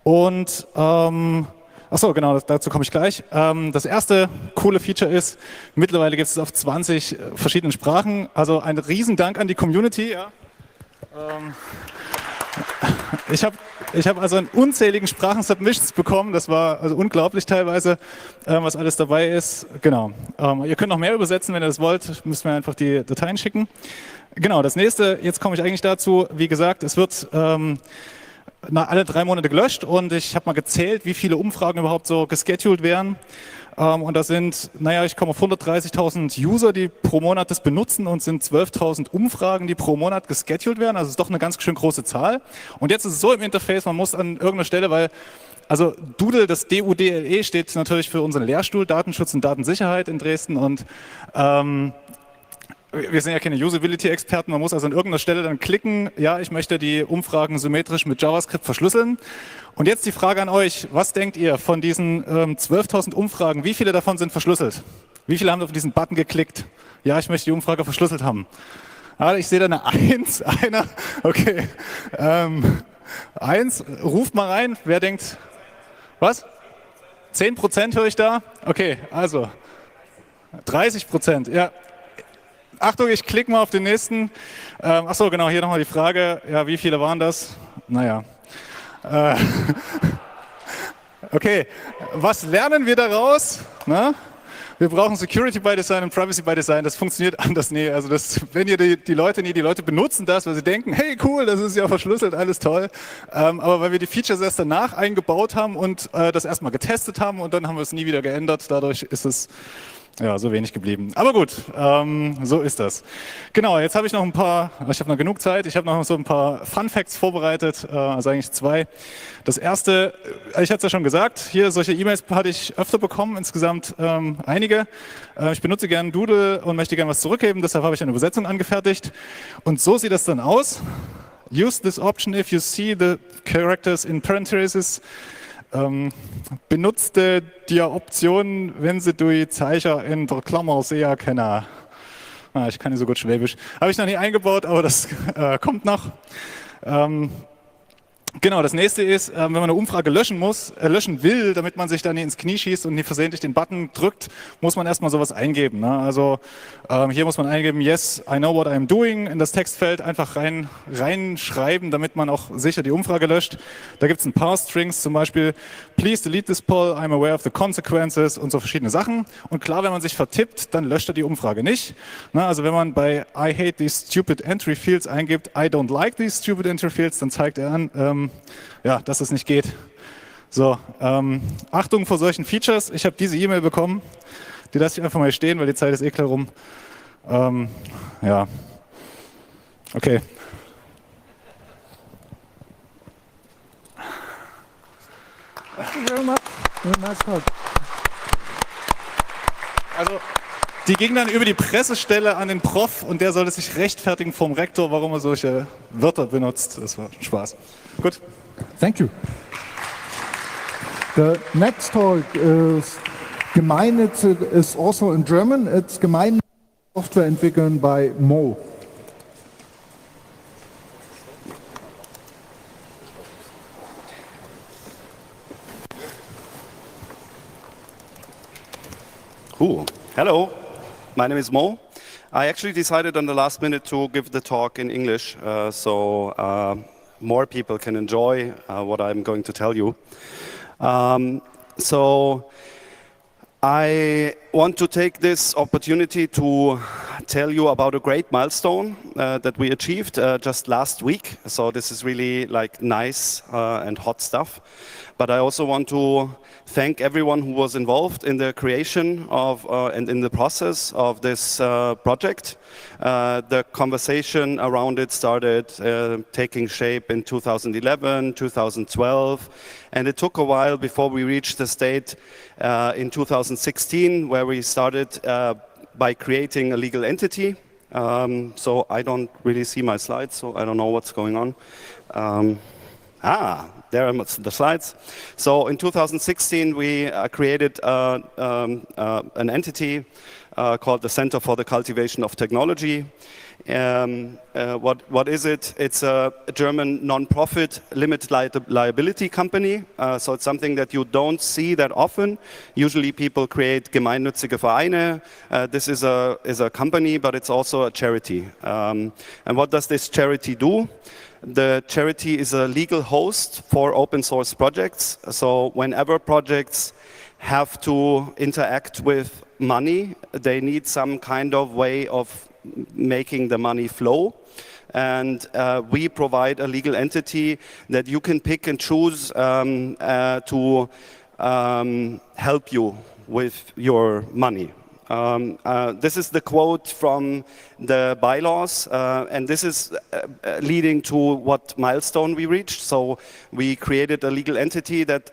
Und Achso, genau, dazu komme ich gleich. Das erste coole Feature ist, mittlerweile gibt es auf 20 verschiedenen Sprachen. Also ein Riesendank an die Community. Ja. Ich hab also in unzähligen Sprachen Submissions bekommen. Das war also unglaublich teilweise, was alles dabei ist. Genau. Ihr könnt noch mehr übersetzen, wenn ihr das wollt. Müsst mir einfach die Dateien schicken. Genau, das nächste, jetzt komme ich eigentlich dazu. Wie gesagt, es wird alle 3 Monate gelöscht und ich habe mal gezählt, wie viele Umfragen überhaupt so gescheduled werden. Und das sind, naja, ich komme auf 130.000 User, die pro Monat das benutzen und sind 12.000 Umfragen, die pro Monat gescheduled werden. Also ist doch eine ganz schön große Zahl. Und jetzt ist es so im Interface, man muss an irgendeiner Stelle, weil also Doodle, das DUDLE steht natürlich für unseren Lehrstuhl Datenschutz und Datensicherheit in Dresden und wir sind ja keine Usability-Experten, man muss also an irgendeiner Stelle dann klicken, ja, ich möchte die Umfragen symmetrisch mit JavaScript verschlüsseln. Und jetzt die Frage an euch, was denkt ihr von diesen 12.000 Umfragen, wie viele davon sind verschlüsselt? Wie viele haben auf diesen Button geklickt? Ja, ich möchte die Umfrage verschlüsselt haben. Ich sehe da eine 1, einer, okay. 1, ruft mal rein, wer denkt, was? 10% höre ich da? Okay, also 30%, ja. Achtung, ich klicke mal auf den nächsten. Achso, genau, hier nochmal die Frage. Ja, wie viele waren das? Naja. Okay, was lernen wir daraus? Na? Wir brauchen Security by Design und Privacy by Design. Das funktioniert anders. Nee, also wenn ihr die Leute benutzen das, weil sie denken, hey cool, das ist ja verschlüsselt, alles toll. Aber weil wir die Features erst danach eingebaut haben und das erstmal getestet haben und dann haben wir es nie wieder geändert, dadurch ist es ja, so wenig geblieben. Aber gut, so ist das. Genau, jetzt habe ich noch ein paar, ich habe noch genug Zeit, ich habe noch so ein paar Fun Facts vorbereitet, also eigentlich 2. Das erste, ich hatte es ja schon gesagt, hier solche E-Mails hatte ich öfter bekommen, insgesamt einige. Ich benutze gerne Doodle und möchte gerne was zurückgeben, deshalb habe ich eine Übersetzung angefertigt. Und so sieht das dann aus. Use this option if you see the characters in parentheses. Benutzte die Option, wenn sie durch Zeichen in der Klammer sehr kennen. Ich kann nicht so gut Schwäbisch. Habe ich noch nie eingebaut, aber das kommt noch. Genau, das nächste ist, wenn man eine Umfrage löschen will, damit man sich da nicht ins Knie schießt und nicht versehentlich den Button drückt, muss man erstmal sowas eingeben. Ne? Also hier muss man eingeben, yes, I know what I'm doing, in das Textfeld einfach reinschreiben, damit man auch sicher die Umfrage löscht. Da gibt es ein paar Strings, zum Beispiel, please delete this poll, I'm aware of the consequences und so verschiedene Sachen. Und klar, wenn man sich vertippt, dann löscht er die Umfrage nicht. Na, also wenn man bei I hate these stupid entry fields eingibt, I don't like these stupid entry fields, dann zeigt er an, ja, dass es nicht geht. So, Achtung vor solchen Features. Ich habe diese E-Mail bekommen. Die lasse ich einfach mal stehen, weil die Zeit ist eh klar rum. Ja, okay. Also, die ging dann über die Pressestelle an den Prof und der sollte sich rechtfertigen vom Rektor, warum er solche Wörter benutzt. Das war Spaß. Gut. Thank you. The next talk is Gemeinnütze is also in German. It's Gemeinnütze Software entwickeln by Mo. Cool. Hello, my name is Mo. I actually decided on the last minute to give the talk in English, so more people can enjoy what I'm going to tell you. So I want to take this opportunity to tell you about a great milestone that we achieved just last week. So this is really like nice and hot stuff. But I also want to thank everyone who was involved in the creation of and in the process of this project. The conversation around it started taking shape in 2011, 2012, and it took a while before we reached the state in 2016 where we started by creating a legal entity. So I don't really see my slides, so I don't know what's going on. there are the slides. So in 2016, we created an entity called the Center for the Cultivation of Technology. What is it? It's a German non-profit limited liability company. So it's something that you don't see that often. Usually people create gemeinnützige Vereine. This is a company, but it's also a charity. And what does this charity do? The charity is a legal host for open source projects. So whenever projects have to interact with money, they need some kind of way of making the money flow. And we provide a legal entity that you can pick and choose to help you with your money. This is the quote from the bylaws, and this is leading to what milestone we reached. So we created a legal entity that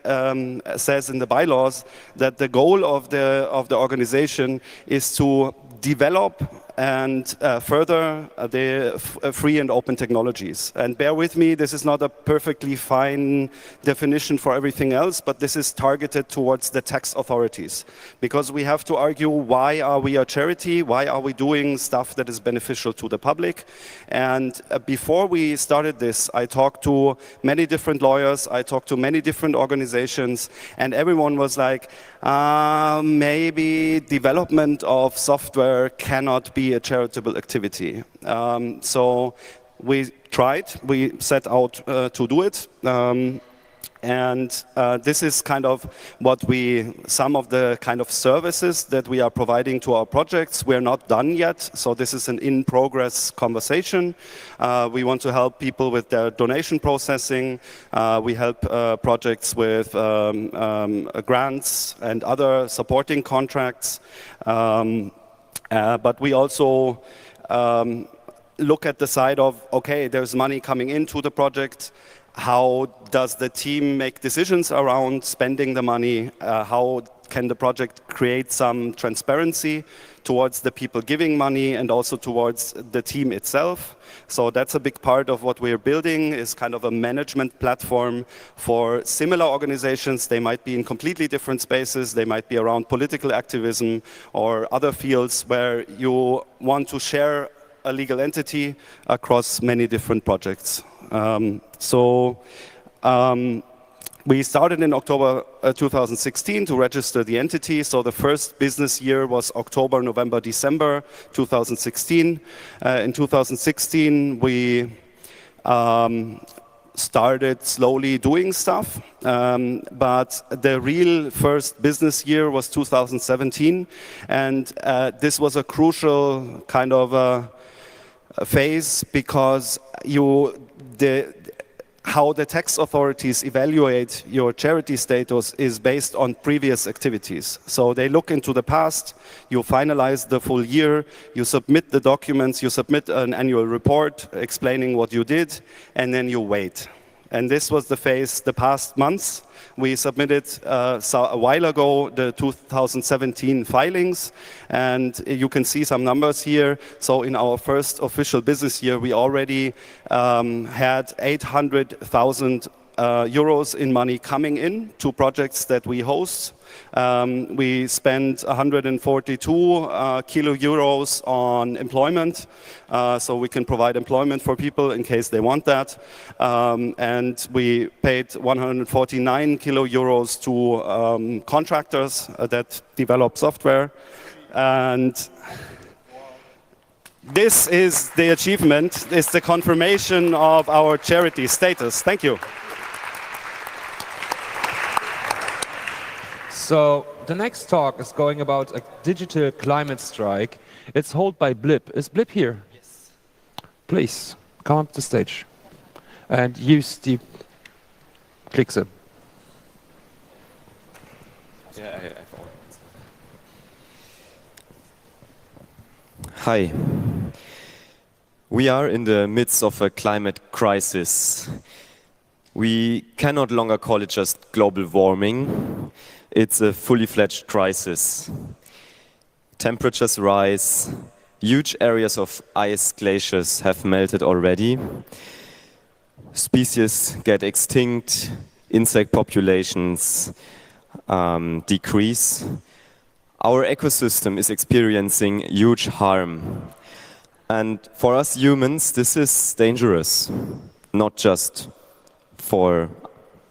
says in the bylaws that the goal of the organization is to develop and further the free and open technologies. And bear with me, this is not a perfectly fine definition for everything else, but this is targeted towards the tax authorities. Because we have to argue, why are we a charity? Why are we doing stuff that is beneficial to the public? And before we started this, I talked to many different lawyers, I talked to many different organizations, and everyone was like, maybe development of software cannot be a charitable activity. So we tried, we set out to do it. And this is kind of some of the kind of services that we are providing to our projects. We're not done yet, so this is an in-progress conversation. We want to help people with their donation processing. We help projects with grants and other supporting contracts. But we also look at the side of, okay, there's money coming into the project. How does the team make decisions around spending the money? How can the project create some transparency towards the people giving money and also towards the team itself? So that's a big part of what we're building, is kind of a management platform for similar organizations. They might be in completely different spaces. They might be around political activism or other fields where you want to share a legal entity across many different projects. We started in October 2016 to register the entity. So the first business year was October, November, December 2016. In 2016, we started slowly doing stuff. But the real first business year was 2017. And this was a crucial kind of a phase, because how the tax authorities evaluate your charity status is based on previous activities. So they look into the past, you finalize the full year, you submit the documents, you submit an annual report explaining what you did, and then you wait. And this was the phase the past months. We submitted a while ago the 2017 filings, and you can see some numbers here. So in our first official business year, we already had 800,000 euros in money coming in to projects that we host. We spent 142 kilo euros on employment, so we can provide employment for people in case they want that. And we paid 149 kilo euros to contractors that develop software. And this is the achievement, it's the confirmation of our charity status. Thank you. So the next talk is going about a digital climate strike. It's held by Blip. Is Blip here? Yes. Please, come up to the stage and use the Klickse. Yeah, Hi. We are in the midst of a climate crisis. We can no longer call it just global warming. It's a fully fledged crisis. Temperatures rise, huge areas of ice glaciers have melted already. species get extinct, insect populations decrease. Our ecosystem is experiencing huge harm. And for us humans, this is dangerous, not just for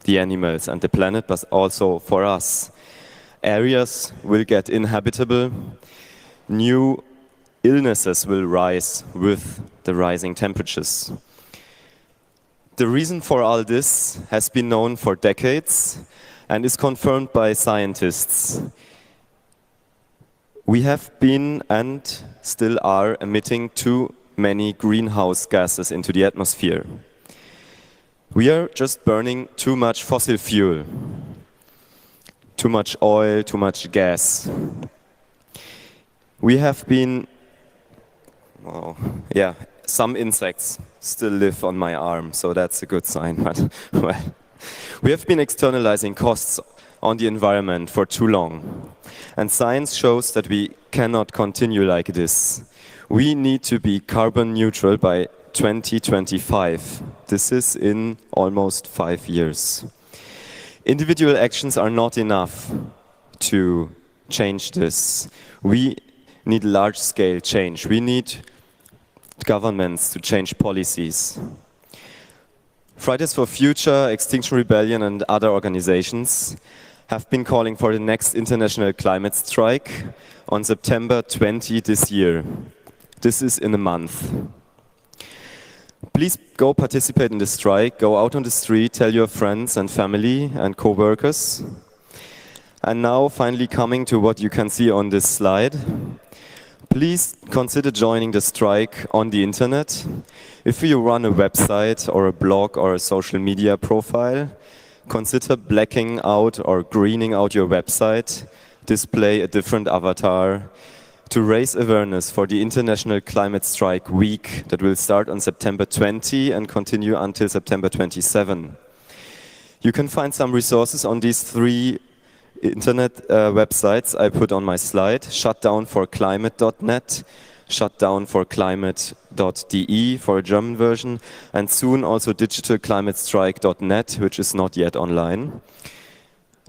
the animals and the planet, but also for us. Areas will get inhabitable. New illnesses will rise with the rising temperatures. The reason for all this has been known for decades and is confirmed by scientists. We have been and still are emitting too many greenhouse gases into the atmosphere. We are just burning too much fossil fuel, too much oil, too much gas. We have been, some insects still live on my arm, so that's a good sign. But well, we have been externalizing costs on the environment for too long. And science shows that we cannot continue like this. We need to be carbon neutral by 2025. This is in almost 5 years. Individual actions are not enough to change this. We need large-scale change. We need governments to change policies. Fridays for Future, Extinction Rebellion and other organizations have been calling for the next international climate strike on September 20 this year. This is in a month. Please go participate in the strike, go out on the street, tell your friends and family and co-workers. And now finally coming to what you can see on this slide. Please consider joining the strike on the internet. If you run a website or a blog or a social media profile, consider blacking out or greening out your website, display a different avatar to raise awareness for the International Climate Strike Week that will start on September 20 and continue until September 27. You can find some resources on these 3 internet websites I put on my slide: shutdownforclimate.net, shutdownforclimate.de for a German version, and soon also digitalclimatestrike.net, which is not yet online.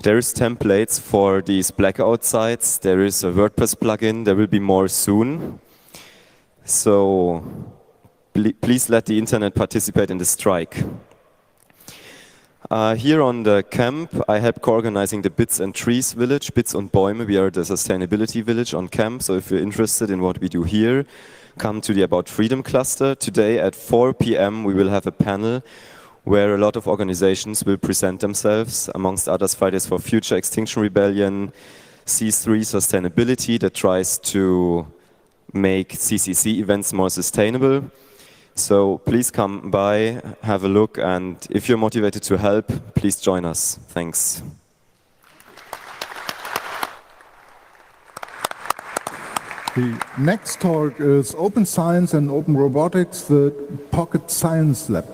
There is templates for these blackout sites. There is a WordPress plugin. There will be more soon. So please let the internet participate in the strike. Here on the camp, I help co-organizing the Bits and Trees village, Bits und Bäume. We are the sustainability village on camp. So if you're interested in what we do here, come to the About Freedom cluster. Today at 4 p.m. we will have a panel where a lot of organizations will present themselves, amongst others Fridays for Future, Extinction Rebellion, C3 Sustainability that tries to make CCC events more sustainable. So please come by, have a look, and if you're motivated to help, please join us. Thanks. The next talk is Open Science and Open Robotics, the Pocket Science Lab.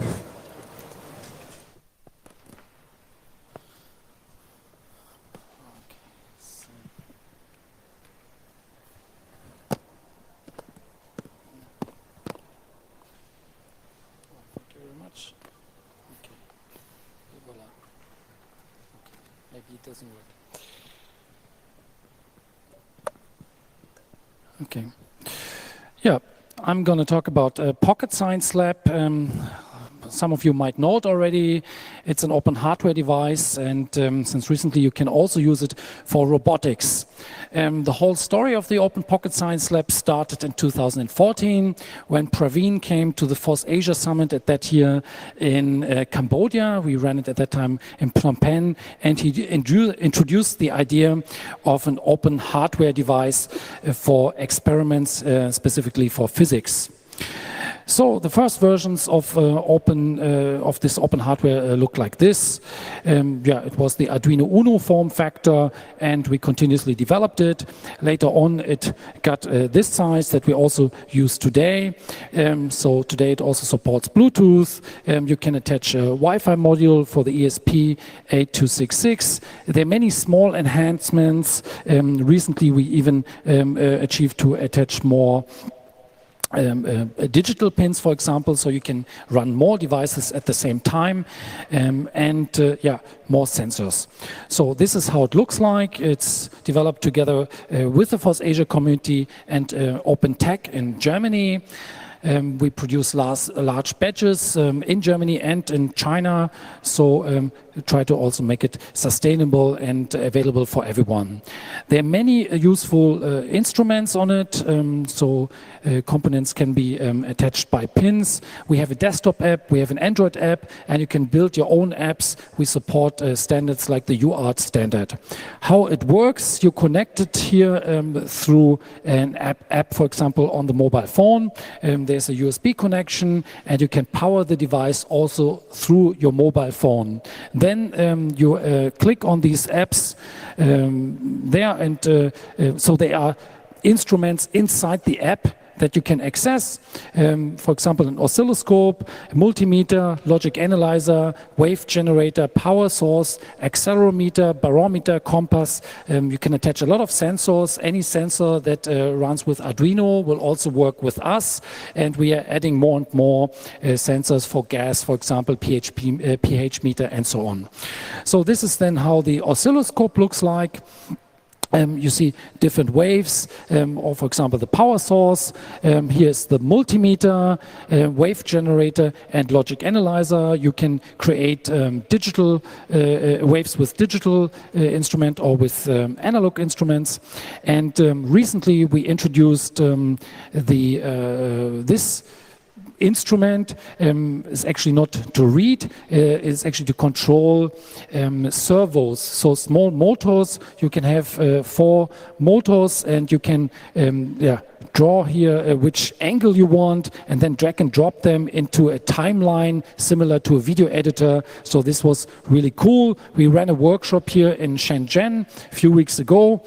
Okay. Yeah, I'm going to talk about Pocket Science Lab. Some of you might know it already. It's an open hardware device, and since recently you can also use it for robotics. The whole story of the Open Pocket Science Lab started in 2014 when Praveen came to the FOSS Asia Summit at that year in Cambodia. We ran it at that time in Phnom Penh, and he introduced the idea of an open hardware device for experiments, specifically for physics. So the first versions of this open hardware look like this. It was the Arduino Uno form factor, and we continuously developed it. Later on, it got this size that we also use today. So today it also supports Bluetooth. You can attach a Wi-Fi module for the ESP8266. There are many small enhancements. Recently, we even achieved to attach more digital pins, for example, so you can run more devices at the same time, and more sensors. So this is how it looks like. It's developed together with the FOSS Asia community and OpenTech in Germany. We produce large batches in Germany and in China, so try to also make it sustainable and available for everyone. There are many useful instruments on it, so components can be attached by pins. We have a desktop app, we have an Android app, and you can build your own apps. We support standards like the UART standard. How it works, you connect it here through an app, for example, on the mobile phone. There's a USB connection, and you can power the device also through your mobile phone. Then you click on these apps there, and so they are instruments inside the app that you can access. For example, an oscilloscope, a multimeter, logic analyzer, wave generator, power source, accelerometer, barometer, compass. You can attach a lot of sensors. Any sensor that runs with Arduino will also work with us. And we are adding more and more sensors for gas, for example, pH meter, and so on. So this is then how the oscilloscope looks like. You see different waves, or for example the power source. Here's the multimeter, wave generator, and logic analyzer. You can create digital waves with digital instrument or with analog instruments. And recently we introduced this instrument is actually not to read, it's actually to control servos. So small motors, you can have 4 motors, and you can draw here which angle you want, and then drag and drop them into a timeline similar to a video editor. So this was really cool. We ran a workshop here in Shenzhen a few weeks ago.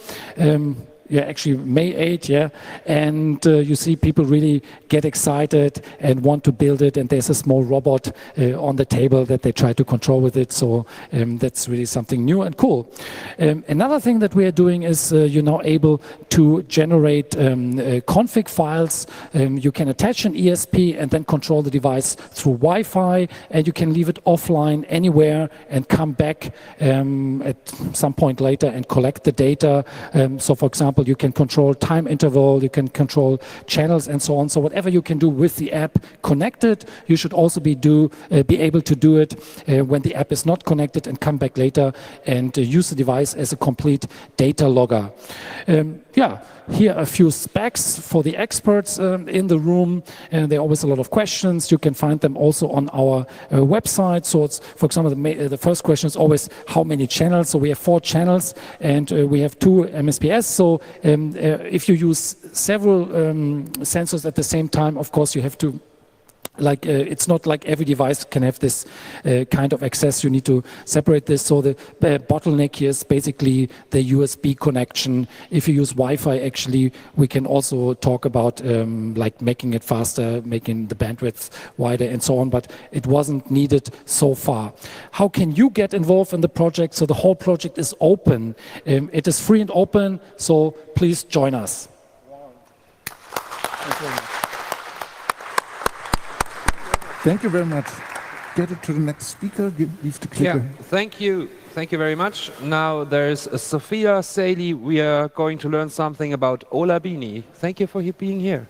Actually May 8, and you see people really get excited and want to build it, and there's a small robot on the table that they try to control with it, so that's really something new and cool. Another thing that we are doing is you're now able to generate config files. You can attach an ESP and then control the device through Wi-Fi, and you can leave it offline anywhere and come back at some point later and collect the data. So for example, you can control time interval, you can control channels, and so on. So whatever you can do with the app connected, you should also be able to do it when the app is not connected, and come back later and use the device as a complete data logger. Here are a few specs for the experts in the room, and there are always a lot of questions. You can find them also on our website. So it's, for example, the first question is always how many channels. So we have 4 channels, and we have 2 MSPS. So if you use several sensors at the same time, of course you have to, it's not like every device can have this kind of access. You need to separate this. So the bottleneck here is basically the USB connection. If you use Wi-Fi, actually, we can also talk about making it faster, making the bandwidth wider, and so on. But it wasn't needed so far. How can you get involved in the project? So the whole project is open. It is free and open. So please join us. Thank you very much. Thank you very much. Get it to the next speaker. Leave the clicker. Yeah, thank you. Thank you very much. Now there's Sophia Selly. We are going to learn something about Olabini. Thank you for being here.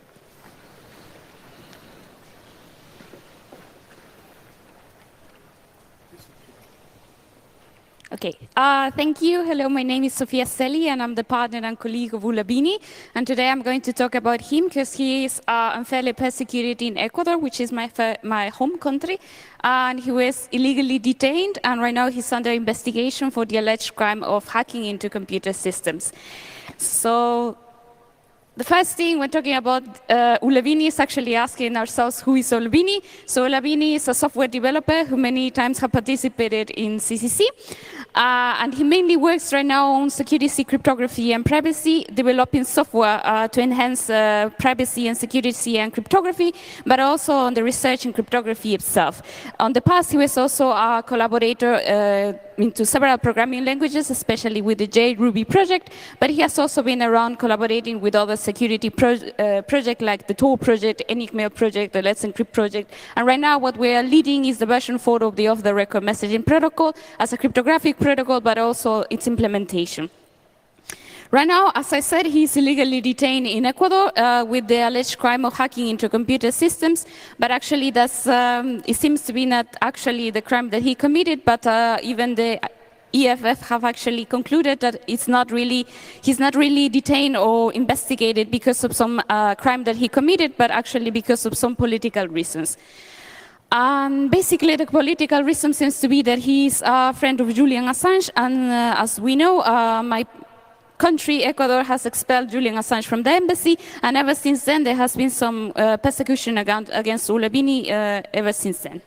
Okay, thank you. Hello, my name is Sophia Selly, and I'm the partner and colleague of Olabini. And today I'm going to talk about him because he is unfairly persecuted in Ecuador, which is my home country. And he was illegally detained, and right now he's under investigation for the alleged crime of hacking into computer systems. So the first thing when talking about Olabini is actually asking ourselves who is Olabini. So Olabini is a software developer who many times have participated in CCC. And he mainly works right now on security, cryptography, and privacy, developing software to enhance privacy and security and cryptography, but also on the research in cryptography itself. On the past, he was also a collaborator into several programming languages, especially with the JRuby project, but he has also been around collaborating with other security projects like the Tor project, Enigmail project, the Let's Encrypt project, and right now what we are leading is the version 4 of the off-the-record messaging protocol as a cryptographic protocol, but also its implementation. Right now, as I said, he's illegally detained in Ecuador with the alleged crime of hacking into computer systems, but actually that's, it seems to be not actually the crime that he committed, but even the EFF have actually concluded that he's not really detained or investigated because of some crime that he committed, but actually because of some political reasons. Basically, the political reason seems to be that he's a friend of Julian Assange, and as we know, my country, Ecuador, has expelled Julian Assange from the embassy, and ever since then there has been some persecution against Ulabini ever since then.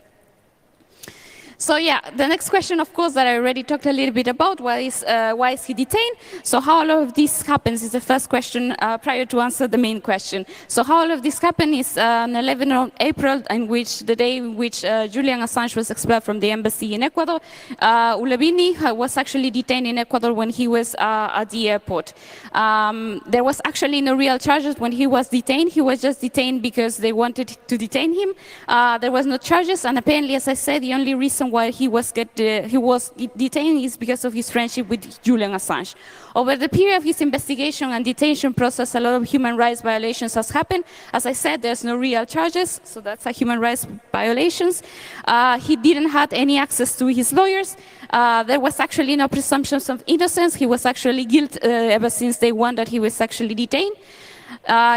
So yeah, the next question, of course, that I already talked a little bit about, why is he detained? So how all of this happens is the first question prior to answer the main question. So how all of this happened is on 11th of April, in which the day in which Julian Assange was expelled from the embassy in Ecuador. Ulabini was actually detained in Ecuador when he was at the airport. There was actually no real charges when he was detained. He was just detained because they wanted to detain him. There was no charges, and apparently, as I said, the only reason why he was detained is because of his friendship with Julian Assange. Over the period of his investigation and detention process, a lot of human rights violations has happened. As I said, there's no real charges, so that's a human rights violations. He didn't have any access to his lawyers. There was actually no presumptions of innocence. He was actually guilty ever since day one that he was actually detained.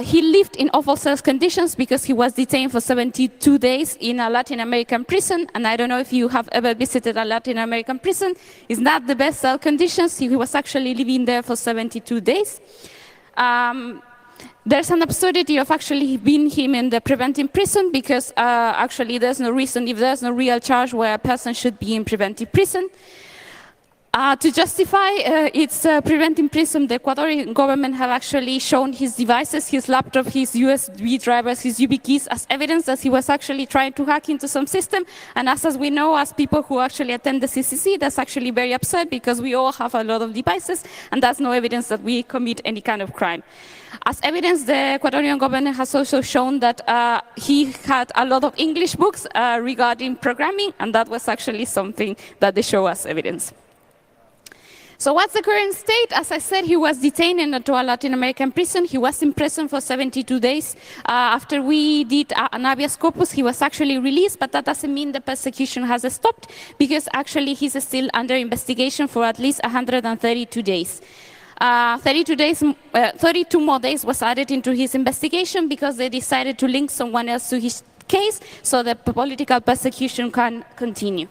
He lived in awful self conditions because he was detained for 72 days in a Latin American prison. And I don't know if you have ever visited a Latin American prison. It's not the best cell conditions. He was actually living there for 72 days. There's an absurdity of actually being him in the preventive prison because actually there's no reason, if there's no real charge where a person should be in preventive prison. To justify its preventing prison, the Ecuadorian government have actually shown his devices, his laptop, his USB drivers, his YubiKeys as evidence that he was actually trying to hack into some system. And as we know, as people who actually attend the CCC, that's actually very absurd because we all have a lot of devices, and that's no evidence that we commit any kind of crime. As evidence, the Ecuadorian government has also shown that he had a lot of English books regarding programming, and that was actually something that they show as evidence. So what's the current state? As I said, he was detained into a Latin American prison. He was in prison for 72 days. After we did an habeas corpus, he was actually released, but that doesn't mean the persecution has stopped because actually he's still under investigation for at least 132 days. 32 more days was added into his investigation because they decided to link someone else to his case so that the political persecution can continue.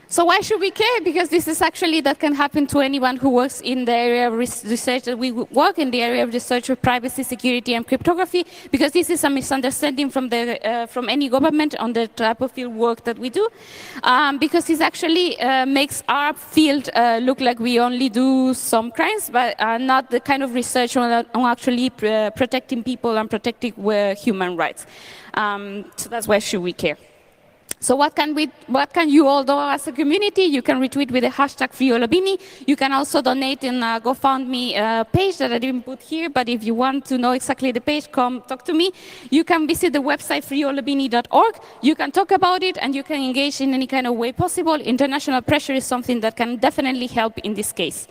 So why should we care? Because this is actually that can happen to anyone who works in the area of research that we work in the area of research of privacy, security, and cryptography. Because this is a misunderstanding from any government on the type of field work that we do. Because this actually makes our field look like we only do some crimes, but not the kind of research on actually protecting people and protecting human rights. So that's why should we care. So what can you all do as a community? You can retweet with the hashtag FreeOlabini. You can also donate in a GoFundMe page that I didn't put here, but if you want to know exactly the page, come talk to me. You can visit the website freeolabini.org. You can talk about it and you can engage in any kind of way possible. International pressure is something that can definitely help in this case.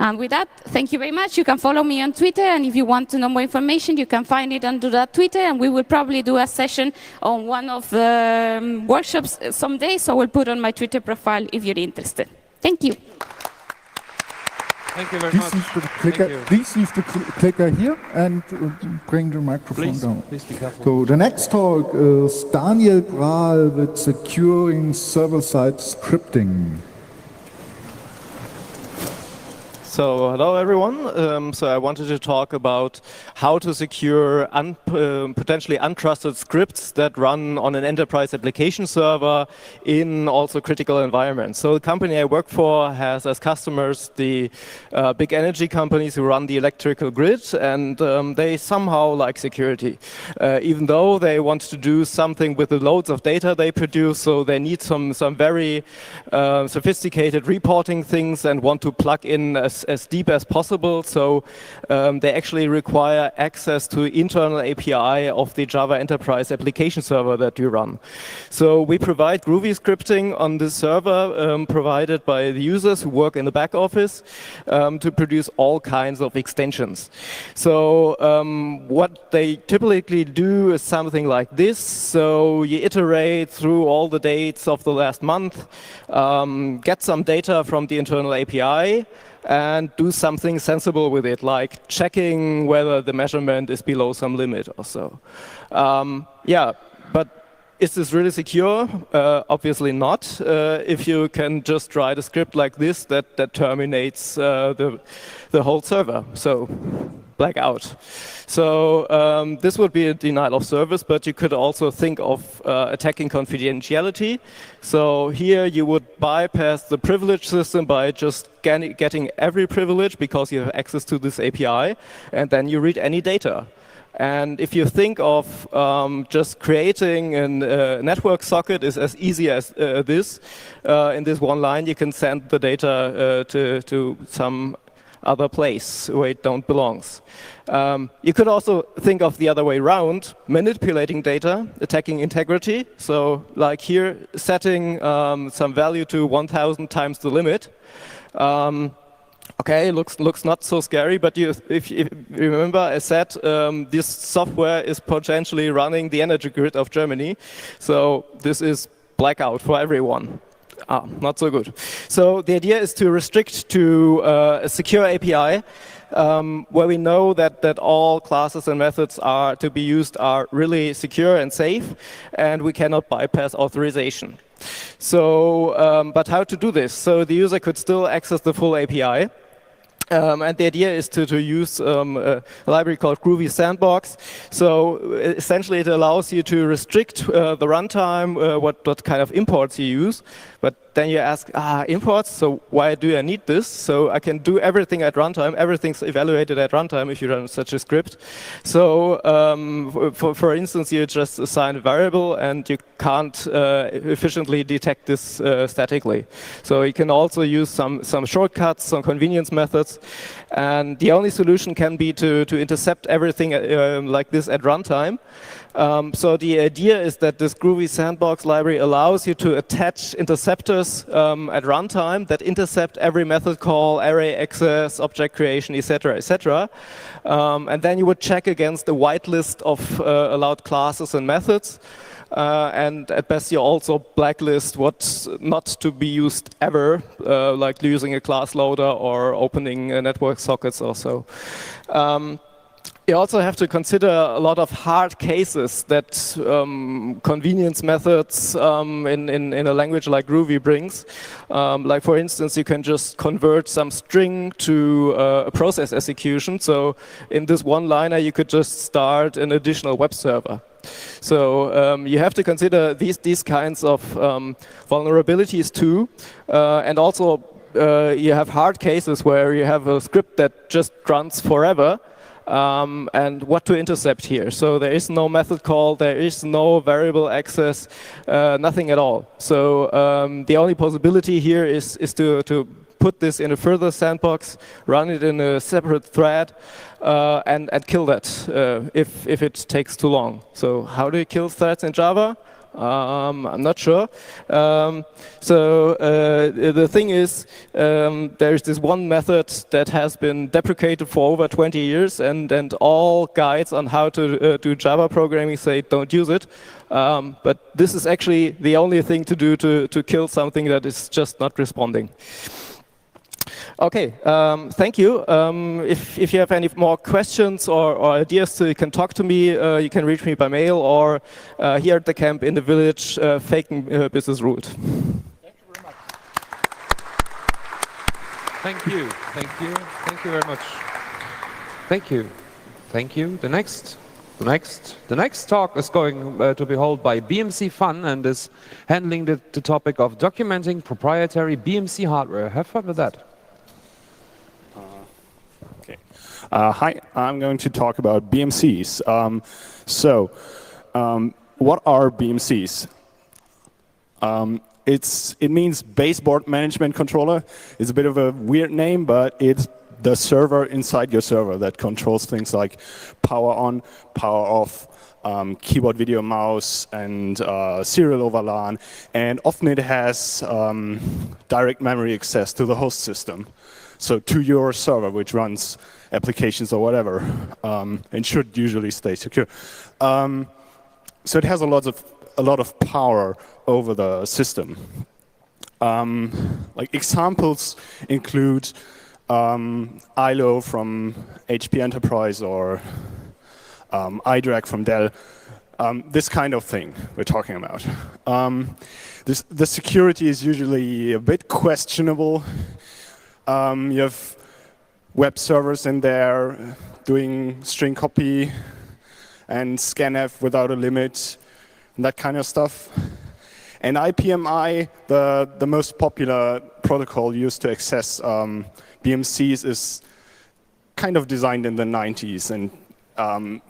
And with that, thank you very much. You can follow me on Twitter, and if you want to know more information, you can find it under that Twitter, and we will probably do a session on one of the workshops someday, so we'll put on my Twitter profile if you're interested. Thank you. Thank you very much. Please leave the clicker here and bring the microphone down. Please be careful. So the next talk is Daniel Brahl with securing server-side scripting. So hello everyone. So I wanted to talk about how to secure potentially untrusted scripts that run on an enterprise application server in also critical environments. So the company I work for has as customers the big energy companies who run the electrical grid, and they somehow like security. Even though they want to do something with the loads of data they produce, so they need some very sophisticated reporting things and want to plug in as deep as possible. So they actually require access to internal API of the Java Enterprise application server that you run. So we provide Groovy scripting on this server provided by the users who work in the back office to produce all kinds of extensions. So what they typically do is something like this. So you iterate through all the dates of the last month, get some data from the internal API, and do something sensible with it, like checking whether the measurement is below some limit or so. Yeah, but is this really secure? Obviously not. If you can just write a script like this that terminates the whole server, so blackout. So this would be a denial of service, but you could also think of attacking confidentiality. So here you would bypass the privilege system by just getting every privilege because you have access to this API, and then you read any data. And if you think of just creating a network socket is as easy as this, in this one line you can send the data to some other place where it don't belongs. You could also think of the other way around, manipulating data, attacking integrity. So like here, setting some value to 1,000 times the limit. Okay, looks not so scary, but if you remember, I said this software is potentially running the energy grid of Germany. So this is blackout for everyone. Not so good. So the idea is to restrict to a secure API where we know that all classes and methods are to be used are really secure and safe, and we cannot bypass authorization. So, but how to do this? So the user could still access the full API. And the idea is to use a library called Groovy Sandbox. So essentially it allows you to restrict the runtime, what kind of imports you use. But then you ask, imports, so why do I need this? So I can do everything at runtime. Everything's evaluated at runtime if you run such a script. So for instance, you just assign a variable and you can't efficiently detect this statically. So you can also use some shortcuts, some convenience methods. And the only solution can be to intercept everything like this at runtime. So the idea is that this Groovy Sandbox library allows you to attach interceptors at runtime that intercept every method call, array access, object creation, etc., etc. And then you would check against a whitelist of allowed classes and methods. And at best, you also blacklist what's not to be used ever, like using a class loader or opening network sockets or so. You also have to consider a lot of hard cases that convenience methods in a language like Groovy brings. Like for instance, you can just convert some string to a process execution. So in this one-liner, you could just start an additional web server. So you have to consider these kinds of vulnerabilities too. And also you have hard cases where you have a script that just runs forever. And what to intercept here. So there is no method call, there is no variable access, nothing at all. So the only possibility here is to put this in a further sandbox, run it in a separate thread, and kill that if it takes too long. So how do you kill threads in Java? I'm not sure. So the thing is, there's this one method that has been deprecated for over 20 years, and all guides on how to do Java programming say don't use it. But this is actually the only thing to do to kill something that is just not responding. Okay, thank you. If you have any more questions or ideas, you can talk to me. You can reach me by mail or here at the camp in the village, faking business route. Thank you. Thank you. Thank you very much. Thank you. Thank you. The next talk is going to be held by BMC Fun and is handling the topic of documenting proprietary BMC hardware. Have fun with that. Hi, I'm going to talk about BMCs. What are BMCs? It means baseboard management controller. It's a bit of a weird name, but it's the server inside your server that controls things like power on, power off, keyboard, video, mouse, and serial over LAN. And often it has direct memory access to the host system. So to your server, which runs applications or whatever, and should usually stay secure. So it has a lot of power over the system. Like examples include ILO from HP Enterprise or iDRAC from Dell. This kind of thing we're talking about. The security is usually a bit questionable. You have web servers in there doing string copy and scanf without a limit, and that kind of stuff. And IPMI, the most popular protocol used to access BMCs, is kind of designed in the 90s, and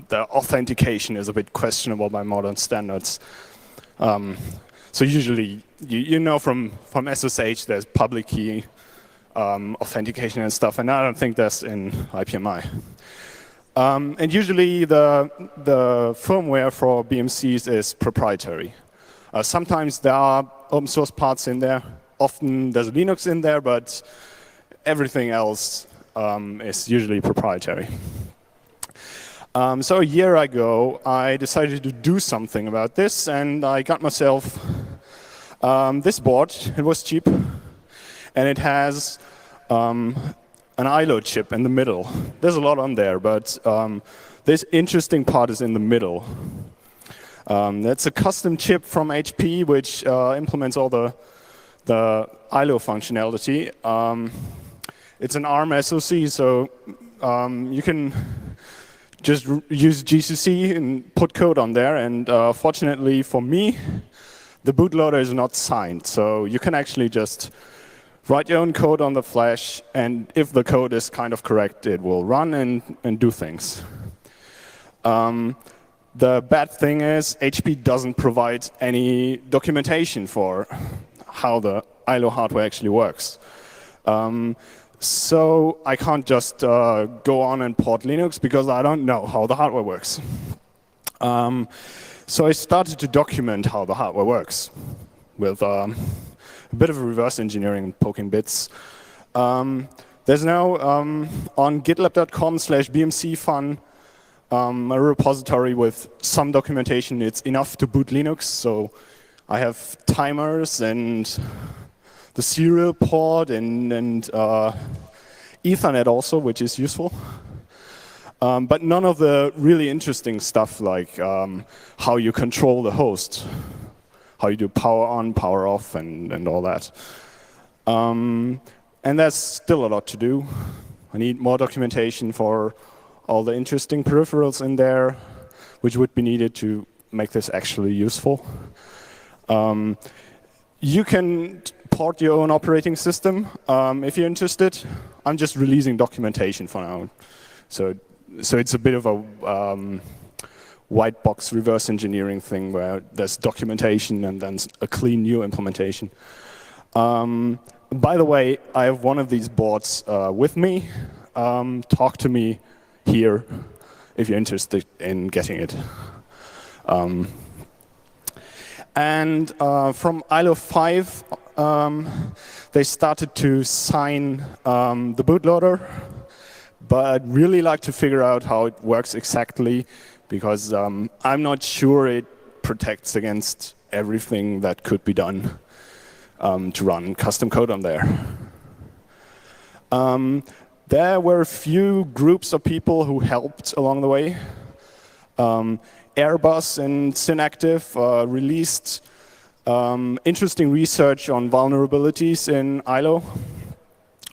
the authentication is a bit questionable by modern standards. So usually, you know from SSH, there's public key authentication and stuff, and I don't think that's in IPMI. And usually the firmware for BMCs is proprietary. Sometimes there are open source parts in there. Often there's Linux in there, but everything else is usually proprietary. So a year ago, I decided to do something about this, and I got myself this board. It was cheap, and it has an ILO chip in the middle. There's a lot on there, but this interesting part is in the middle. That's a custom chip from HP, which implements all the ILO functionality. It's an ARM SoC, so you can just use GCC and put code on there. And fortunately for me, the bootloader is not signed, so you can actually just write your own code on the flash, and if the code is kind of correct, it will run and do things. The bad thing is HP doesn't provide any documentation for how the ILO hardware actually works. So I can't just go on and port Linux because I don't know how the hardware works. So I started to document how the hardware works with a bit of reverse engineering, poking bits. There's now on gitlab.com/bmcfun a repository with some documentation. It's enough to boot Linux, so I have timers and the serial port and Ethernet also, which is useful. But none of the really interesting stuff like how you control the host, how you do power on, power off, and all that. And there's still a lot to do. I need more documentation for all the interesting peripherals in there, which would be needed to make this actually useful. You can port your own operating system if you're interested. I'm just releasing documentation for now. So it's a bit of a white box reverse engineering thing where there's documentation and then a clean new implementation. By the way, I have one of these boards with me. Talk to me here if you're interested in getting it. And from ILO 5, they started to sign the bootloader, but I'd really like to figure out how it works exactly, because I'm not sure it protects against everything that could be done to run custom code on there. There were a few groups of people who helped along the way. Airbus and Synactive released interesting research on vulnerabilities in ILO.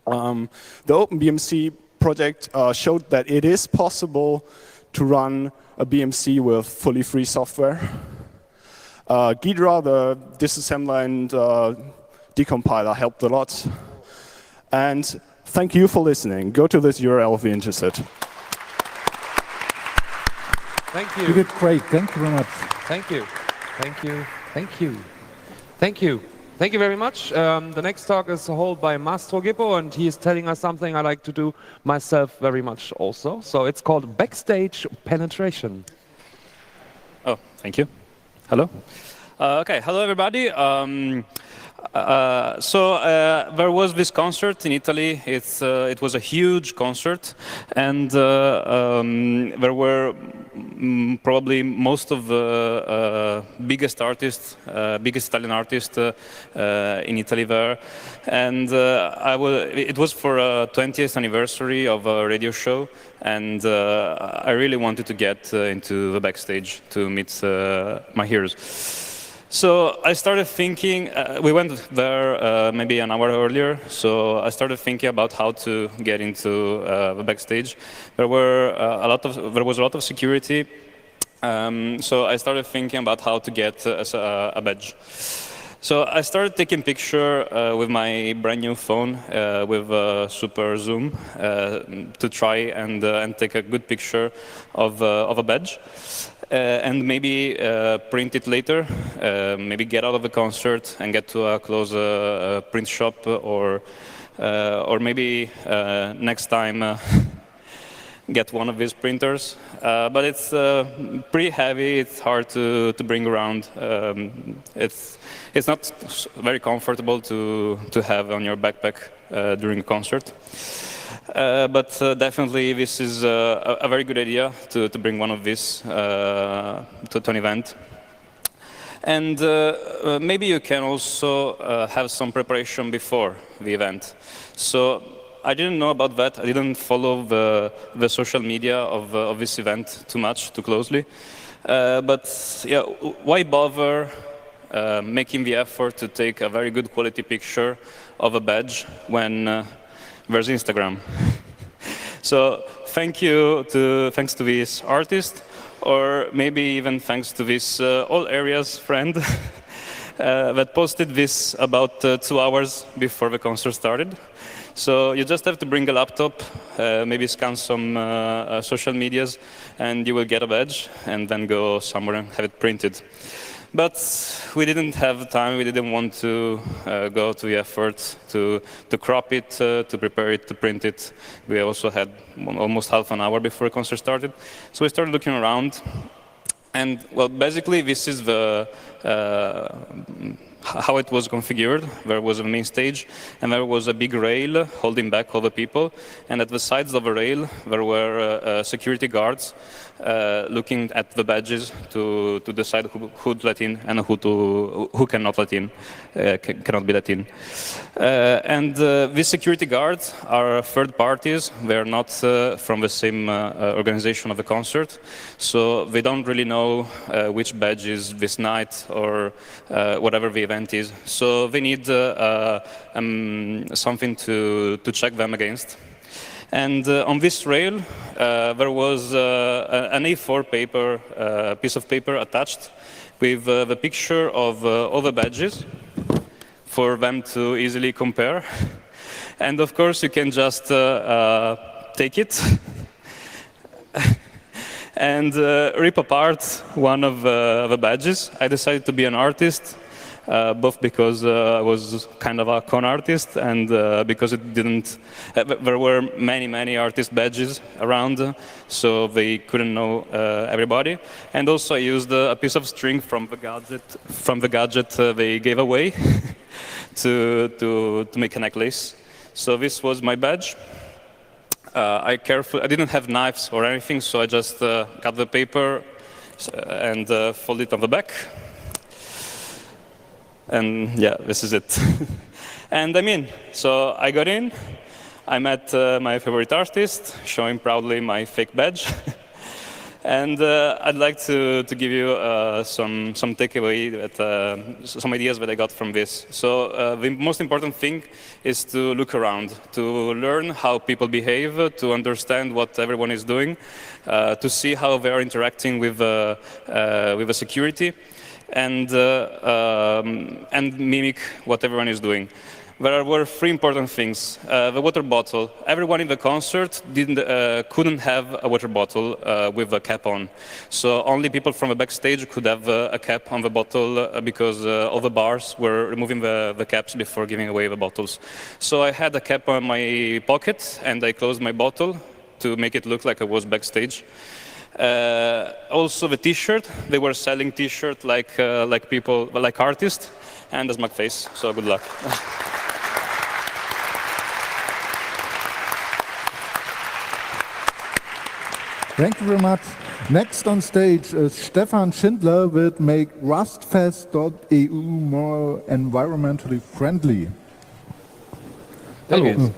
The OpenBMC project showed that it is possible to run a BMC with fully free software. Ghidra, the disassembler and decompiler, helped a lot. And thank you for listening. Go to this URL if you're interested. Thank you. You did great. Thank you very much. Thank you. Thank you. Thank you. Thank you. Thank you very much. The next talk is held by Mastro Gippo, and he is telling us something I like to do myself very much also. So it's called backstage penetration. Oh, thank you. Hello. Okay, hello everybody. There was this concert in Italy. It was a huge concert, and there were probably most of the biggest artists, biggest Italian artists in Italy there. And it was for a 20th anniversary of a radio show, and I really wanted to get into the backstage to meet my heroes. So I started thinking, we went there maybe an hour earlier, so I started thinking about how to get into the backstage. There was a lot of security, so I started thinking about how to get a badge. So I started taking pictures with my brand new phone with super zoom to try and take a good picture of a badge. And maybe print it later, maybe get out of the concert and get to a close print shop, or maybe next time get one of these printers. But it's pretty heavy, it's hard to bring around. It's not very comfortable to have on your backpack during a concert. But definitely this is a very good idea to bring one of these to an event. And maybe you can also have some preparation before the event. So I didn't know about that. I didn't follow the social media of this event too closely. But yeah, why bother making the effort to take a very good quality picture of a badge when there's Instagram? So thanks to this artist, or maybe even thanks to this all areas friend that posted this about 2 hours before the concert started. So you just have to bring a laptop, maybe scan some social medias, and you will get a badge, and then go somewhere and have it printed. But we didn't have time, we didn't want to go to the effort to crop it, to prepare it, to print it. We also had almost half an hour before the concert started. So we started looking around, and well, basically this is how it was configured. There was a main stage, and there was a big rail holding back all the people. And at the sides of the rail, there were security guards looking at the badges to decide who'd let in and who cannot let in, cannot be let in. And these security guards are third parties. They're not from the same organization of the concert, so they don't really know which badge is this night or whatever the event is. So they need something to check them against. And on this rail, there was an A4 piece of paper attached with the picture of all the badges for them to easily compare. And of course, you can just take it and rip apart one of the badges. I decided to be an artist. Both because I was kind of a con artist and because there were many artist badges around, so they couldn't know everybody. And also I used a piece of string from the gadget they gave away to make a necklace. So this was my badge. I didn't have knives or anything, so I just cut the paper and folded it on the back. And yeah, this is it. And so I got in, I met my favorite artist, showing proudly my fake badge. And I'd like to give you some takeaway, some ideas that I got from this. So the most important thing is to look around, to learn how people behave, to understand what everyone is doing, to see how they are interacting with the security, and mimic what everyone is doing. There were three important things. The water bottle. Everyone in the concert couldn't have a water bottle with a cap on. So only people from the backstage could have a cap on the bottle because all the bars were removing the caps before giving away the bottles. So I had a cap on my pocket and I closed my bottle to make it look like I was backstage. Also the T-shirt. They were selling T-shirt like artists, and that's my face. So good luck. Thank you very much. Next on stage, Stefan Schindler will make rustfest.eu more environmentally friendly. Hello.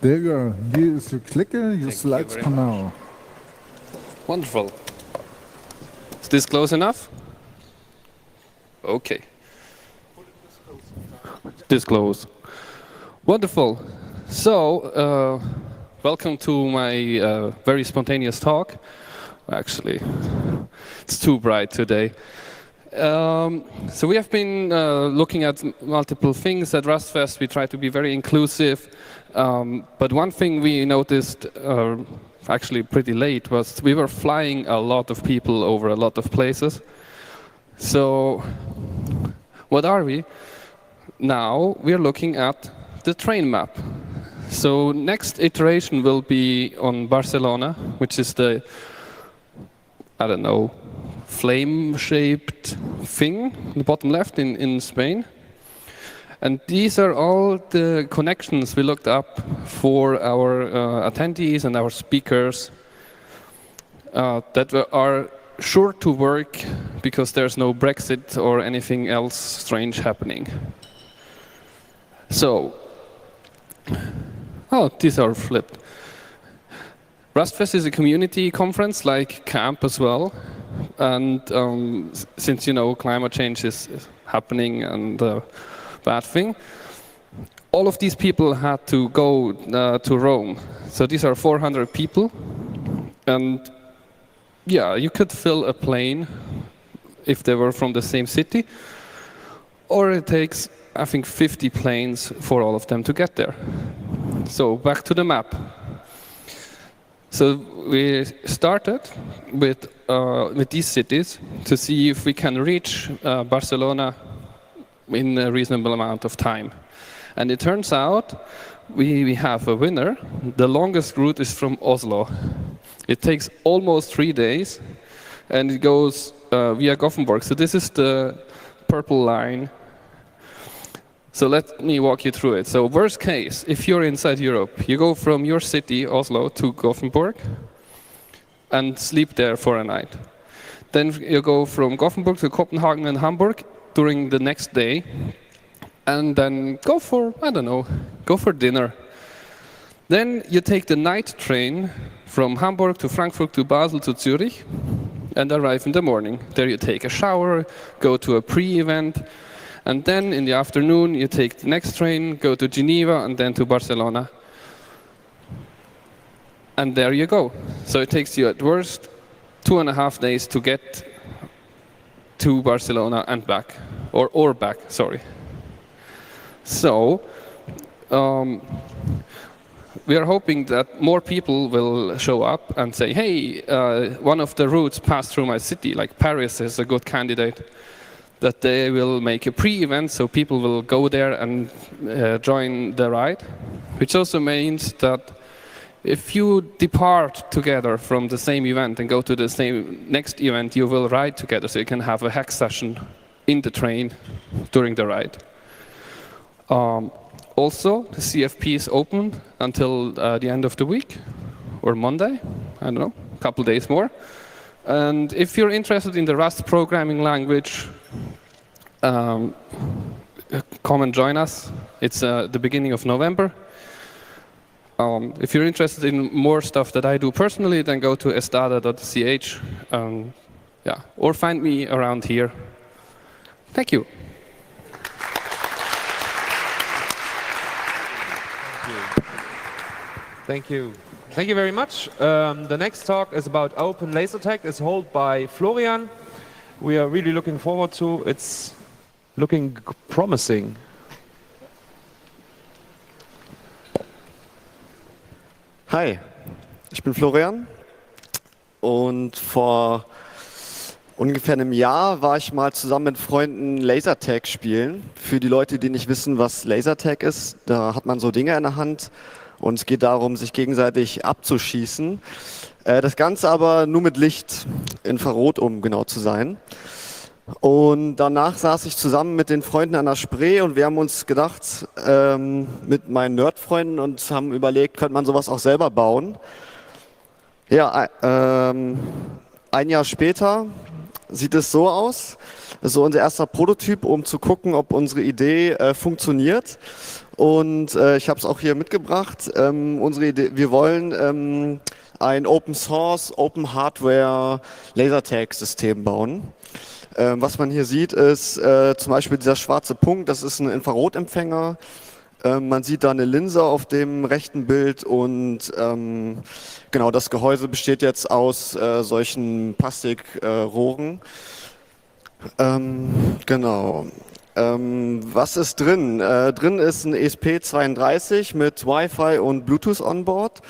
There you are. Here is your clicker, your slides for now. Wonderful. Is this close enough? Okay. This close. Wonderful. So, welcome to my very spontaneous talk. Actually, it's too bright today. So we have been looking at multiple things at Rustfest. We try to be very inclusive. But one thing we noticed actually pretty late was we were flying a lot of people over a lot of places. So what are we? Now we're looking at the train map. So next iteration will be on Barcelona, which is the, I don't know, flame-shaped thing in the bottom left in Spain. And these are all the connections we looked up for our attendees and our speakers that are sure to work because there's no Brexit or anything else strange happening. So, oh, these are flipped. Rustfest is a community conference like Camp as well. And since, you know, climate change is happening and bad thing, all of these people had to go to Rome. So these are 400 people. And yeah, you could fill a plane if they were from the same city. Or it takes, I think, 50 planes for all of them to get there. So back to the map. So we started with these cities to see if we can reach Barcelona in a reasonable amount of time. And it turns out we have a winner. The longest route is from Oslo. It takes almost 3 days, and it goes via Gothenburg. So this is the purple line. So let me walk you through it. So worst case, if you're inside Europe, you go from your city, Oslo, to Gothenburg and sleep there for a night. Then you go from Gothenburg to Copenhagen and Hamburg during the next day, and then go for, I don't know, go for dinner. Then you take the night train from Hamburg to Frankfurt to Basel to Zurich and arrive in the morning. There you take a shower, go to a pre-event, and then in the afternoon you take the next train, go to Geneva and then to Barcelona. And there you go. So it takes you at worst 2.5 days to get to Barcelona and back, or back, sorry. So we are hoping that more people will show up and say, hey, one of the routes passed through my city, like Paris is a good candidate, that they will make a pre-event so people will go there and join the ride, which also means that if you depart together from the same event and go to the same next event, you will ride together, so you can have a hack session in the train during the ride. Also, the CFP is open until the end of the week, or Monday, I don't know, a couple days more. And if you're interested in the Rust programming language, come and join us. It's the beginning of November. If you're interested in more stuff that I do personally, then go to estada.ch, yeah, or find me around here. Thank you. Thank you. Thank you very much. The next talk is about open laser tag. It's held by Florian. We are really looking forward to. It's looking promising. Hi, ich bin Florian und vor ungefähr einem Jahr war ich mal zusammen mit Freunden Lasertag spielen. Für die Leute, die nicht wissen, was Lasertag ist, da hat man so Dinge in der Hand und es geht darum, sich gegenseitig abzuschießen. Das Ganze aber nur mit Licht, Infrarot, um genau zu sein. Und danach saß ich zusammen mit den Freunden an der Spree und wir haben uns gedacht, mit meinen Nerdfreunden und haben überlegt, könnte man sowas auch selber bauen. Ja, ein Jahr später sieht es so aus. Das ist so unser erster Prototyp, um zu gucken, ob unsere Idee funktioniert. Und ich habe es auch hier mitgebracht. Unsere Idee, wir wollen ein Open Source, Open Hardware Lasertag-System bauen. Was man hier sieht, ist zum Beispiel dieser schwarze Punkt, das ist ein Infrarotempfänger. Man sieht da eine Linse auf dem rechten Bild und genau, das Gehäuse besteht jetzt aus solchen Plastikrohren. Genau. Was ist drin? Drin ist ein ESP32 mit Wi-Fi und Bluetooth on board.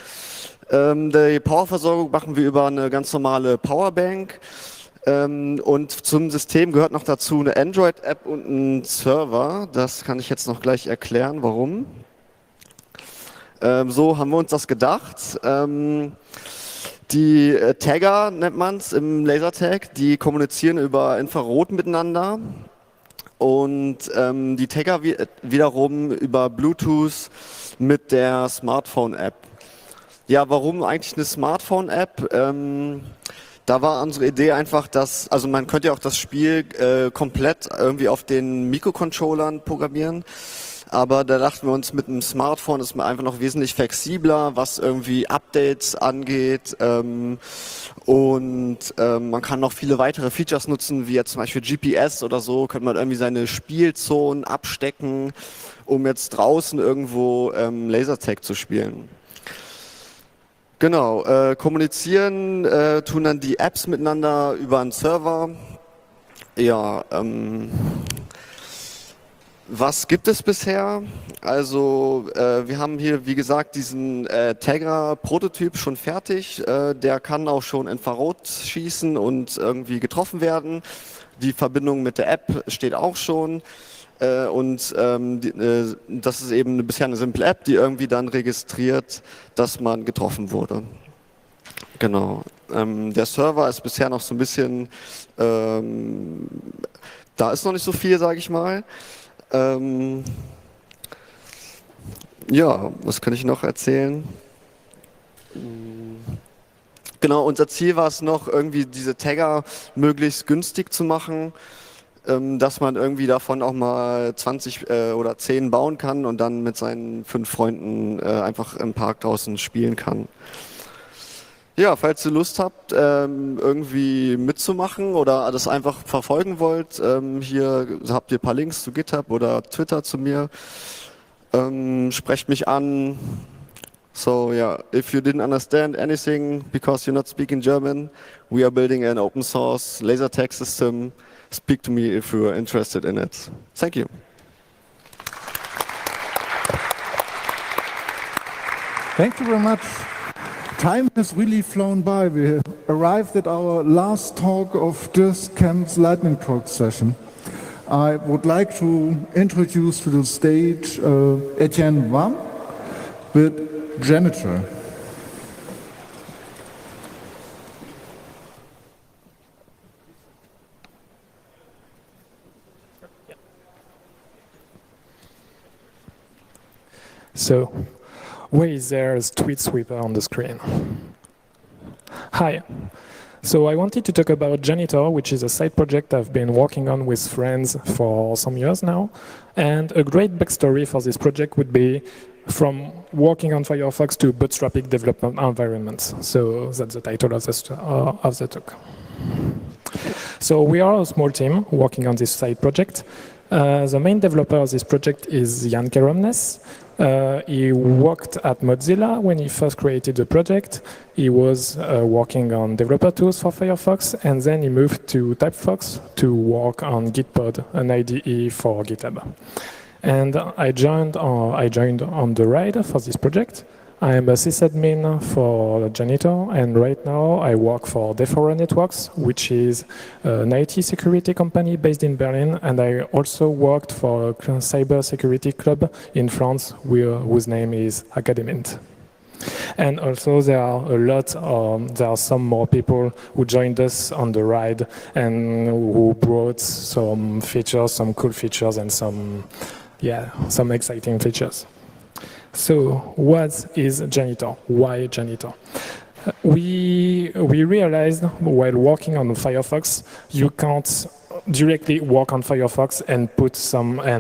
Die Powerversorgung machen wir über eine ganz normale Powerbank. Und zum System gehört noch dazu eine Android-App und ein Server. Das kann ich jetzt noch gleich erklären, warum. So haben wir uns das gedacht. Die Tagger nennt man es im Lasertag, die kommunizieren über Infrarot miteinander. Und die Tagger wiederum über Bluetooth mit der Smartphone-App. Ja, warum eigentlich eine Smartphone-App? Da war unsere Idee einfach, dass, also man könnte ja auch das Spiel komplett irgendwie auf den Mikrocontrollern programmieren, aber da dachten wir uns, mit einem Smartphone ist man einfach noch wesentlich flexibler, was irgendwie Updates angeht und man kann noch viele weitere Features nutzen, wie jetzt zum Beispiel GPS oder so, könnte man irgendwie seine Spielzonen abstecken, um jetzt draußen irgendwo Lasertag zu spielen. Genau, kommunizieren tun dann die Apps miteinander über einen Server. Ja, was gibt es bisher? Also wir haben hier, wie gesagt, diesen Tagger-Prototyp schon fertig. Der kann auch schon Infrarot schießen und irgendwie getroffen werden. Die Verbindung mit der App steht auch schon. Und das ist eben bisher eine simple App, die irgendwie dann registriert, dass man getroffen wurde. Genau. Der Server ist bisher noch so ein bisschen, da ist noch nicht so viel, sage ich mal. Ja, was kann ich noch erzählen? Genau, unser Ziel war es noch, irgendwie diese Tagger möglichst günstig zu machen, dass man irgendwie davon auch mal 20 oder 10 bauen kann und dann mit seinen 5 Freunden einfach im Park draußen spielen kann. Ja, falls ihr Lust habt, irgendwie mitzumachen oder das einfach verfolgen wollt, hier habt ihr ein paar Links zu Github oder Twitter zu mir. Sprecht mich an. So yeah, if you didn't understand anything because you're not speaking German, we are building an open source laser tag system. Speak to me if you are interested in it. Thank you. Thank you very much. Time has really flown by. We arrived at our last talk of this camp's lightning talk session. I would like to introduce to the stage Etienne Wam with Janitor. So, where is there a tweet sweeper on the screen? Hi. So I wanted to talk about Janitor, which is a side project I've been working on with friends for some years now. And a great backstory for this project would be from working on Firefox to bootstrapping development environments. So that's the title of the talk. So we are a small team working on this side project. The main developer of this project is Jan Keromnes. He worked at Mozilla when he first created the project. He was working on developer tools for Firefox, and then he moved to Typefox to work on Gitpod, an IDE for GitHub. And I joined on the ride for this project. I am a sysadmin for Janitor, and right now I work for Defora Networks, which is an IT security company based in Berlin, and I also worked for a cyber security club in France whose name is Academint. And also there are some more people who joined us on the ride and who brought some features, some cool features, and some exciting features. So what is Janitor? Why Janitor? We realized while working on Firefox, you can't directly work on Firefox and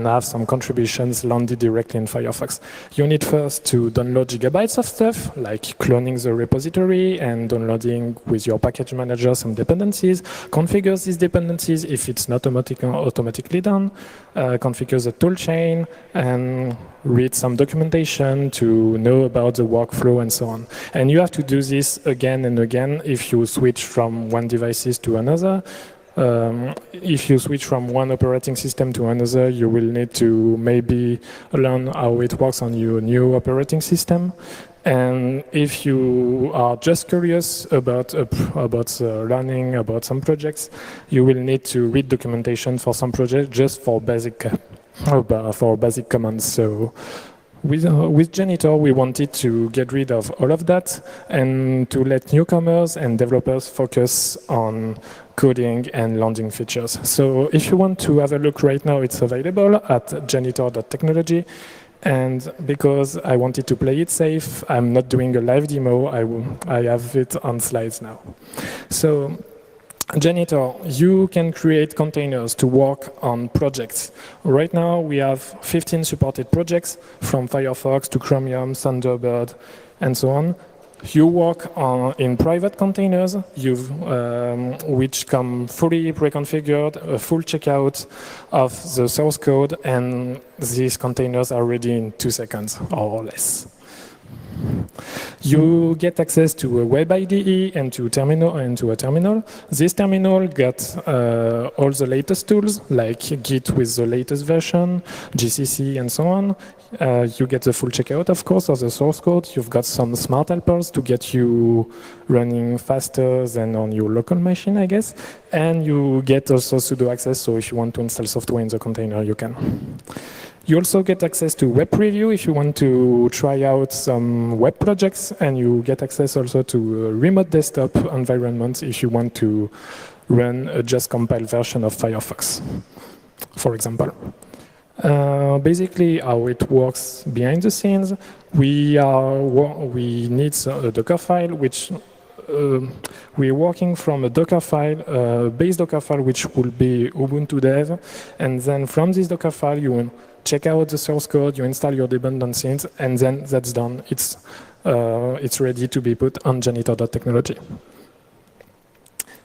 have some contributions landed directly in Firefox. You need first to download gigabytes of stuff, like cloning the repository and downloading with your package manager some dependencies, configure these dependencies if it's not automatically done, configure the toolchain, and read some documentation to know about the workflow and so on. And you have to do this again and again if you switch from one device to another. If you switch from one operating system to another, you will need to maybe learn how it works on your new operating system. And if you are just curious about learning about some projects, you will need to read documentation for some projects just for basic commands. So with Janitor, we wanted to get rid of all of that and to let newcomers and developers focus on coding and landing features. So if you want to have a look right now, it's available at janitor.technology. And because I wanted to play it safe, I'm not doing a live demo. I have it on slides now. So Janitor, you can create containers to work on projects. Right now, we have 15 supported projects from Firefox to Chromium, Thunderbird, and so on. You work in private containers, which come fully pre-configured, a full checkout of the source code, and these containers are ready in 2 seconds or less. You get access to a web IDE and to a terminal. This terminal gets all the latest tools, like Git with the latest version, GCC, and so on. You get the full checkout, of course, of the source code. You've got some smart helpers to get you running faster than on your local machine, I guess. And you get also sudo access, so if you want to install software in the container, you can. You also get access to web preview if you want to try out some web projects, and you get access also to a remote desktop environment if you want to run a just compiled version of Firefox, for example. Basically, how it works behind the scenes, we need a Docker file, which we're working from a Docker file, base Docker file, which will be Ubuntu dev, and then from this Docker file, you will check out the source code, you install your dependencies, and then that's done. It's ready to be put on janitor.technology.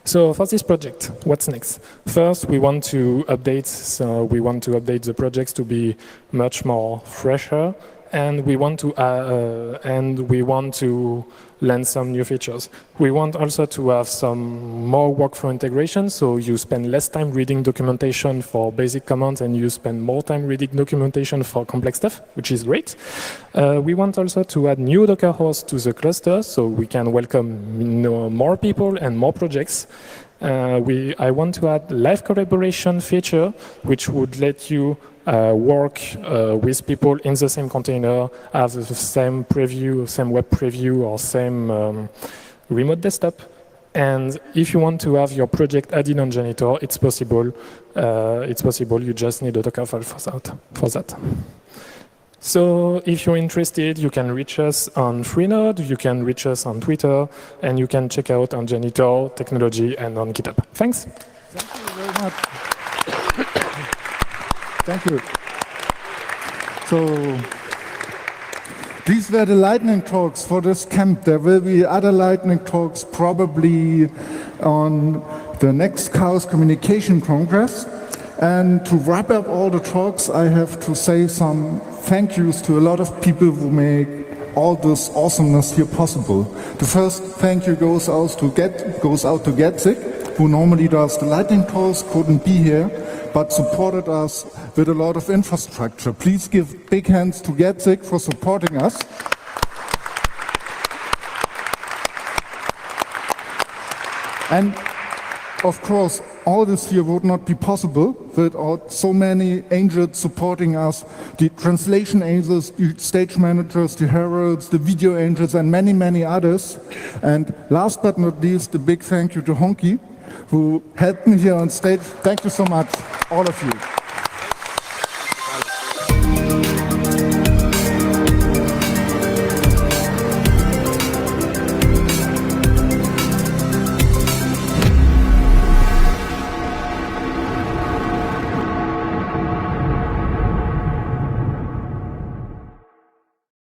So for this project, what's next? First, we want to update the projects to be much more fresher, and we want to land some new features. We want also to have some more workflow integration, so you spend less time reading documentation for basic commands and you spend more time reading documentation for complex stuff, which is great. We want also to add new Docker hosts to the cluster, so we can welcome more people and more projects. I want to add live collaboration feature, which would let you work with people in the same container, have the same preview, same web preview, or same remote desktop. And if you want to have your project added on Janitor, it's possible. You just need a Docker file for that. So if you're interested, you can reach us on Freenode, you can reach us on Twitter, and you can check out on Janitor, Technology, and on GitHub. Thanks. Thank you very much. Thank you. So These were the lightning talks for this camp. There will be other lightning talks probably on the next Chaos Communication Congress. And to wrap up all the talks, I have to say some thank yous to a lot of people who make all this awesomeness here possible. The first thank you goes out to Getzik, who normally does the lightning talks, couldn't be here, but supported us with a lot of infrastructure. Please give big hands to Getzik for supporting us. And of course, all this here would not be possible without so many angels supporting us, the translation angels, the stage managers, the heralds, the video angels, and many, many others. And last but not least, a big thank you to Honky, who helped me here on stage. Thank you so much, all of you.